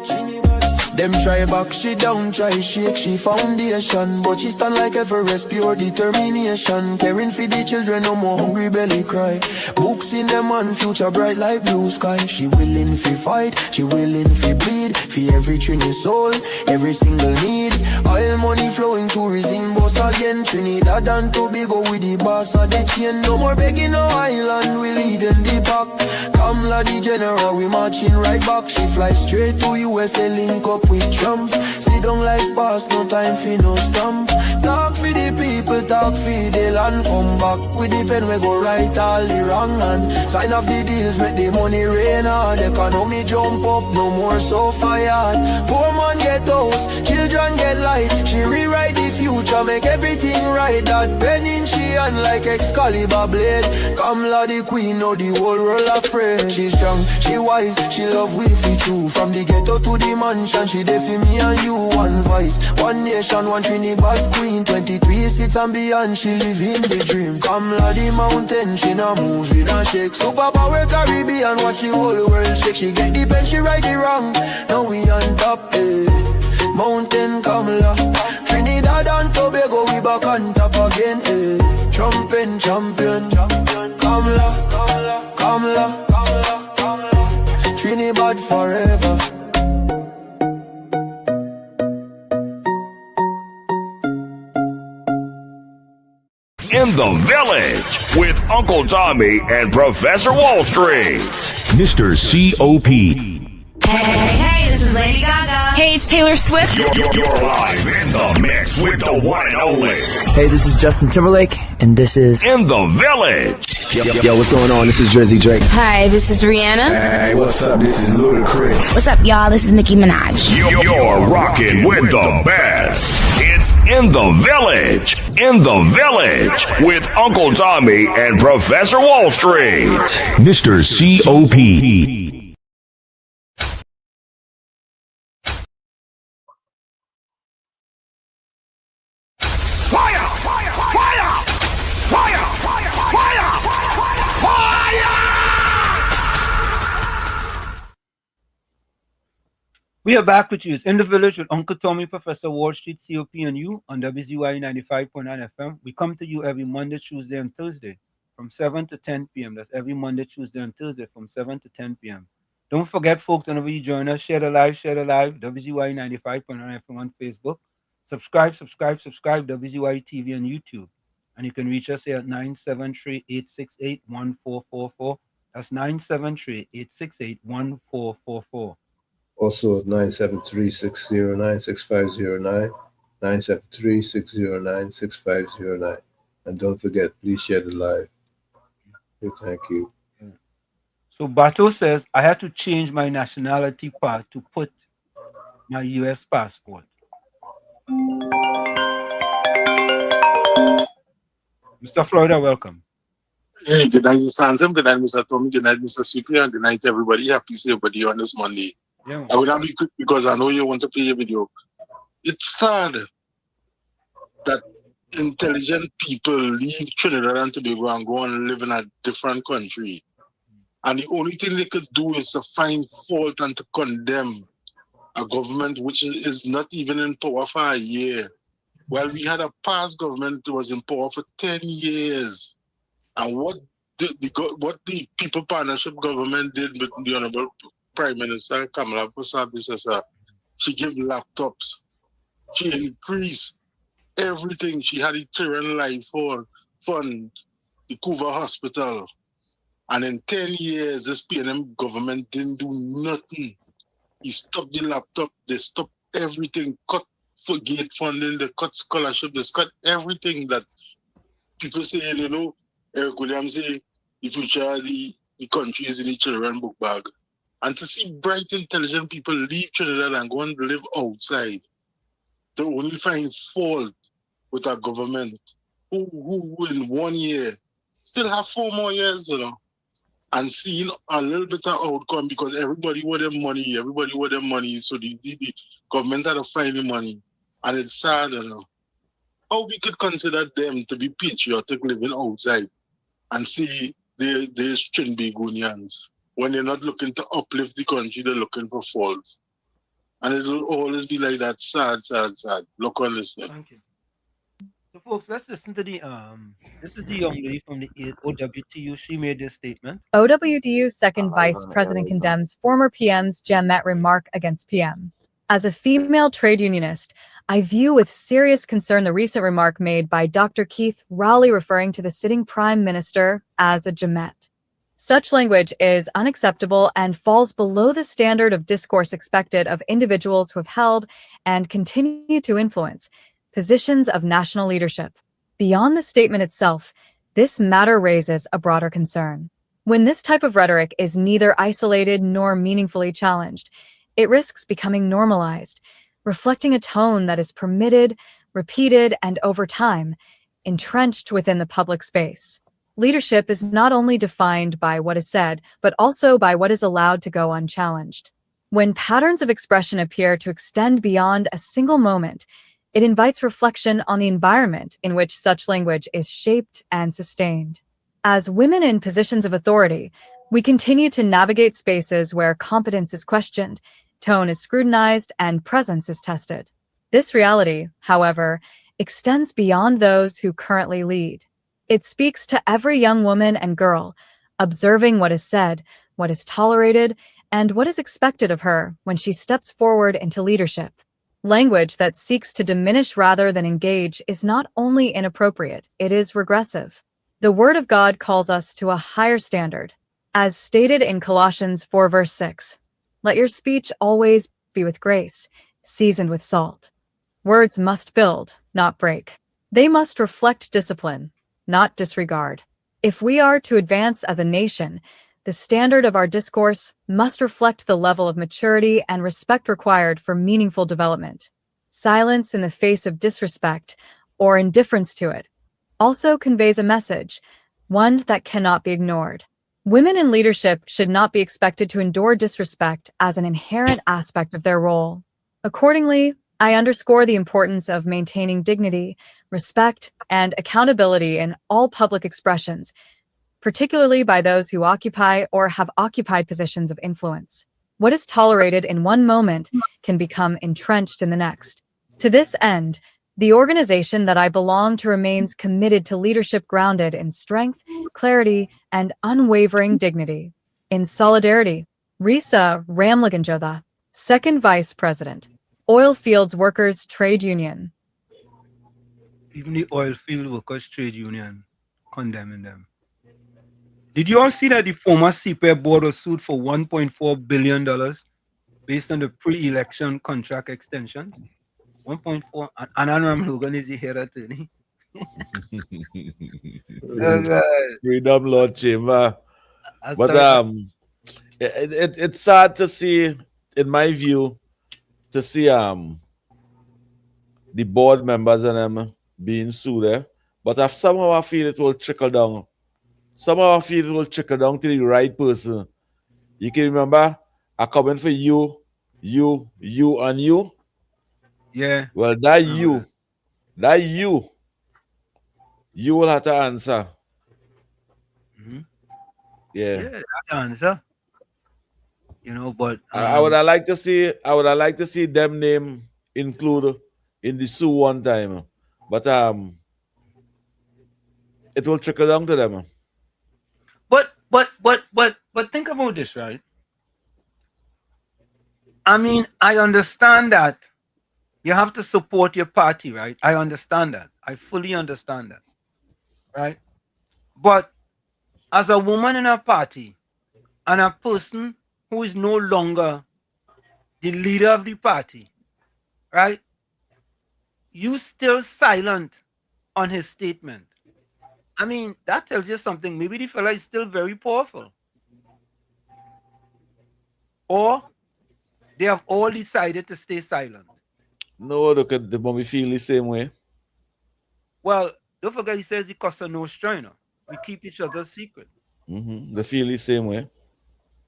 Them try back, she down, try shake, she foundation. But she stand like Everest, pure determination. Caring for the children, no more hungry belly cry. Books in them and future bright like blue sky. She willing fi fight, she willing fi bleed. For every Trini soul, every single need. Oil money flowing, tourism boss again. Trinidad and Tobago with the boss of the chain. No more begging no island, we lead in the back. Kamala the general, we marching right back. She fly straight to USA, link up with Trump. Sit down like boss, no time for no stamp. Talk for the people, talk for the land. Come back with the pen, we go right all the wrong hand. Sign off the deals, make the money rain hard. Economy jump up, no more so fired. Poor man get house, children get light. She rewrite the future, make everything right. That pen in she hand like Excalibur blade. Kamala the queen, know the whole world afraid. She strong, she wise, she love we fi true. From the ghetto to the mansion, she dey for me and you. One voice, one nation, one Trinidad queen. 23 seats and beyond, she live in the dream. Kamala the mountain, she na move, she na shake. Superpower Caribbean, watch the whole world shake. She get the pen, she right the wrong. Now we on top, eh. Mountain Kamala, Trinidad and Tobago, we back on top again, eh. Trumpin' champion, Kamala, Kamala, Kamala, Kamala, Kamala. Trinidad forever. In the Village with Uncle Tommy and Professor Wall Street. Mr. C.O.P. Hey, this is Lady Gaga. Hey, it's Taylor Swift. You're live in the mix with the one and only. Hey, this is Justin Timberlake, and this is In the Village. Yo, what's going on? This is WZYE. Hi, this is Rihanna. Hey, what's up? This is Ludacris. What's up, y'all? This is Nicki Minaj. You're rocking with the best. It's In the Village. In the Village with Uncle Tommy and Professor Wall Street. Mr. C.O.P. We are back with you. It's In the Village with Uncle Tommy, Professor Wall Street, COP, and you on WZYE 95.9 FM. We come to you every Monday, Tuesday, and Thursday from 7 to 10 p.m. That's every Monday, Tuesday, and Thursday from 7 to 10 p.m. Don't forget, folks, whenever you join us, share the live, WZYE 95.9 FM on Facebook. Subscribe, WZYE TV on YouTube. And you can reach us here at 973-868-1444. That's 973-868-1444. Also 973-609-6509, 973-609-6509. And don't forget, please share the live. Thank you. So Bato says, I had to change my nationality part to put my U.S. passport. Mr. Florida, welcome. Hey, good night, Mr. Hansen. Good night, Mr. Tommy. Good night, Mr. Supri. And good night, everybody. Happy to see everybody on this Monday. Yeah, I will not be quick because I know you want to play a video. It's sad that intelligent people leave Trinidad and Tobago and go and live in a different country. And the only thing they could do is to find fault and to condemn a government which is not even in power for a year. Well, we had a past government that was in power for 10 years. And what the People Partnership government did with the Honorable Prime Minister Kamala Persad-Bissessar, she gave laptops. She increased everything. She had the children life fund, the Couva Hospital. And in 10 years, this PNM government didn't do nothing. He stopped the laptop. They stopped everything, cut for gate funding, they cut scholarship, they cut everything that people say, Eric Williams say, the future of the country is in the children book bag. And to see bright, intelligent people leave Trinidad and go and live outside, to only find fault with our government, who in 1 year still have 4 more years, and seeing a little bit of outcome because everybody want their money, so the government had to find the money. And it's sad, how we could consider them to be patriotic living outside and see they're Trinbagonians. When they're not looking to uplift the country, they're looking for faults. And it will always be like that sad, sad, sad. Look on this thing. Thank you. So, folks, let's listen to the This is the young lady from the OWTU. She made this statement. OWDU's second vice president condemns former PM's Jemet remark against PM. As a female trade unionist, I view with serious concern the recent remark made by Dr. Keith Rowley referring to the sitting prime minister as a Jemet. Such language is unacceptable and falls below the standard of discourse expected of individuals who have held and continue to influence positions of national leadership. Beyond the statement itself, this matter raises a broader concern. When this type of rhetoric is neither isolated nor meaningfully challenged, it risks becoming normalized, reflecting a tone that is permitted, repeated, and over time, entrenched within the public space. Leadership is not only defined by what is said, but also by what is allowed to go unchallenged. When patterns of expression appear to extend beyond a single moment, it invites reflection on the environment in which such language is shaped and sustained. As women in positions of authority, we continue to navigate spaces where competence is questioned, tone is scrutinized, and presence is tested. This reality, however, extends beyond those who currently lead. It speaks to every young woman and girl, observing what is said, what is tolerated, and what is expected of her when she steps forward into leadership. Language that seeks to diminish rather than engage is not only inappropriate, it is regressive. The Word of God calls us to a higher standard. As stated in Colossians 4 verse 6, let your speech always be with grace, seasoned with salt. Words must build, not break. They must reflect discipline, not disregard. If we are to advance as a nation, the standard of our discourse must reflect the level of maturity and respect required for meaningful development. Silence in the face of disrespect or indifference to it also conveys a message, one that cannot be ignored. Women in leadership should not be expected to endure disrespect as an inherent aspect of their role. Accordingly, I underscore the importance of maintaining dignity, respect, and accountability in all public expressions, particularly by those who occupy or have occupied positions of influence. What is tolerated in one moment can become entrenched in the next. To this end, the organization that I belong to remains committed to leadership grounded in strength, clarity, and unwavering dignity. In solidarity, Rhysa Ramligan Jodha, Second Vice President, Oil Fields Workers Trade Union. Even the oil field workers trade union condemning them. Did you all see that the former CPAP board was sued for $1.4 billion based on the pre-election contract extension? 1.4, and Anna Ramligan is the head attorney. Freedom Lord Chamber. But it's sad to see, in my view, to see the board members and them being sued there. But somehow I feel it will trickle down. Somehow I feel it will trickle down to the right person. You can remember I comment for you, and you. Yeah. Well, that you will have to answer. Mm-hmm. Yeah, that answer. You know, but I would have liked to see them name include in the sue one time, but it will trickle down to them. But think about this, right? I mean, I understand that you have to support your party, right? I understand that. I fully understand that, right? But as a woman in a party and a person who is no longer the leader of the party, right? You still silent on his statement. I mean, that tells you something. Maybe the fella is still very powerful. Or they have all decided to stay silent. No, look at the mommy feel the same way. Well, don't forget he says he costs no strainer. We keep each other's secret. They feel the same way.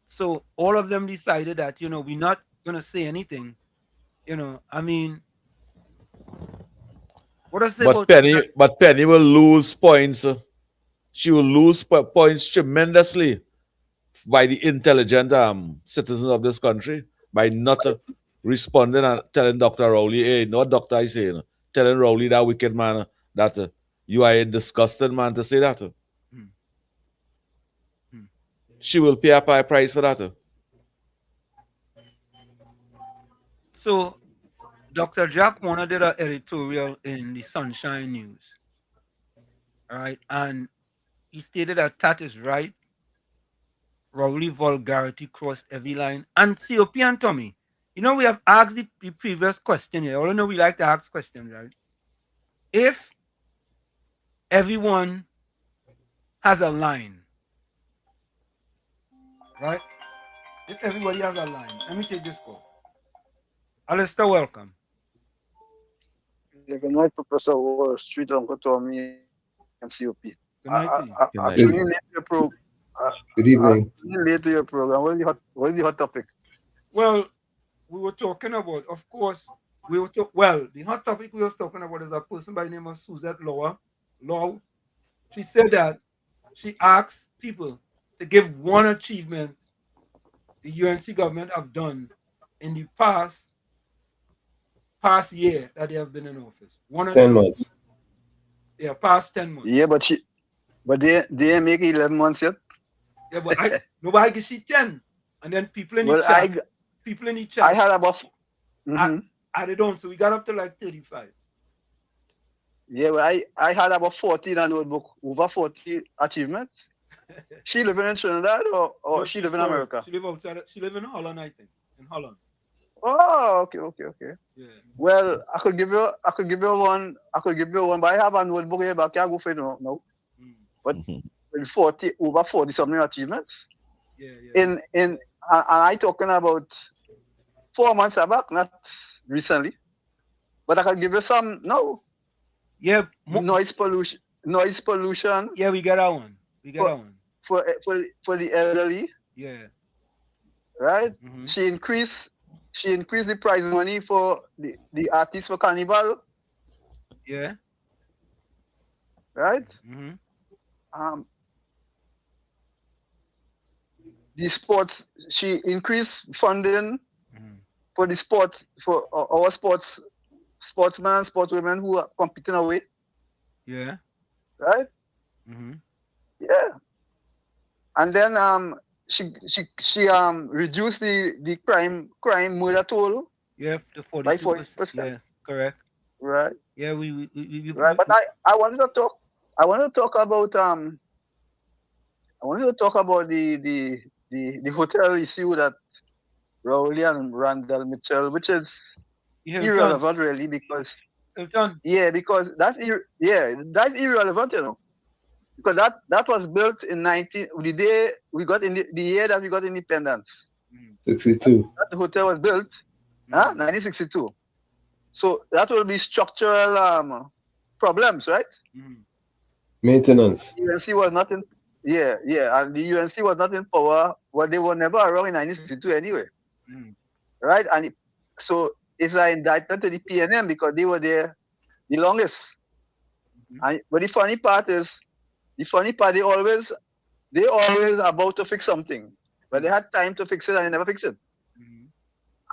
So all of them decided that, we're not going to say anything. I mean, what I say but about Penny, that? but Penny will lose points. She will lose points tremendously by the intelligent citizens of this country by not responding and telling Dr. Rowley, hey, no doctor I saying, telling Rowley, that wicked man, that you are a disgusting man to say that. She will pay a high price for that. So, Dr. Jack Warner did an editorial in the Sunshine News, right? And he stated that is right. Rowley vulgarity crossed every line. And COP and Tommy, you know, we have asked the previous question here. All know we like to ask questions, right? If everyone has a line, right? If everybody has a line, let me take this call. Alistair, welcome. Good night, Professor Wall Street, Uncle Tommy, and COP. Good night to you. I'm tuning late to your program. Good evening. I'm tuning late to your program. What is the hot topic? Well, we were talking about, of course, the hot topic we were talking about is a person by the name of Suzette Law. She said that she asked people to give one achievement the UNC government have done in the past year that they have been in office. 10 months. Yeah, past 10 months. Yeah, but they make 11 months yet. Yeah, but nobody can see 10. And then people in the chat. I had about added on, so we got up to like 35. Yeah, well, I had about 40 in a notebook, over 40 achievements. She living in Trinidad or No, she live in America? She live outside. She live in Holland, I think. In Holland. Oh, okay. Yeah. Well, I could give you one, but I have a notebook here, but I can't go for it now. But with over 40 something achievements. Yeah. And I talking about 4 months back, not recently. But I can give you some now. Yeah. Noise pollution. Yeah, we got that one. For the elderly. Yeah. Right? She increased the prize money for the artists for Carnival. Yeah. Right? The sports, she increased funding for the sports, for our sportsmen, sportswomen who are competing away. Yeah. Right? Yeah. And then she reduced the crime murder toll. Yeah, to 40%. By 40%. Yeah, correct. Right. Yeah, we right. But I wanted to talk about the hotel issue that Rowley and Randall Mitchell, which is irrelevant really, because because that's irrelevant, you know. Because that was built in the year that we got independence. 62. That hotel was built, 1962. So that will be structural problems, right? Maintenance. The UNC was not in, and the UNC was not in power. Well, they were never around in 1962 anyway, right? And so it's an indictment to the PNM because they were there the longest. But the funny part, they always about to fix something, but they had time to fix it and they never fix it.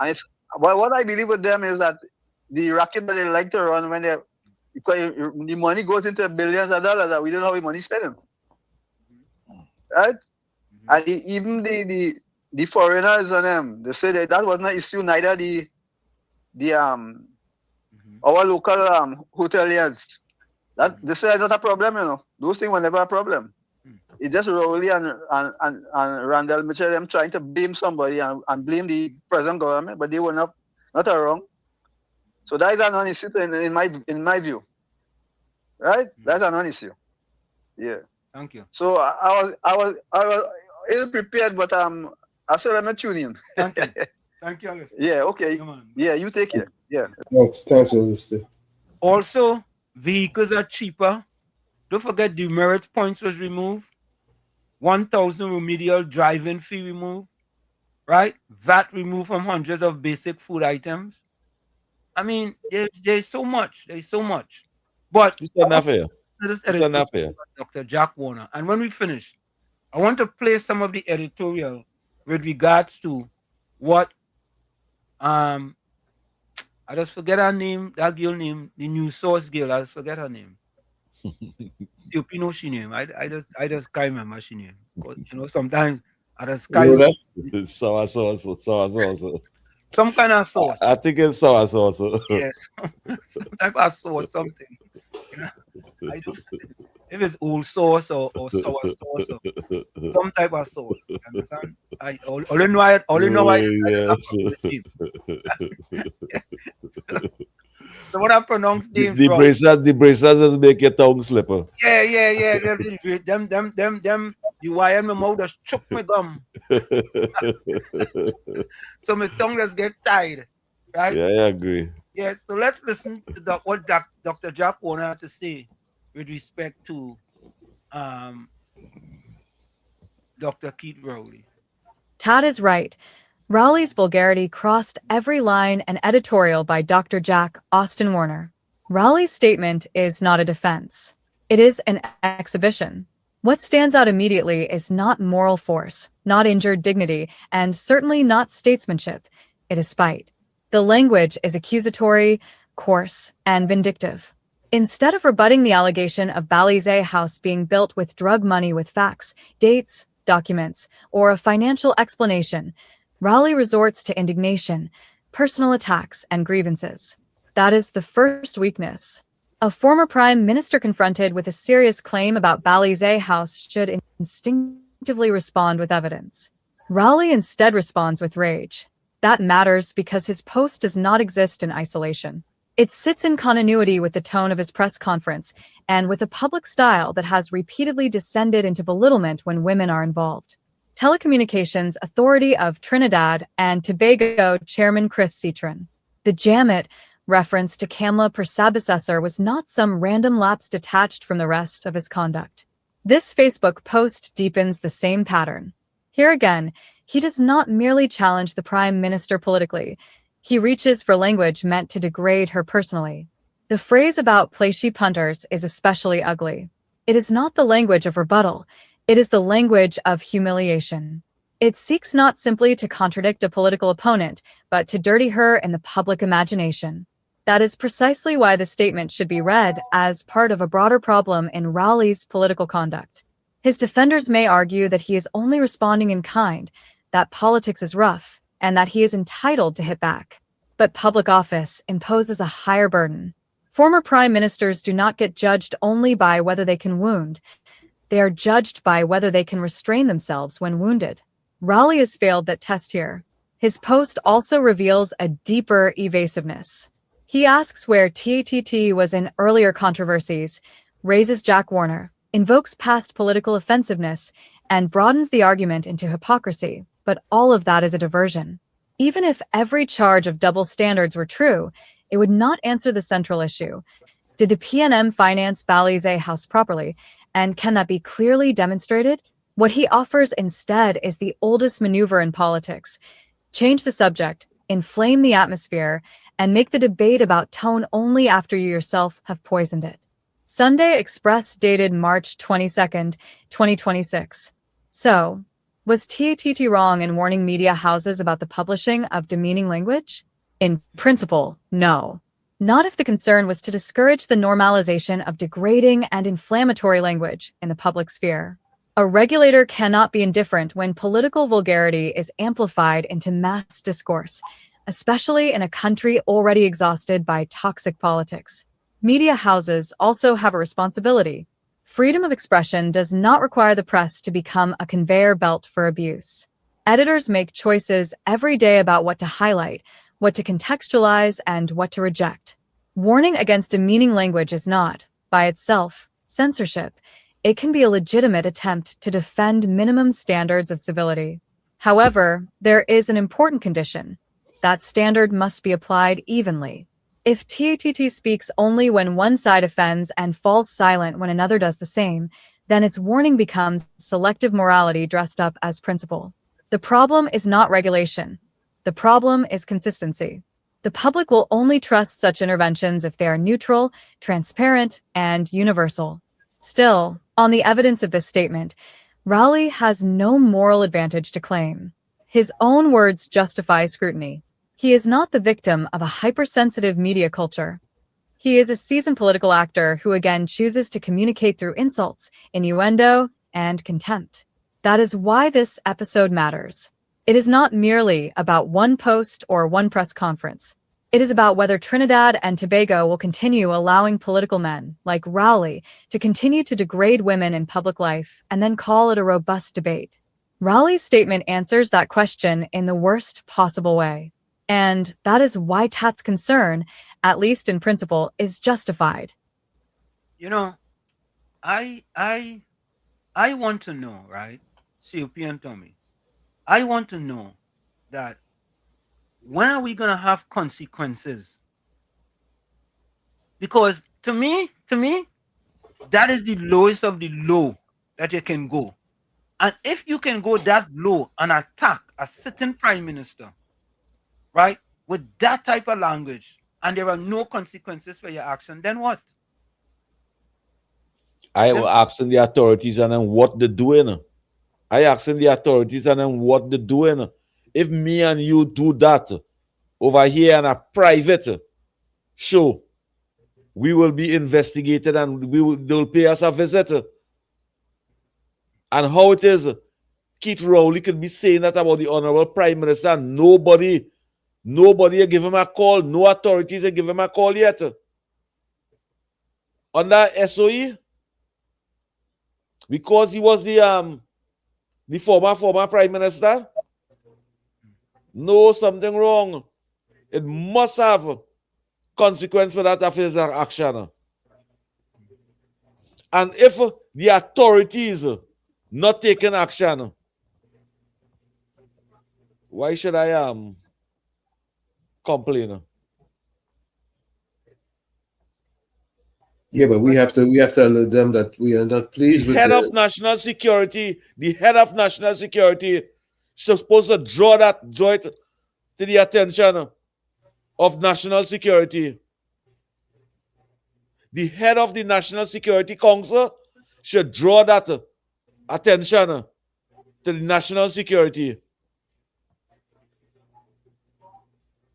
And what I believe with them is that the racket that they like to run because the money goes into billions of dollars that we don't know how the money is spending, right? And even the foreigners and them, they say that was not issue neither our local hoteliers. That they say it's not a problem, you know. Those things were never a problem. It's just Rowley and Randall Mitchell them trying to blame somebody and blame the present government, but they were not wrong. So that is a non-issue in my view, right? That's a non-issue. Yeah. Thank you. So I was ill prepared, but I still am not tuning in. Thank you. Thank you, Alice. Yeah. Okay. Yeah. You take care. Yeah. Thanks, Alistair. Also, vehicles are cheaper. Don't forget the merit points was removed. 1,000 remedial driving fee removed. Right? VAT removed from hundreds of basic food items. I mean, there's so much. There's so much. But Dr. Jack Warner. And when we finish, I want to play some of the editorial with regards to what I just forget her name, that girl name, the new source girl, I just forget her name. You know she name. I just can't remember she name. 'Cause, sometimes I just can't remember. Sour sauce. Some kind of sauce. I think it's sour sauce. Yes. Some type of sauce, something. I don't, if it's old sauce or sour sauce or some type of sauce. You understand? All you know I just have to name. So when I pronounce names The wrong. braces just make your tongue slipper. Yeah. Them. The wire in my mouth just choke my gum. So my tongue just get tired. Right? Yeah, I agree. Yeah, so let's listen to what Dr. Jack Warner had to say with respect to Dr. Keith Rowley. Tad is right. Rowley's vulgarity crossed every line and editorial by Dr. Jack Austin Warner. Rowley's statement is not a defense. It is an exhibition. What stands out immediately is not moral force, not injured dignity, and certainly not statesmanship. It is spite. The language is accusatory, coarse, and vindictive. Instead of rebutting the allegation of WZYE House being built with drug money with facts, dates, documents, or a financial explanation, Rowley resorts to indignation, personal attacks, and grievances. That is the first weakness. A former prime minister confronted with a serious claim about WZYE House should instinctively respond with evidence. Rowley instead responds with rage. That matters because his post does not exist in isolation. It sits in continuity with the tone of his press conference and with a public style that has repeatedly descended into belittlement when women are involved. Telecommunications Authority of Trinidad and Tobago Chairman Chris Citron. The Jammet reference to Kamla Persabasessor was not some random lapse detached from the rest of his conduct. This Facebook post deepens the same pattern. Here again, he does not merely challenge the prime minister politically. He reaches for language meant to degrade her personally. The phrase about playshe punters is especially ugly. It is not the language of rebuttal. It is the language of humiliation. It seeks not simply to contradict a political opponent, but to dirty her in the public imagination. That is precisely why the statement should be read as part of a broader problem in Rowley's political conduct. His defenders may argue that he is only responding in kind, that politics is rough, and that he is entitled to hit back. But public office imposes a higher burden. Former prime ministers do not get judged only by whether they can wound. They are judged by whether they can restrain themselves when wounded. Rowley has failed that test here. His post also reveals a deeper evasiveness. He asks where TATT was in earlier controversies, raises Jack Warner, invokes past political offensiveness, and broadens the argument into hypocrisy. But all of that is a diversion. Even if every charge of double standards were true, it would not answer the central issue. Did the PNM finance WZYE House properly? And can that be clearly demonstrated? What he offers instead is the oldest maneuver in politics. Change the subject, inflame the atmosphere, and make the debate about tone only after you yourself have poisoned it. Sunday Express dated March 22nd, 2026. So, was TATT wrong in warning media houses about the publishing of demeaning language? In principle, no. Not if the concern was to discourage the normalization of degrading and inflammatory language in the public sphere. A regulator cannot be indifferent when political vulgarity is amplified into mass discourse, especially in a country already exhausted by toxic politics. Media houses also have a responsibility. Freedom of expression does not require the press to become a conveyor belt for abuse. Editors make choices every day about what to highlight, what to contextualize, and what to reject. Warning against demeaning language is not, by itself, censorship. It can be a legitimate attempt to defend minimum standards of civility. However, there is an important condition. That standard must be applied evenly. If TATT speaks only when one side offends and falls silent when another does the same, then its warning becomes selective morality dressed up as principle. The problem is not regulation. The problem is consistency. The public will only trust such interventions if they are neutral, transparent, and universal. Still, on the evidence of this statement, Rowley has no moral advantage to claim. His own words justify scrutiny. He is not the victim of a hypersensitive media culture. He is a seasoned political actor who again chooses to communicate through insults, innuendo, and contempt. That is why this episode matters. It is not merely about one post or one press conference. It is about whether Trinidad and Tobago will continue allowing political men, like Rowley, to continue to degrade women in public life and then call it a robust debate. Rowley's statement answers that question in the worst possible way. And that is why Tat's concern, at least in principle, is justified. You know, I want to know, right? COP and Tommy. I want to know that when are we gonna have consequences? Because to me, that is the lowest of the low that you can go. And if you can go that low and attack a sitting prime minister, right, with that type of language, and there are no consequences for your action, then what? I was asking the authorities and then what they're doing. I asking the authorities and then what they're doing. If me and you do that over here in a private show, we will be investigated and they'll pay us a visit. And how it is, Keith Rowley could be saying that about the Honorable Prime Minister and nobody give him a call, no authorities have give him a call yet. Under SOE, because he was the former Prime Minister. No, something wrong. It must have consequence for that affairs action. And if the authorities not taking action, why should I complain? Yeah, but we have to alert them that we are not pleased with the head of national security supposed to draw it to the attention of national security. The head of the National Security Council should draw that attention to the national security.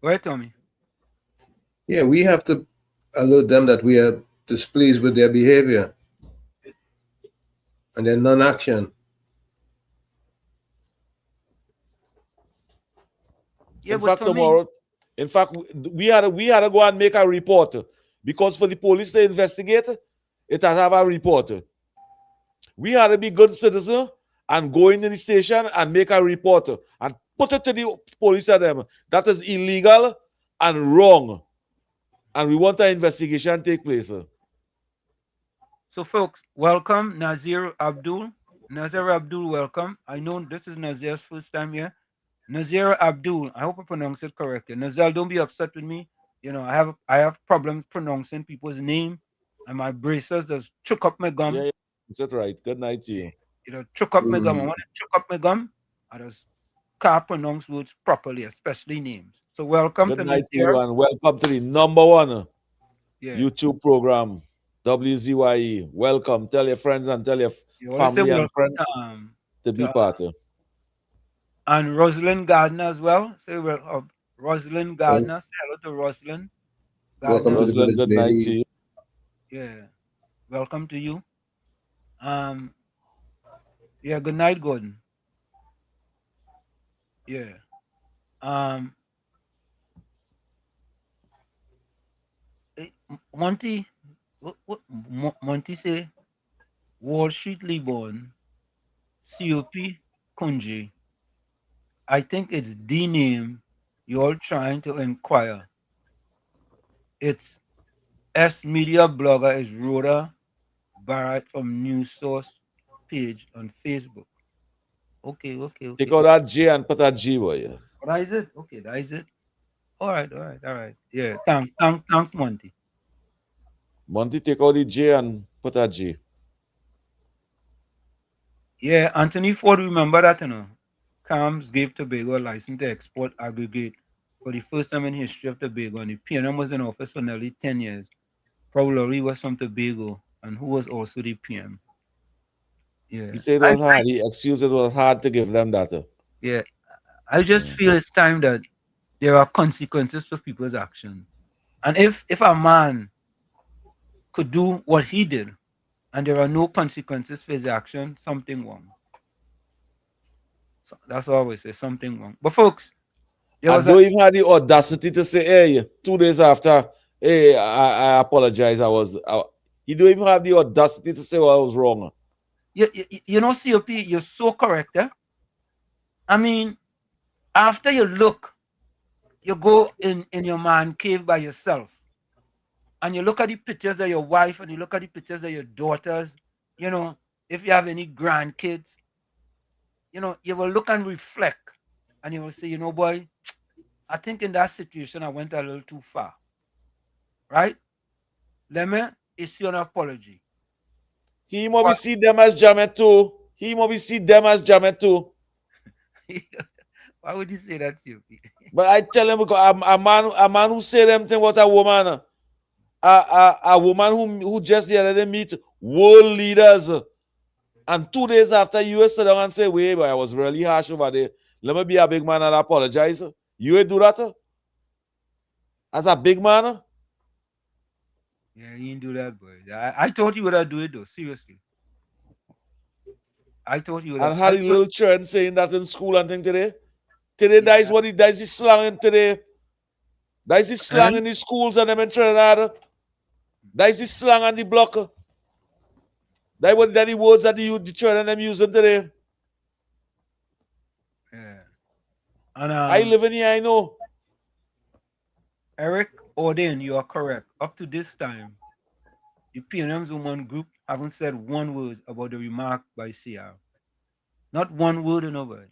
Right, Tommy? Yeah, we have to alert them that we are displeased with their behavior and their non-action. Yeah, in fact, we had to go and make a report because for the police to investigate, it has to have a report. We had to be good citizens and go in the station and make a report and put it to the police to them. That is illegal and wrong. And we want an investigation to take place. So, folks, welcome Nazir Abdul. Nazir Abdul, welcome. I know this is Nazir's first time here. Nazir Abdul, I hope I pronounce it correctly. Nazir, don't be upset with me. You know, I have problems pronouncing people's name, and my braces just choke up my gum. Yeah, that's right. Good night to you. You know, choke up my gum. I want to choke up my gum. I just can't pronounce words properly, especially names. So welcome Good to night to Nazir. you and welcome to the #1 YouTube program, WZYE. Welcome. Tell your friends and tell your family and friends to be part of. And Rosalind Gardner as well. Say Rosalind Gardner. Say hello to Rosalind. Welcome to the village, good night to you. Yeah. Welcome to you. Yeah, good night, Gordon. Yeah. Monty, what Monty say? Wall Street Liborn, COP Kunji. I think it's the name you're trying to inquire. It's S Media blogger is Rhoda Barrett from News Source page on Facebook. Okay. Take out that J and put that G, boy. That is it? Okay, that is it. All right. Yeah, thanks, Monty. Monty, take out the J and put that G. Yeah, Anthony Ford, remember that, you know. CAMS gave Tobago a license to export aggregate for the first time in history of Tobago, and the PNM was in office for nearly 10 years. Probably was from Tobago, and who was also the PM. Yeah. He said it was hard. He excused it was hard to give them that. Yeah. I just feel it's time that there are consequences for people's actions. And if a man could do what he did and there are no consequences for his action, something wrong. So that's what I always say, something wrong. But folks, I don't even have the audacity to say, hey, 2 days after, hey, I apologize. You don't even have the audacity to say what I was wrong. You know, COP, you're so correct. Eh? I mean, after you look, you go in your man cave by yourself, and you look at the pictures of your wife and you look at the pictures of your daughters, you know, if you have any grandkids, you know, you will look and reflect and you will say, you know, boy, I think in that situation I went a little too far. Right? Let me issue an apology. He must see them as Jamet too. He must see them as Jamet too. Why would you say that, COP? But I tell him because a man who say them thing about a woman, a woman who just the other day meet world leaders, and 2 days after you sit down and say, wait, but I was really harsh over there. Let me be a big man and apologize. You would do that as a big man? Yeah, you didn't do that, boy. I thought you would have do it though, seriously. I thought you would have. And had a little children saying that in school and thing today. Today, that is what that is the slang in today. That is the slang in the schools and them in Trinidad. That is the slang on the block. That is the words that the children them using today. Yeah. And I live in here, I know. Eric Odin, you are correct. Up to this time, the PNM's woman group haven't said one word about the remark by CR. Not one word in over it.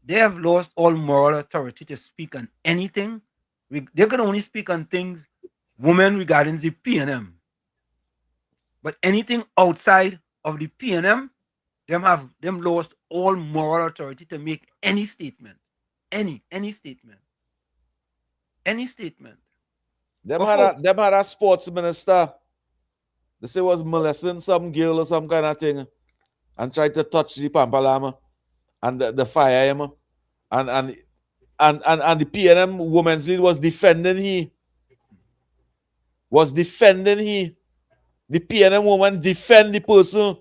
They have lost all moral authority to speak on anything. They can only speak on things, women regarding the PNM. But anything outside of the PNM, them lost all moral authority to make any statement. Any statement. Any statement. Them had a sports minister. They say was molesting some girl or some kind of thing and tried to touch the Pampalama and the fire him. And the PNM women's league was defending he. The PNM woman defend the person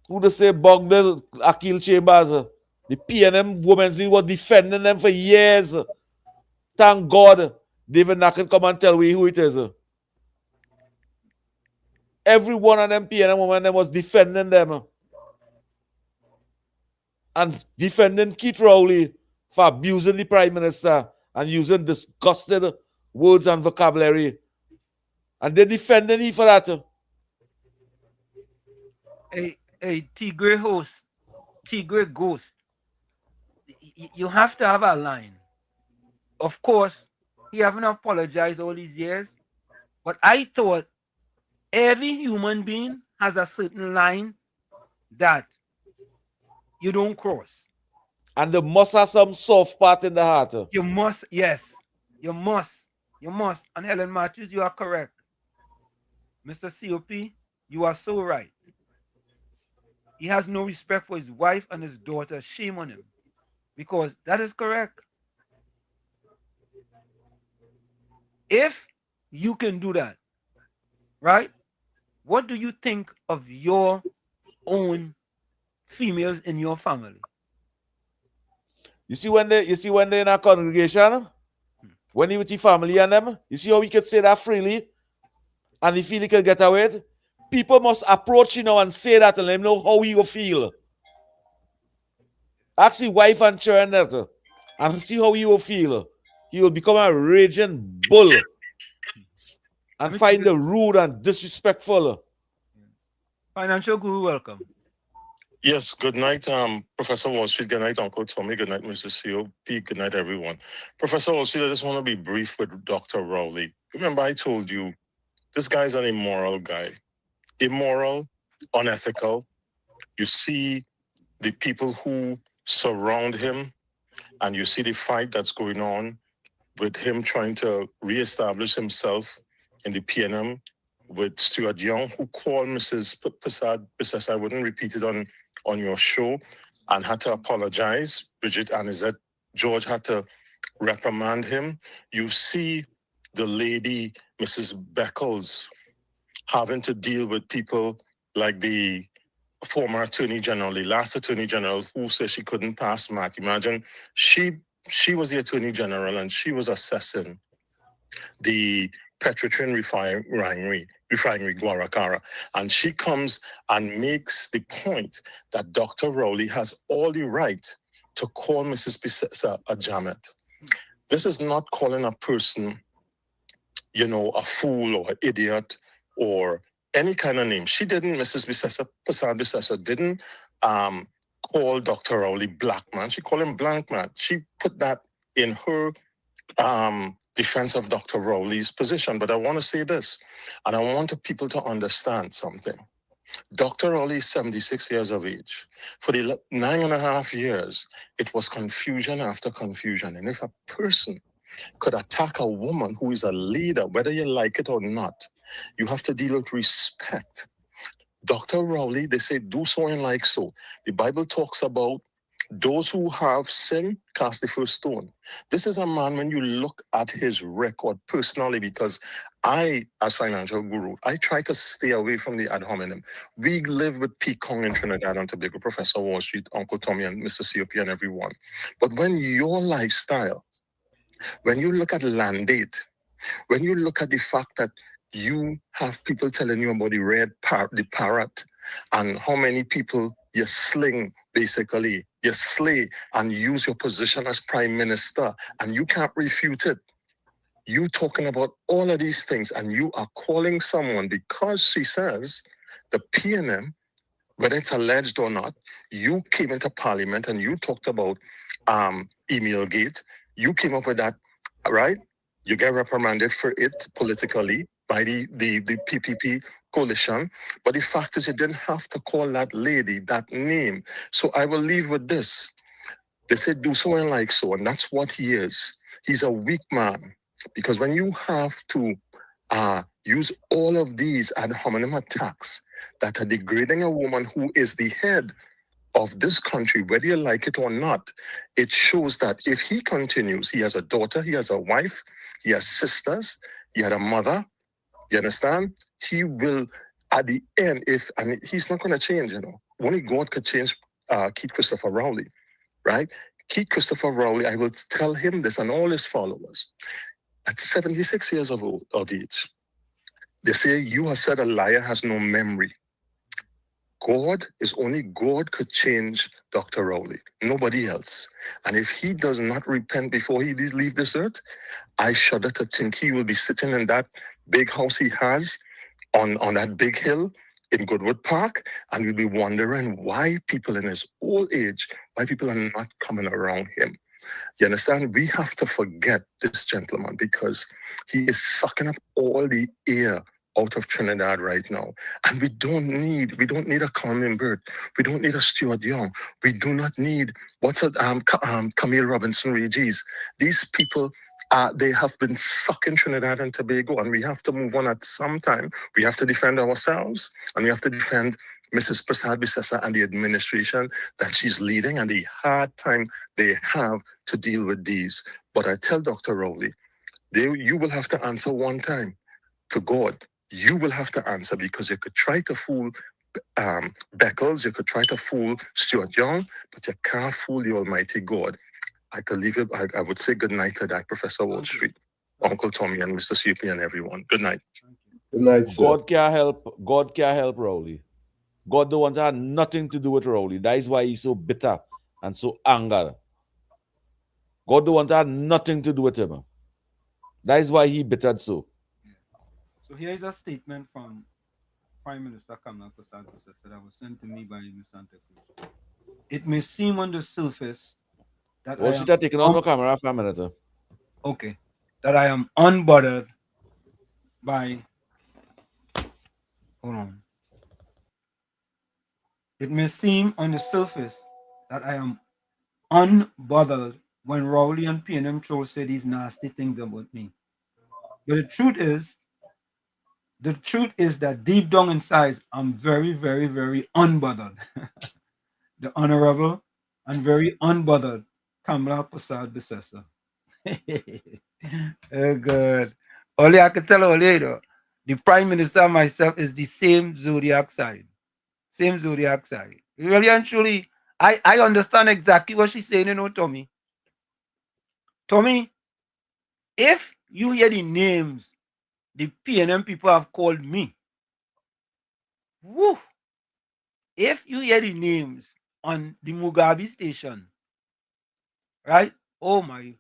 who they say bugged the Akil Chambers. The PNM women's league was defending them for years. Thank God David Nacken come and tell me who it is. Every one of them PNM women them was defending them. And defending Keith Rowley for abusing the Prime Minister and using disgusting words and vocabulary. And they defended him for that. Hey, Tigre Ghost. You have to have a line. Of course, he haven't apologized all these years, but I thought every human being has a certain line that you don't cross. And there must have some soft part in the heart. You must, yes. You must. And Helen Matthews, you are correct. Mr. COP, you are so right. He has no respect for his wife and his daughter. Shame on him. Because that is correct. If you can do that, right? What do you think of your own females in your family? You see when they're in a congregation, when you with your family and them, you see how we can say that freely, and you feel you can get away with it? People must approach you now and say that and let them know how you feel. Ask your wife and children that and see how you will feel. You will become a raging bull and find the rude and disrespectful. Financial Guru, welcome. Yes, good night, Professor Wall Street. Good night, Uncle Tommy. Good night, Mr. COP. Good night, everyone. Professor Wall Street, I just want to be brief with Dr. Rowley. Remember, I told you, this guy's an immoral guy. Immoral, unethical. You see the people who surround him, and you see the fight that's going on with him trying to reestablish himself in the PNM with Stuart Young, who called Mrs. Prasad, I wouldn't repeat it on your show, and had to apologize. Bridget Anizet George had to reprimand him. You see the lady, Mrs. Beckles, having to deal with people like the former Attorney General, the last Attorney General, who said she couldn't pass MAC. Imagine she was the Attorney General and she was assessing the Petrotrin refinery, Guaracara. And she comes and makes the point that Dr. Rowley has all the right to call Mrs. Bissessa a Jamet. This is not calling a person, you know, a fool or an idiot or any kind of name. She didn't, Mrs. Bissessa didn't call Dr. Rowley black man. She called him blank man. She put that in her defense of Dr. Rowley's position. But I want to say this, and I want the people to understand something. Dr. Rowley is 76 years of age. For the 9.5 years, it was confusion after confusion. And if a person could attack a woman who is a leader, whether you like it or not, you have to deal with respect. Dr. Rowley, they say, do so and like so. The Bible talks about those who have sin, cast the first stone. This is a man, when you look at his record personally, because I, as financial guru, I try to stay away from the ad hominem. We live with P. Kong in Trinidad and Tobago, Professor Wall Street, Uncle Tommy and Mr. COP and everyone. But when your lifestyle, when you look at land date, when you look at the fact that you have people telling you about the parrot, and how many people you sling, basically, you slay and use your position as prime minister, and you can't refute it. You talking about all of these things, and you are calling someone because she says the PNM, whether it's alleged or not, you came into parliament and you talked about email gate. You came up with that, right? You get reprimanded for it politically by the PPP coalition. But the fact is, you didn't have to call that lady that name. So I will leave with this. They said, do so and like so. And that's what he is. He's a weak man. Because when you have to use all of these ad hominem attacks that are degrading a woman who is the head of this country, whether you like it or not, it shows that if he continues, he has a daughter, he has a wife, he has sisters, he had a mother, you understand? He will, at the end, and he's not going to change, you know. Only God could change Keith Christopher Rowley, right? Keith Christopher Rowley, I will tell him this and all his followers, at 76 years of age, they say, you have said a liar has no memory. God is only God could change Dr. Rowley, nobody else. And if he does not repent before he leaves this earth, I shudder to think he will be sitting in that big house he has on that big hill in Goodwood Park, and we'll be wondering why people in his old age, why people are not coming around him. You understand? We have to forget this gentleman because he is sucking up all the air out of Trinidad right now. And we don't need a Colin Bird. We don't need a Stuart Young. We do not need, Camille Robinson Regis. These people, they have been sucking Trinidad and Tobago, and we have to move on at some time. We have to defend ourselves, and we have to defend Mrs. Prasad Bissessa and the administration that she's leading and the hard time they have to deal with these. But I tell Dr. Rowley, you will have to answer one time to God. You will have to answer, because you could try to fool Beckles, you could try to fool Stuart Young, but you can't fool the Almighty God. I could leave it. I would say good night to that, Professor Wall Street, Uncle Tommy and Mr. CP and everyone. Good night. Good night, sir. God can't help Rowley. God don't want to have nothing to do with Rowley. That is why he's so bitter and so angry. God don't want to have nothing to do with him. That is why he bittered so. So here is a statement from Prime Minister Kamla Prasad Bissessa that was sent to me by Ms. Santa Cruz. It may seem on the surface that Well, she's taking on the camera for a minute. Okay. That I am unbothered by... Hold on. It may seem on the surface that I am unbothered when Rowley and PNM trolls say these nasty things about me. But the truth is that deep down inside, I'm very, very, very unbothered. The Honorable and very unbothered Kamala Prasad Besessa. Oh, good. Only I can tell her later. The Prime Minister and myself is the same zodiac sign. Same zodiac sign. Really and truly, I understand exactly what she's saying, Tommy. Tommy, if you hear the names the PNM people have called me, woo, if you hear the names on the Mugabe station, right? Oh my.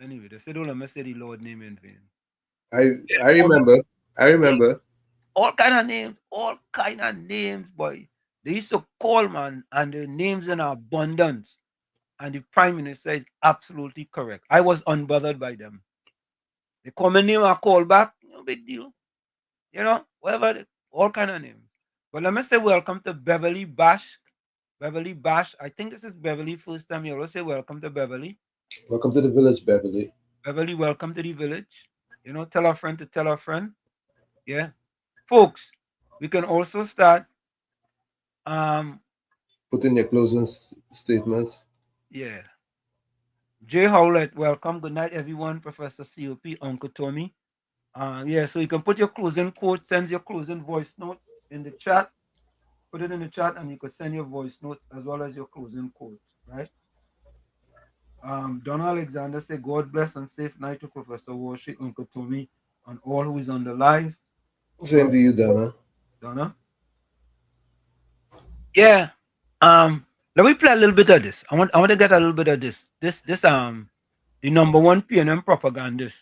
Anyway, they said, don't let me say the Lord name in vain. I remember. All kind of names, boy. They used to call, man, and the names in abundance. And the Prime Minister is absolutely correct. I was unbothered by them. They call my name, I call back, no big deal. Whatever, all kind of names. But let me say welcome to Beverly Bash. Beverly Bash. I think this is Beverly first time you always say welcome to Beverly. Welcome to the village, Beverly. Beverly, welcome to the village. Tell a friend to tell a friend. Yeah. Folks, we can also start put in your closing statements. Yeah. Jay Howlett, welcome. Good night, everyone. Professor COP, Uncle Tommy. Yeah, so you can put your closing quote, send your closing voice note in the chat. Put it in the chat and you can send your voice note as well as your closing quote, right? Donna Alexander said, God bless and safe night to Professor Worship, Uncle Tommy, and all who is on the live. Same to you, Donna. Donna? Yeah. Let me play a little bit of this. I want to get a little bit of this. This the number one PNM propagandist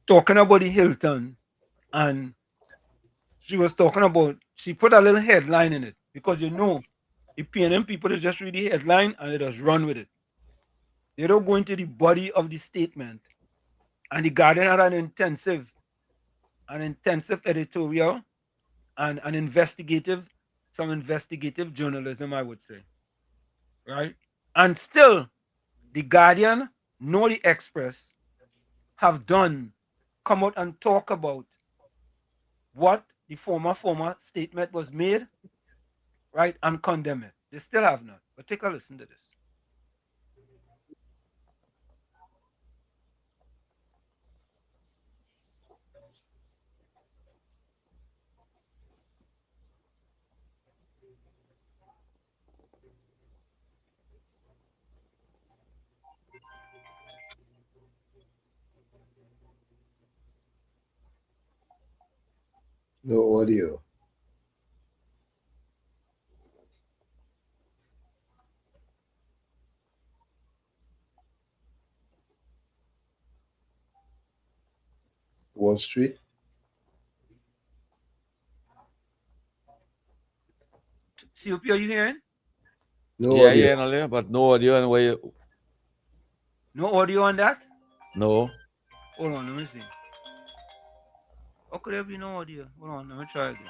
talking about the Hilton, and she was talking about, she put a little headline in it because the PNM people just read the headline and they just run with it. They don't go into the body of the statement. And the Guardian had an intensive editorial and some investigative journalism, I would say. Right? And still, the Guardian nor the Express have come out and talk about what the former statement was made, right, and condemn it. They still have not. But take a listen to this. No audio. Wall Street. COP, are you hearing? No audio. Yeah, but no audio. And where No audio on that? No. Hold on, let me see. How could there be no audio? Hold on, let me try again.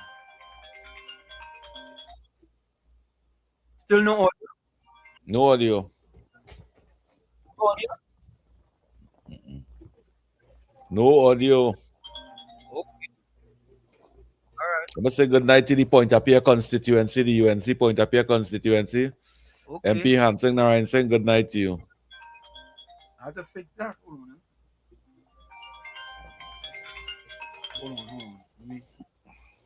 Still no audio? No audio. No audio? No audio. Okay. All right. I'm going to say good night to the Point of Pierre constituency, the UNC Point of Pierre constituency. Okay. MP Hansen Narayan saying good night to you. I have to fix that. Hold on. Let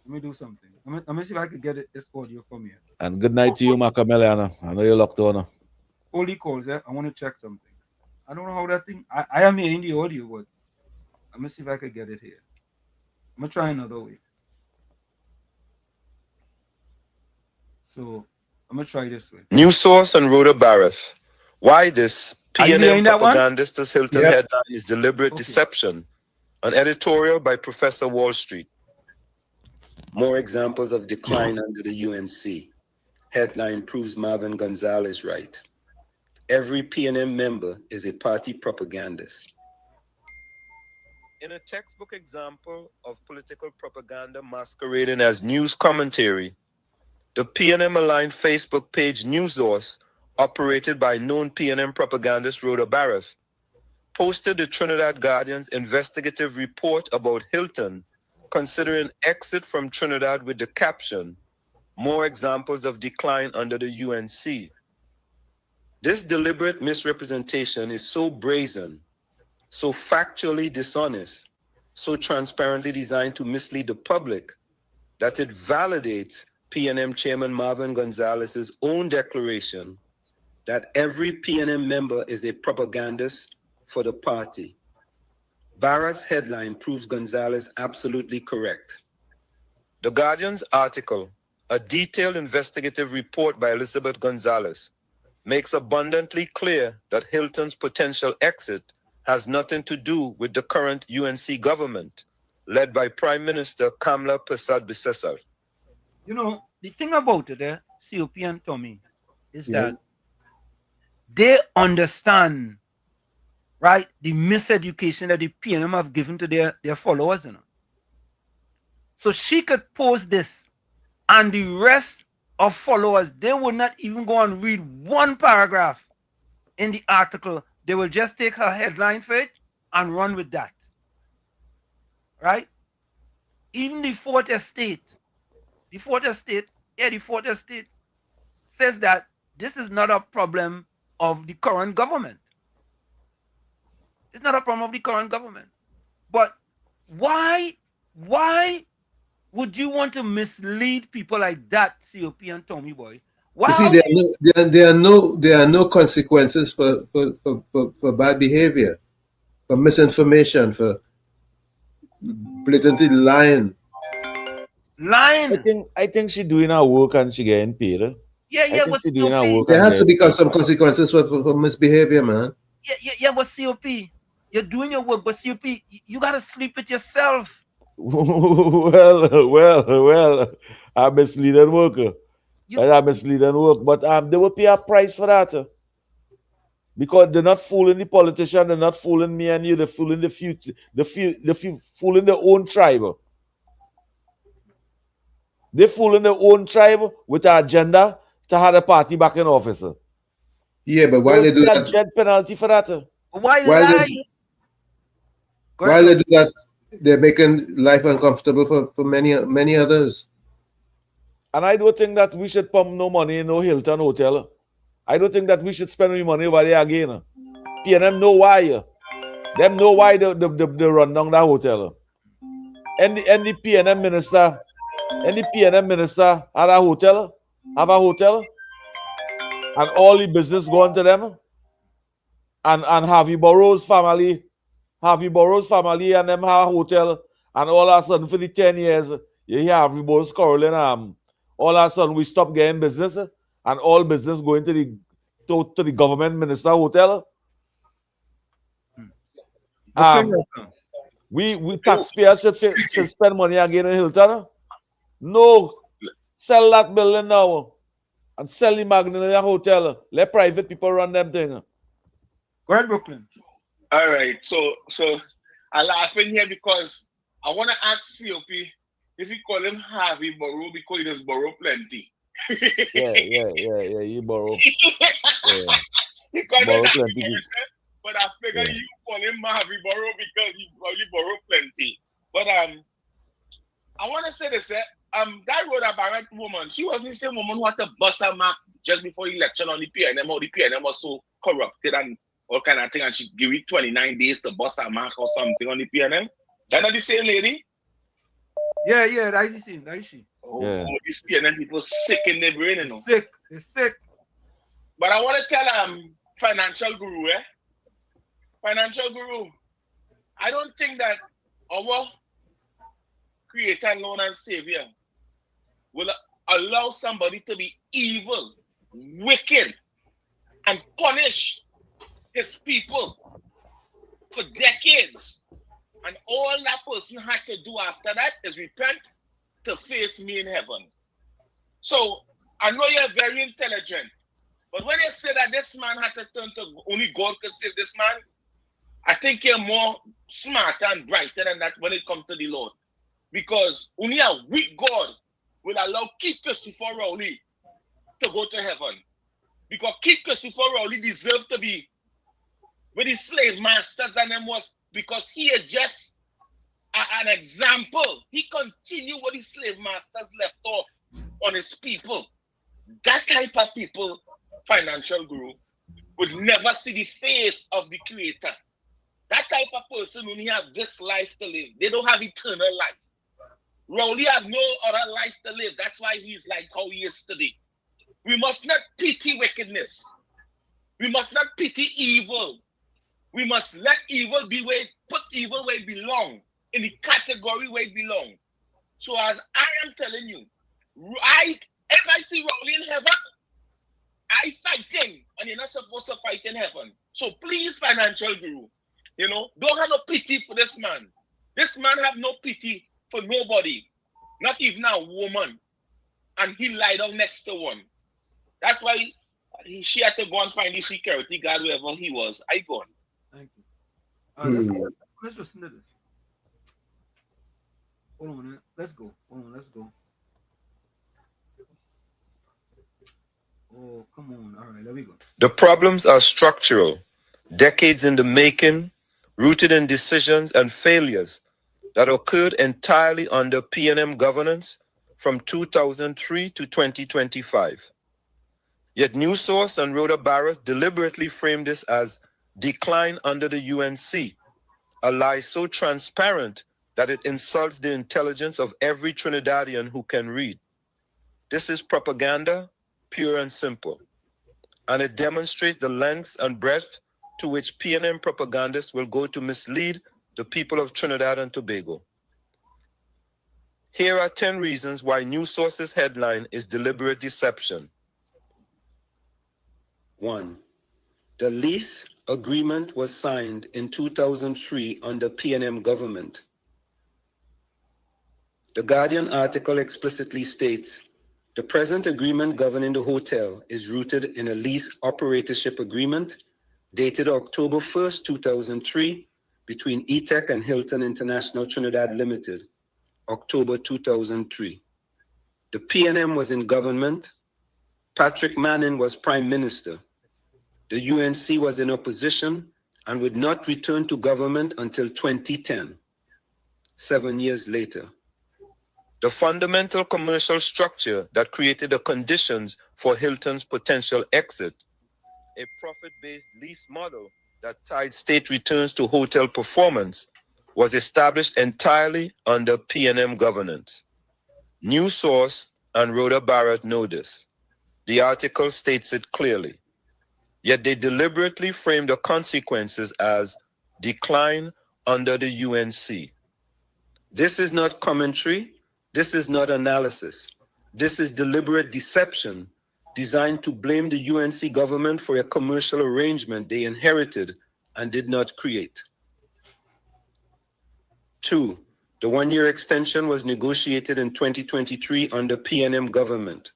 me do something. Let me see if I can get this audio from here. And good night to you, Macameliana. I know you're locked on. Holy calls, I want to check something. I don't know how that thing. I am hearing the audio, but let me see if I can get it here. I'm gonna try another way. So I'm gonna try this way. News source on Rhoda Barrett. Why this PNM propagandist as Hilton headline is deliberate deception. An editorial by Professor Wall Street. More examples of decline under the UNC. Headline proves Marvin Gonzalez right. Every PNM member is a party propagandist. In a textbook example of political propaganda masquerading as news commentary, the PNM-aligned Facebook page NewsSource, operated by known PNM propagandist Rhoda Barrett, posted the Trinidad Guardian's investigative report about Hilton considering exit from Trinidad with the caption, "More examples of decline under the UNC." This deliberate misrepresentation is so brazen, so factually dishonest, so transparently designed to mislead the public that it validates PNM Chairman Marvin Gonzalez's own declaration that every PNM member is a propagandist for the party. Barra's headline proves Gonzalez absolutely correct. The Guardian's article, a detailed investigative report by Elizabeth Gonzalez, makes abundantly clear that Hilton's potential exit has nothing to do with the current UNC government, led by Prime Minister Kamla Persad-Bissessar. You know, the thing about it, COP and Tommy, is that they understand, right, the miseducation that the PNM have given to their followers. You know? So she could post this, and the rest of followers, they will not even go and read one paragraph in the article. They will just take her headline for it and run with that. Right? Even the Fourth Estate says that this is not a problem of the current government. It's not a problem of the current government. But why would you want to mislead people like that, COP and Tommy Boy? Why? You see, there are no consequences for bad behavior, for misinformation, for blatantly lying. I think she's doing her work and she getting paid. Yeah, what's doing her work? There has to be some consequences for misbehavior, man. Yeah, but COP, you're doing your work, but COP, you gotta sleep with yourself. Well, I'm misleading worker. I'm misleading work, but they will pay a price for that. Because they're not fooling the politician, they're not fooling me and you, they're fooling the future, they're fooling their own tribe. They're fooling their own tribe with an agenda to have the party back in office. Yeah, but why they do that? Jet penalty for that. Why they do that? They're making life uncomfortable for many others. And I don't think that we should pump no money in no Hilton hotel. I don't think that we should spend any money over there again. PNM know why. Them know why they run down that hotel. And the PNM minister at a hotel, have a hotel, and all the business going to them. And Harvey Burroughs family and them have a hotel, and all of a sudden for the 10 years, you hear Harvey Burroughs quarreling. All of a sudden we stop getting business, and all business going to the government minister hotel. We taxpayers should spend money again in Hilton. No, sell that building now and sell the Magnolia Hotel. Let private people run them thing. Go ahead, Brooklyn. All right, so I laugh in here because I want to ask COP if he call him Harvey Burrow because he does borrow plenty. Yeah, you borrow. Yeah. He call Borrow him plenty. but I figure you call him Harvey Burrow because he probably borrow plenty. But I want to say this, that Rhoda Barrett woman, she wasn't the same woman who had to bust her mark just before the election on the PNM, or the PNM was so corrupted and all kind of thing, and she give it 29 days to bust her mark or something on the PNM. That not the same lady? Yeah, that is the same. That is she. Oh, these PNM people sick in their brain, you know. They're sick. But I want to tell Financial Guru, Financial Guru, I don't think that our Creator, Lord and Savior will allow somebody to be evil, wicked, and punish his people for decades. And all that person had to do after that is repent to face me in heaven. So I know you're very intelligent, but when you say that this man had to turn to only God could save this man, I think you're more smarter and brighter than that when it comes to the Lord. Because only a weak God will allow Keith Christopher Rowley to go to heaven. Because Keith Christopher Rowley deserved to be with his slave masters, and them was because he is just an example. He continued what his slave masters left off on his people. That type of people, Financial Guru, would never see the face of the Creator. That type of person only have this life to live. They don't have eternal life. Rowley has no other life to live. That's why he's like how he is today. We must not pity wickedness. We must not pity evil. We must let evil be where, put evil where it belongs, in the category where it belongs. So as I am telling you, if I see Rowley in heaven, I fight him, and you're not supposed to fight in heaven. So please, financial guru, don't have no pity for this man. This man have no pity for nobody, not even a woman. And he lied down next to one. That's why she had to go and find the security guard wherever he was. I go on. Thank you. Let's listen to this. Hold on, let's go. Oh, come on. All right, there we go. The problems are structural, decades in the making, rooted in decisions and failures that occurred entirely under PNM governance from 2003 to 2025. Yet News Source and Rhoda Barrett deliberately framed this as decline under the UNC, a lie so transparent that it insults the intelligence of every Trinidadian who can read. This is propaganda, pure and simple, and it demonstrates the lengths and breadth to which PNM propagandists will go to mislead the people of Trinidad and Tobago. Here are 10 reasons why News Source's headline is deliberate deception. 1. The lease agreement was signed in 2003 under PNM government. The Guardian article explicitly states, the present agreement governing the hotel is rooted in a lease operatorship agreement dated October 1st, 2003 between ETEC and Hilton International Trinidad Limited, October 2003. The PNM was in government. Patrick Manning was prime minister. The UNC was in opposition and would not return to government until 2010, 7 years later. The fundamental commercial structure that created the conditions for Hilton's potential exit, a profit-based lease model that tied state returns to hotel performance, was established entirely under PNM governance. News Source and Rhoda Barrett know this. The article states it clearly. Yet they deliberately frame the consequences as decline under the UNC. This is not commentary. This is not analysis. This is deliberate deception designed to blame the UNC government for a commercial arrangement they inherited and did not create. 2. The one-year extension was negotiated in 2023 under PNM government.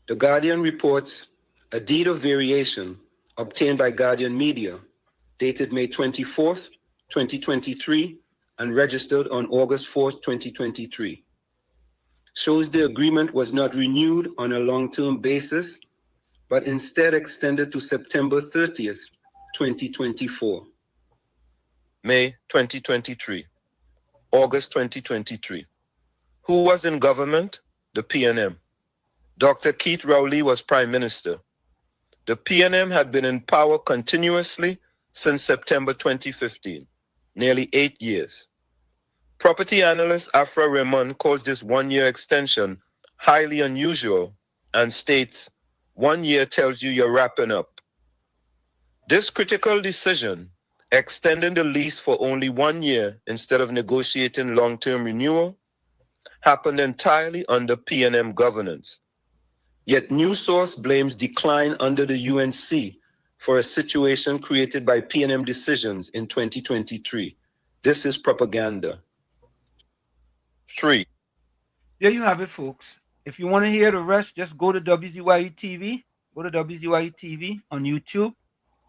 The Guardian reports a deed of variation obtained by Guardian Media, dated May 24th, 2023, and registered on August 4th, 2023, shows the agreement was not renewed on a long-term basis, but instead extended to September 30th, 2024. May 2023, August 2023. Who was in government? The PNM. Dr. Keith Rowley was prime minister. The PNM had been in power continuously since September 2015, nearly 8 years. Property analyst Afra Raymond calls this one-year extension highly unusual and states, 1 year tells you you're wrapping up. This critical decision, extending the lease for only 1 year instead of negotiating long-term renewal, happened entirely under PNM governance. Yet News Source blames decline under the UNC for a situation created by PNM decisions in 2023. This is propaganda. 3. There you have it, folks. If you want to hear the rest, just go to WZYE TV. Go to WZYE TV on YouTube,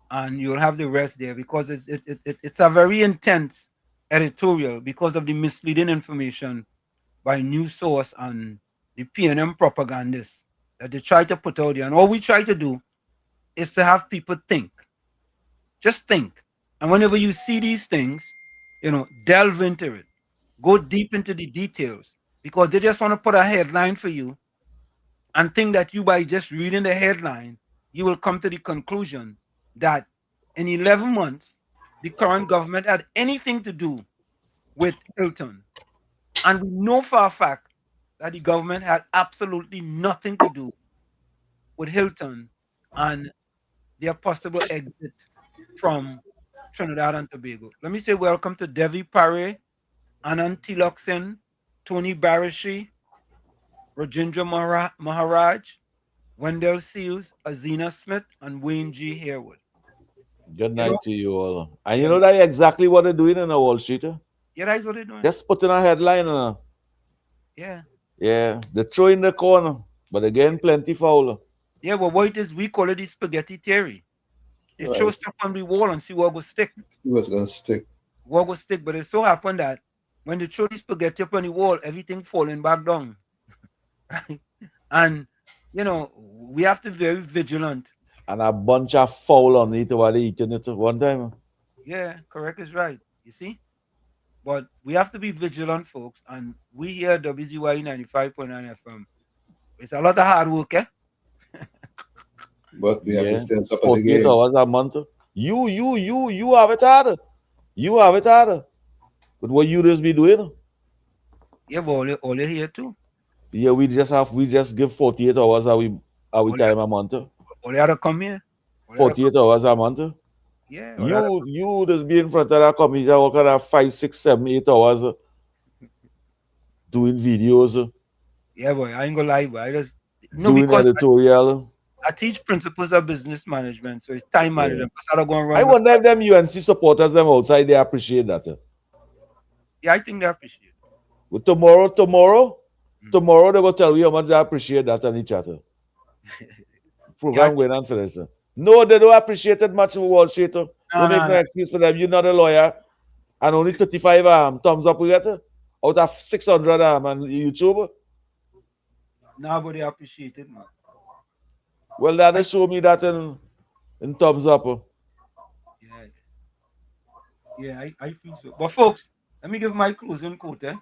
and you'll have the rest there, because it's a very intense editorial because of the misleading information by News Source and the PNM propagandists that they try to put out there. And all we try to do is to have people think. Just think. And whenever you see these things, delve into it. Go deep into the details, because they just want to put a headline for you and think that you, by just reading the headline, you will come to the conclusion that in 11 months, the current government had anything to do with Hilton. And we know for a fact that the government had absolutely nothing to do with Hilton and their possible exit from Trinidad and Tobago. Let me say welcome to Devi Pare, Anand Tilaksen, Tony Barashi, Rajendra Maharaj, Wendell Seals, Azina Smith, and Wayne G. Harewood. Good night to you all. And you know that exactly what they're doing in the Wall Street? Yeah, that's what they're doing. Just putting a headline on. Yeah. Yeah, they throw in the corner, but they're getting plenty foul. Yeah, well, what it is, we call it the spaghetti theory. They throw stuff on the wall and see what will stick. What's going to stick? What will stick, but it so happened that when they throw the spaghetti up on the wall, everything falling back down. And, you know, we have to be very vigilant. And a bunch of foul on it while they eating it one time. Yeah, correct is right. You see? But we have to be vigilant, folks. And we here at WZYE 95.9 FM. It's a lot of hard work, eh? But we have to stay on top of the 48 game. hours a month. You have it harder. You have it harder. But what you just be doing? Yeah, but all you here too. Yeah, we just give 48 hours our time a month. All you have to come here. 48 hours a month. Yeah. You just be in front of that computer working at 5, 6, 7, 8 hours doing videos. Yeah, boy, I ain't gonna lie, boy. I just doing editorial. I teach principles of business management, so it's time management. I wonder if them UNC supporters them outside they appreciate that. Yeah, I think they appreciate it. But tomorrow they're gonna tell you how much they appreciate that on each other. Program going on for this. No, they don't appreciate it much in Wall Street. Don't make no excuse for them. You're not a lawyer. And only 35 thumbs up we get out of 600 on YouTube. Nobody appreciate it, man. Well, that show me that in thumbs up. Yeah, I feel so. But folks, let me give my closing quote, eh?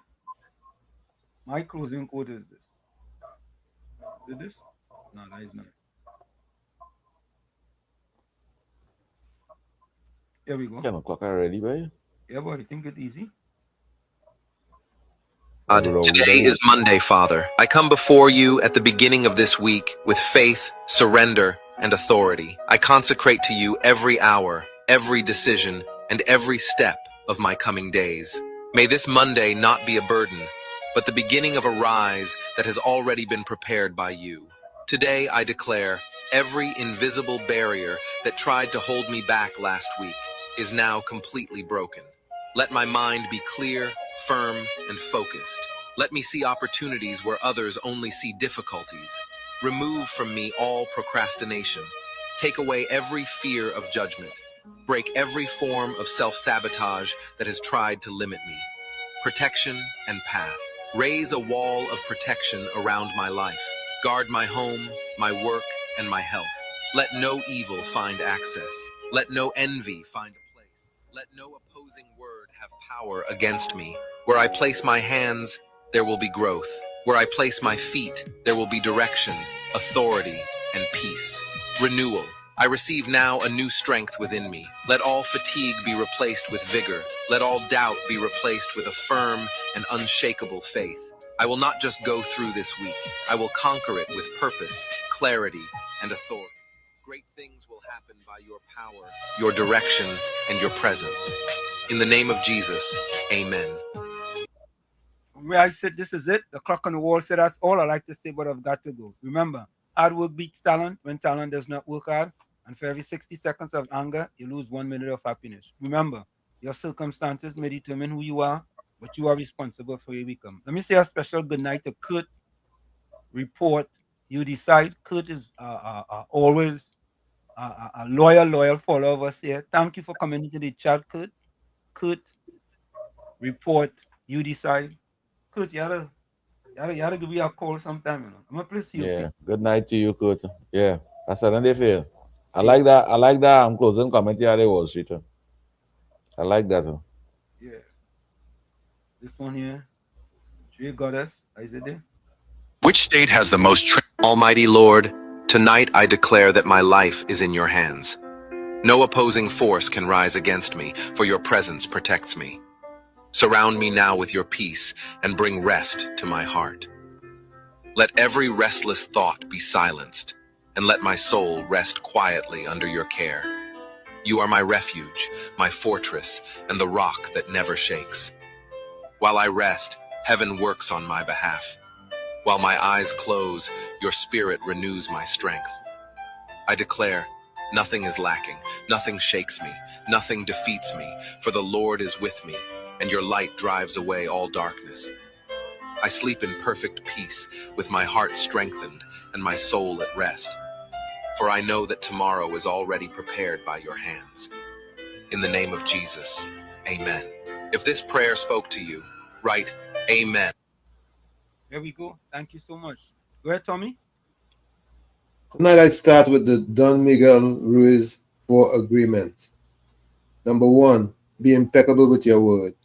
My closing quote is this. Is it this? No, that is not. Here we go. 10 o'clock already, boy. Yeah, boy, you think it's easy? Today is Monday, Father. I come before you at the beginning of this week with faith, surrender, and authority. I consecrate to you every hour, every decision, and every step of my coming days. May this Monday not be a burden, but the beginning of a rise that has already been prepared by you. Today, I declare every invisible barrier that tried to hold me back last week is now completely broken. Let my mind be clear, firm, and focused. Let me see opportunities where others only see difficulties. Remove from me all procrastination. Take away every fear of judgment. Break every form of self-sabotage that has tried to limit me. Protection and path. Raise a wall of protection around my life. Guard my home, my work, and my health. Let no evil find access. Let no envy find a place. Let no opposing word have power against me. Where I place my hands, there will be growth. Where I place my feet, there will be direction, authority, and peace. Renewal. I receive now a new strength within me. Let all fatigue be replaced with vigor. Let all doubt be replaced with a firm and unshakable faith. I will not just go through this week. I will conquer it with purpose, clarity, and authority. Great things will happen by your power, your direction, and your presence. In the name of Jesus, amen. Where I said this is it, the clock on the wall said that's all I like to say, but I've got to go. Remember, hard work beats talent when talent does not work hard. And for every 60 seconds of anger, you lose 1 minute of happiness. Remember, your circumstances may determine who you are, but you are responsible for your become. Let me say a special good night to Kurt. Report, you decide. Kurt is always a loyal follower of us here. Thank you for coming into the chat, Kurt. Kurt, report, you decide. Kurt, you gotta give me a call sometime, you know. I'm gonna please you. Yeah, good night to you, Kurt. Yeah, that's another feel. I like that. I'm closing comment here at the Wall Street. I like that. Yeah. This one here. Tree Goddess, is it there? Which state has the most Almighty Lord, Tonight I declare that my life is in your hands. No opposing force can rise against me, for your presence protects me. Surround me now with your peace and bring rest to my heart. Let every restless thought be silenced, and let my soul rest quietly under your care. You are my refuge, my fortress, and the rock that never shakes. While I rest, heaven works on my behalf. While my eyes close, your spirit renews my strength. I declare, nothing is lacking, nothing shakes me, nothing defeats me, for the Lord is with me, and your light drives away all darkness. I sleep in perfect peace, with my heart strengthened and my soul at rest. For I know that tomorrow is already prepared by your hands. In the name of Jesus, amen. If this prayer spoke to you, write amen. There we go. Thank you so much. Go ahead, Tommy. Tonight I start with the Don Miguel Ruiz 4 agreements. Number 1, be impeccable with your word.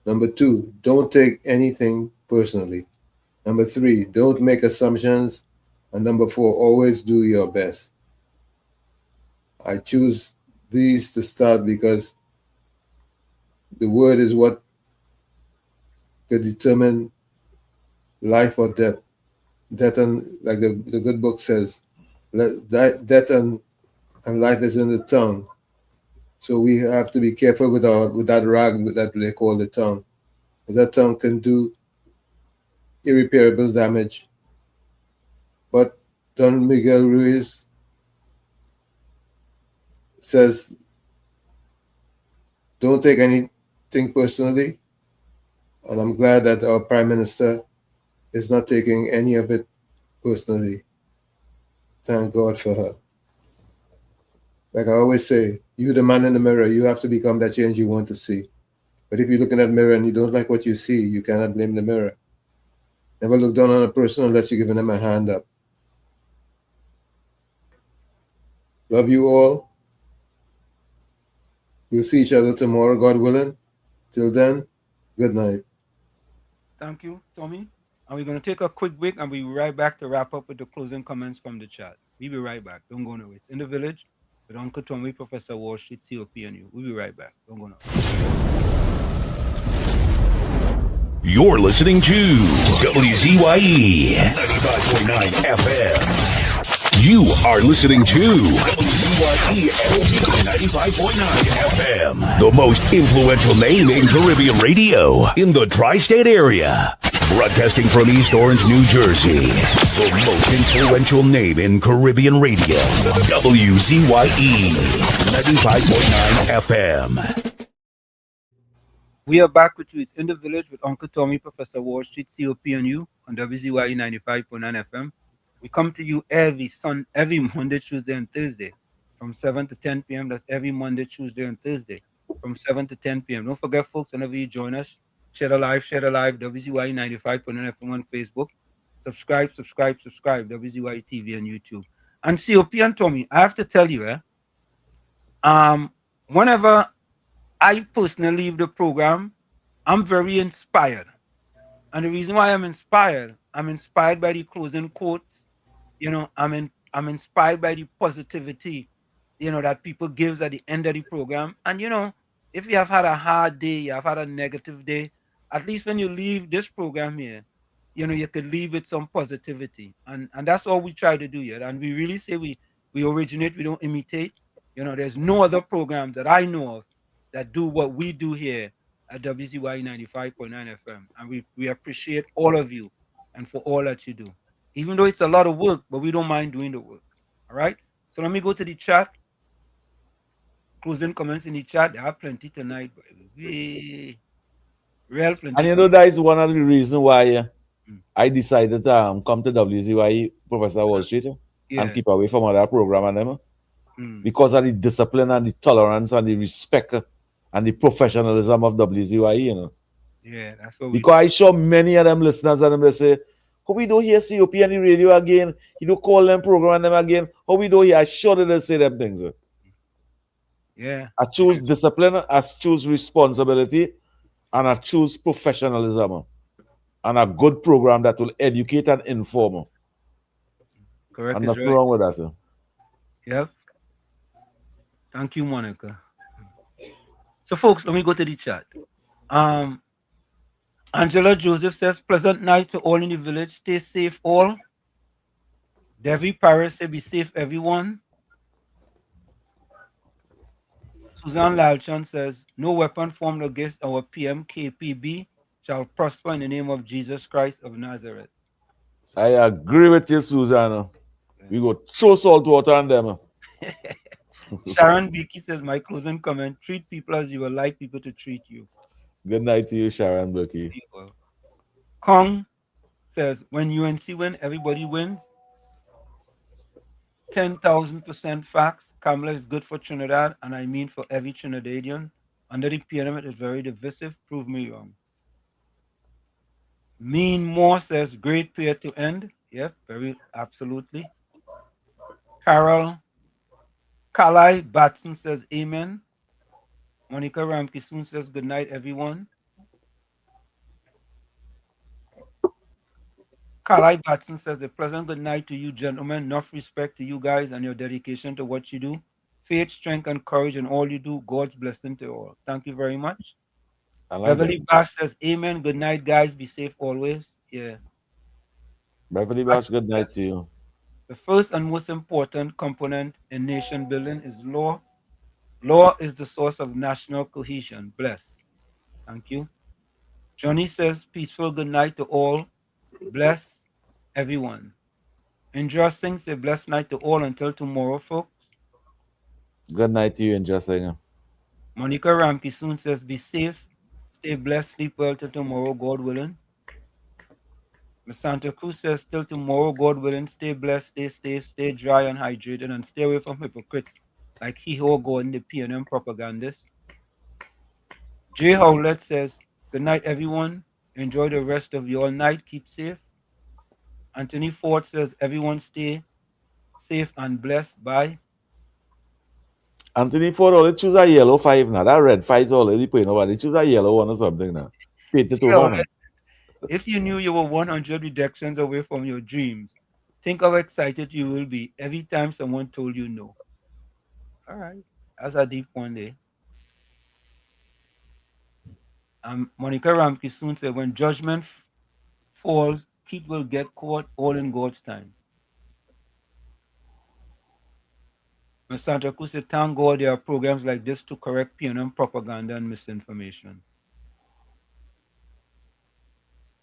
Number 2, don't take anything personally. Number 3, don't make assumptions. And number 4, always do your best. I choose these to start because the word is what could determine life or death. Death and, like the good book says, death and life is in the tongue. So we have to be careful with that rag that they call the tongue. Because that tongue can do irreparable damage. But Don Miguel Ruiz says, don't take anything personally. And I'm glad that our Prime Minister is not taking any of it personally. Thank God for her. Like I always say, you the man in the mirror, you have to become that change you want to see. But if you look in that mirror and you don't like what you see, you cannot blame the mirror. Never look down on a person unless you're giving them a hand up. Love you all. We'll see each other tomorrow, God willing. Till then, good night. Thank you, Tommy. And we're going to take a quick break and we'll be right back to wrap up with the closing comments from the chat. We'll be right back. Don't go nowhere. It's In the Village with Uncle Tommy, Professor Wall Street, COP, and you. We'll be right back. Don't go nowhere. You're listening to WZYE 95.9 FM. You are listening to WZYE 95.9 FM, the most influential name in Caribbean radio in the tri-state area. Broadcasting from East Orange, New Jersey, the most influential name in Caribbean radio, WZYE 95.9 FM. We are back with you. It's In the Village with Uncle Tommy, Professor Wall Street, COP, and you on WZYE 95.9 FM. We come to you every Monday, Tuesday, and Thursday from 7 to 10 p.m. That's every Monday, Tuesday, and Thursday from 7 to 10 p.m. Don't forget, folks, whenever you join us, share the live, WZYE 95.9 FM on Facebook. Subscribe, WZYE TV on YouTube. And COP and Tommy, I have to tell you, whenever I personally leave the program, I'm very inspired. And the reason why I'm inspired by the closing quotes. You know, I'm inspired by the positivity, you know, that people gives at the end of the program. And, you know, if you have had a hard day, you have had a negative day, at least when you leave this program here, you know, you could leave with some positivity. And that's all we try to do here. And we really say we originate, we don't imitate. You know, there's no other programs that I know of that do what we do here at WZYE 95.9 FM. And we appreciate all of you and for all that you do. Even though it's a lot of work, but we don't mind doing the work. All right? So let me go to the chat. Closing comments in the chat. There are plenty tonight. Real plenty. And you know, that is one of the reasons why I decided to come to WZYE, Professor Wall Street, and keep away from other program and them. Because of the discipline and the tolerance and the respect and the professionalism of WZYE, you know. Yeah, that's what because I saw many of them listeners and them they say, how we don't hear COP on the radio again? You don't call them program them again. How we don't hear? I sure they say them things. Yeah. I choose discipline, I choose responsibility, and I choose professionalism. And a good program that will educate and inform. Correct And is nothing right. wrong with that, sir. Yep. Thank you, Monica. So, folks, let me go to the chat. Angela Joseph says, pleasant night to all in the village. Stay safe, all. Devi Paris say, be safe, everyone. Suzanne Lalchan says, no weapon formed against our PMKPB shall prosper in the name of Jesus Christ of Nazareth. I agree with you, Susanna. We go throw salt water on them. Sharon Beakey says, my closing comment, treat people as you would like people to treat you. Good night to you, Sharon Berkey. Kong says, when UNC win, everybody wins. 10,000% facts. Kamala is good for Trinidad, and I mean for every Trinidadian. Under the PNM, it is very divisive. Prove me wrong. Mean Moore says, great prayer to end. Yep, very absolutely. Carol Kalai Batson says, amen. Monica Ramkisoon says, good night, everyone. Kalai Batson says, a pleasant good night to you, gentlemen. Enough respect to you guys and your dedication to what you do. Faith, strength, and courage in all you do. God's blessing to all. Thank you very much. Beverly Bash says, amen. Good night, guys. Be safe always. Yeah. Beverly Bash, good night to you. The first and most important component in nation building is law. Law is the source of national cohesion. Bless. Thank you. Johnny says, peaceful good night to all. Bless everyone. Interesting. Say blessed night to all until tomorrow, folks. Good night to you, Interesting. Monica Ramki soon says, be safe. Stay blessed. Sleep well till tomorrow, God willing. Miss Santa Cruz says, till tomorrow, God willing. Stay blessed, stay safe, stay dry and hydrated, and stay away from hypocrites like he who go in the PNM propagandist. Jay Howlett says, good night, everyone. Enjoy the rest of your night. Keep safe. Anthony Ford says, everyone stay safe and blessed. Bye. Anthony Ford only choose a yellow 5 now. That red 5 is already playing over. They choose a yellow one or something now. Paint it over now. If you knew you were 100 rejections away from your dreams, think how excited you will be every time someone told you no. All right. That's a deep one day. Monica Ramki soon said, when judgment falls, Keith will get caught all in God's time. Ms. Santa Cruz said, thank God there are programs like this to correct PNM propaganda and misinformation.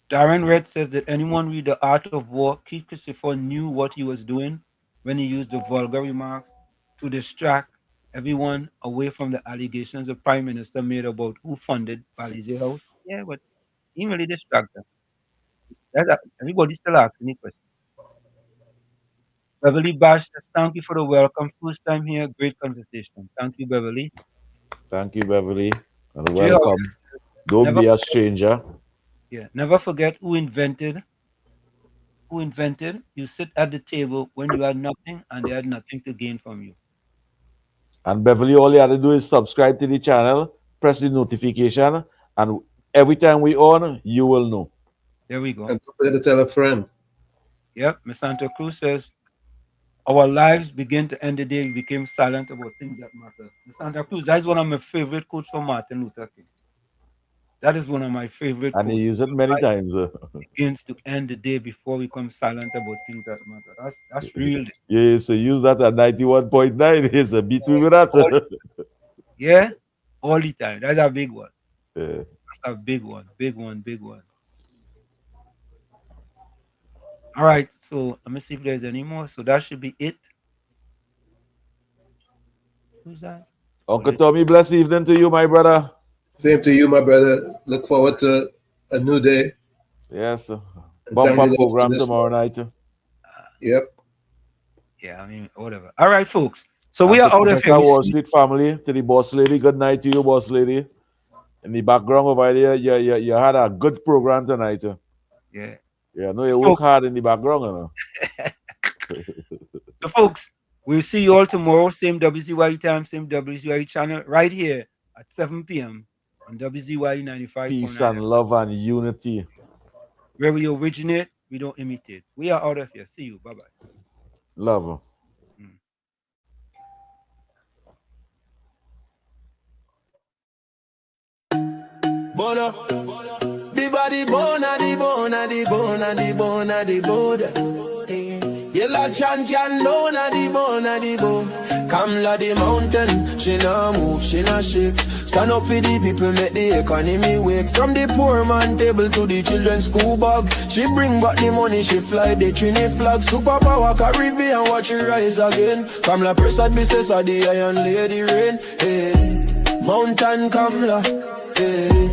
Darren Red says, did anyone read The Art of War? Keith Christopher knew what he was doing when he used the vulgar remarks to distract everyone away from the allegations the Prime Minister made about who funded Balize House. Yeah, but he really distracted. Everybody still asking me questions. Beverly Bash says, thank you for the welcome. First time here, great conversation. Thank you, Beverly. Thank you, Beverly. And welcome. Don't be a stranger. Yeah, never forget who invented. You sit at the table when you had nothing and they had nothing to gain from you. And Beverly, all you have to do is subscribe to the channel, press the notification, and every time we on, you will know. There we go. And don't forget to tell a friend. Yep, Miss Santa Cruz says, our lives begin to end the day we became silent about things that matter. Miss Santa Cruz, that is one of my favorite quotes from Martin Luther King. That is one of my favorite and quotes. he used it many times. Begins to end the day before we become silent about things that matter. That's real. Yeah, so use that at 91.9. It's a beat with that. Yeah, all the time. That's a big one. Yeah. That's a big one. Big one. All right, so let me see if there's any more. So that should be it. Who's that? Uncle Tommy, blessed evening to you, my brother. Same to you, my brother. Look forward to a new day. Yes. Bumper program tomorrow night. Yep. Yeah, I mean, whatever. All right, folks. So we are out of here. Wall Street family, to the boss lady. Good night to you, boss lady. In the background over there, you had a good program tonight. Yeah. Yeah, no, you work hard in the background, you know. So, folks, we'll see you all tomorrow. Same WZYE time, same WZYE channel, right here at 7 p.m. on WZYE 95.9. Peace and love and unity. Where we originate, we don't imitate. We are out of here. See you. Bye-bye. Love her. Bona, the body bona, the bona, the bona, the bona, the bona. Yellow chan can lona, the bona, the bone. Kamla the mountain, she nah move, she nah shake. Stand up for the people, make the economy wake. From the poor man table to the children's school bag. She bring back the money, she fly the Trini flag. Superpower Caribbean, watch it rise again. Kamla Prasad business of the Iron Lady rain. Hey, Mountain Kamla, hey.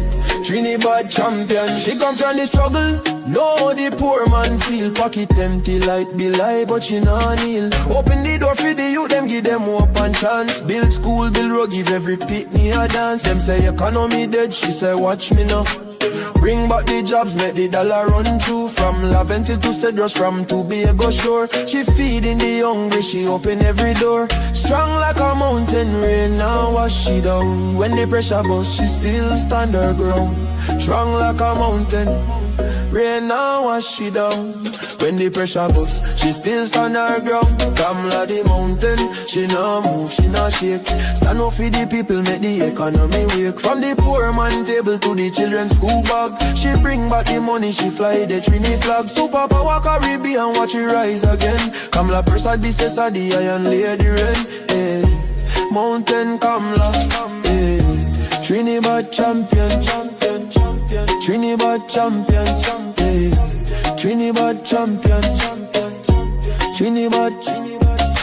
Trinidad champion, she come from the struggle. No, the poor man feel pocket empty like be lie, but she nah kneel. Open the door for the youth, them give them hope and chance. Build school, build road, give every pitney a dance. Them say economy dead, she say watch me now. Bring back the jobs, make the dollar run through. From Laventille to Cedros, from Tobago shore. She feeding the hungry, she open every door. Strong like a mountain, rain now wash she down. When the pressure bust, she still stand her ground. Strong like a mountain, rain now wash she down. When the pressure bust, she still stand her ground. Kamla the mountain, she nah move, she nah shake. Stand up for the people, make the economy wake. From the poor man table to the children's school bag. She bring back the money, she fly the Trini flag. Superpower Caribbean, watch it rise again. Kamla Prasad business of the Iron Lady rain. Hey, Mountain Kamla, hey. Trinidad champion, Trinidad champion, hey. Trinidad champion, Trinidad.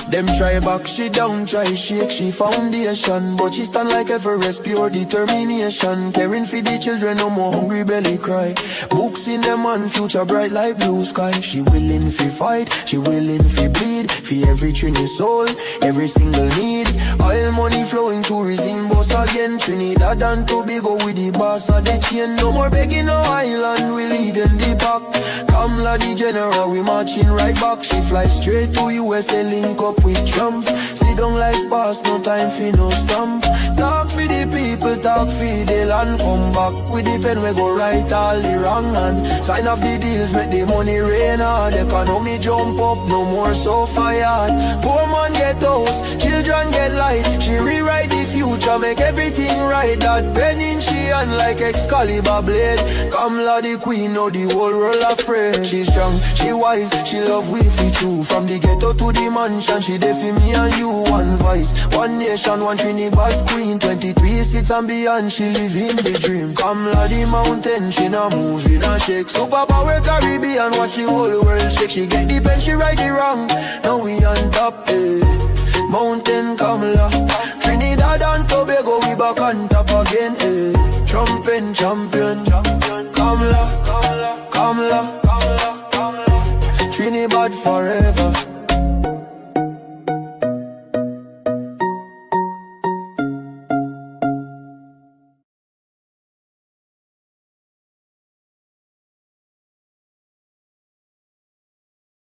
Them try back, she down, try shake, she foundation. But she stand like Everest, pure determination. Caring for the children, no more hungry belly cry. Books in them and future bright like blue sky. She willing fi fight, she willing fi bleed. For every Trini soul, every single need. Oil money flowing, tourism boss again. Trinidad and Tobago with the boss of the chain. No more begging no island, we lead in the back. Kamla the general, we marching right back. She fly straight to USA, link up with Trump. Sit down like boss, no time for no stamp. Talk for the people, talk for the land. Come back with the pen, we go right all the wrong hand. Sign off the deals, make the money rain hard. Economy jump up, no more so fired. Poor man get house, children get light. She rewrite the future, make everything right. That pen in she hand like Excalibur blade. Kamla the queen, know the whole world afraid. She strong, she wise, she love we fi true. From the ghetto to the mansion, she dey for me and you. One voice, one nation, one Trinidad queen. 23 seats and beyond, she living the dream. Kamla the mountain, she nah move, she nah shake. Superpower Caribbean, watch the whole world shake. She get the pen, she right the wrong. Now we on top, eh. Mountain Kamla, Trinidad and Tobago, we back on top again, eh. Trumping champion.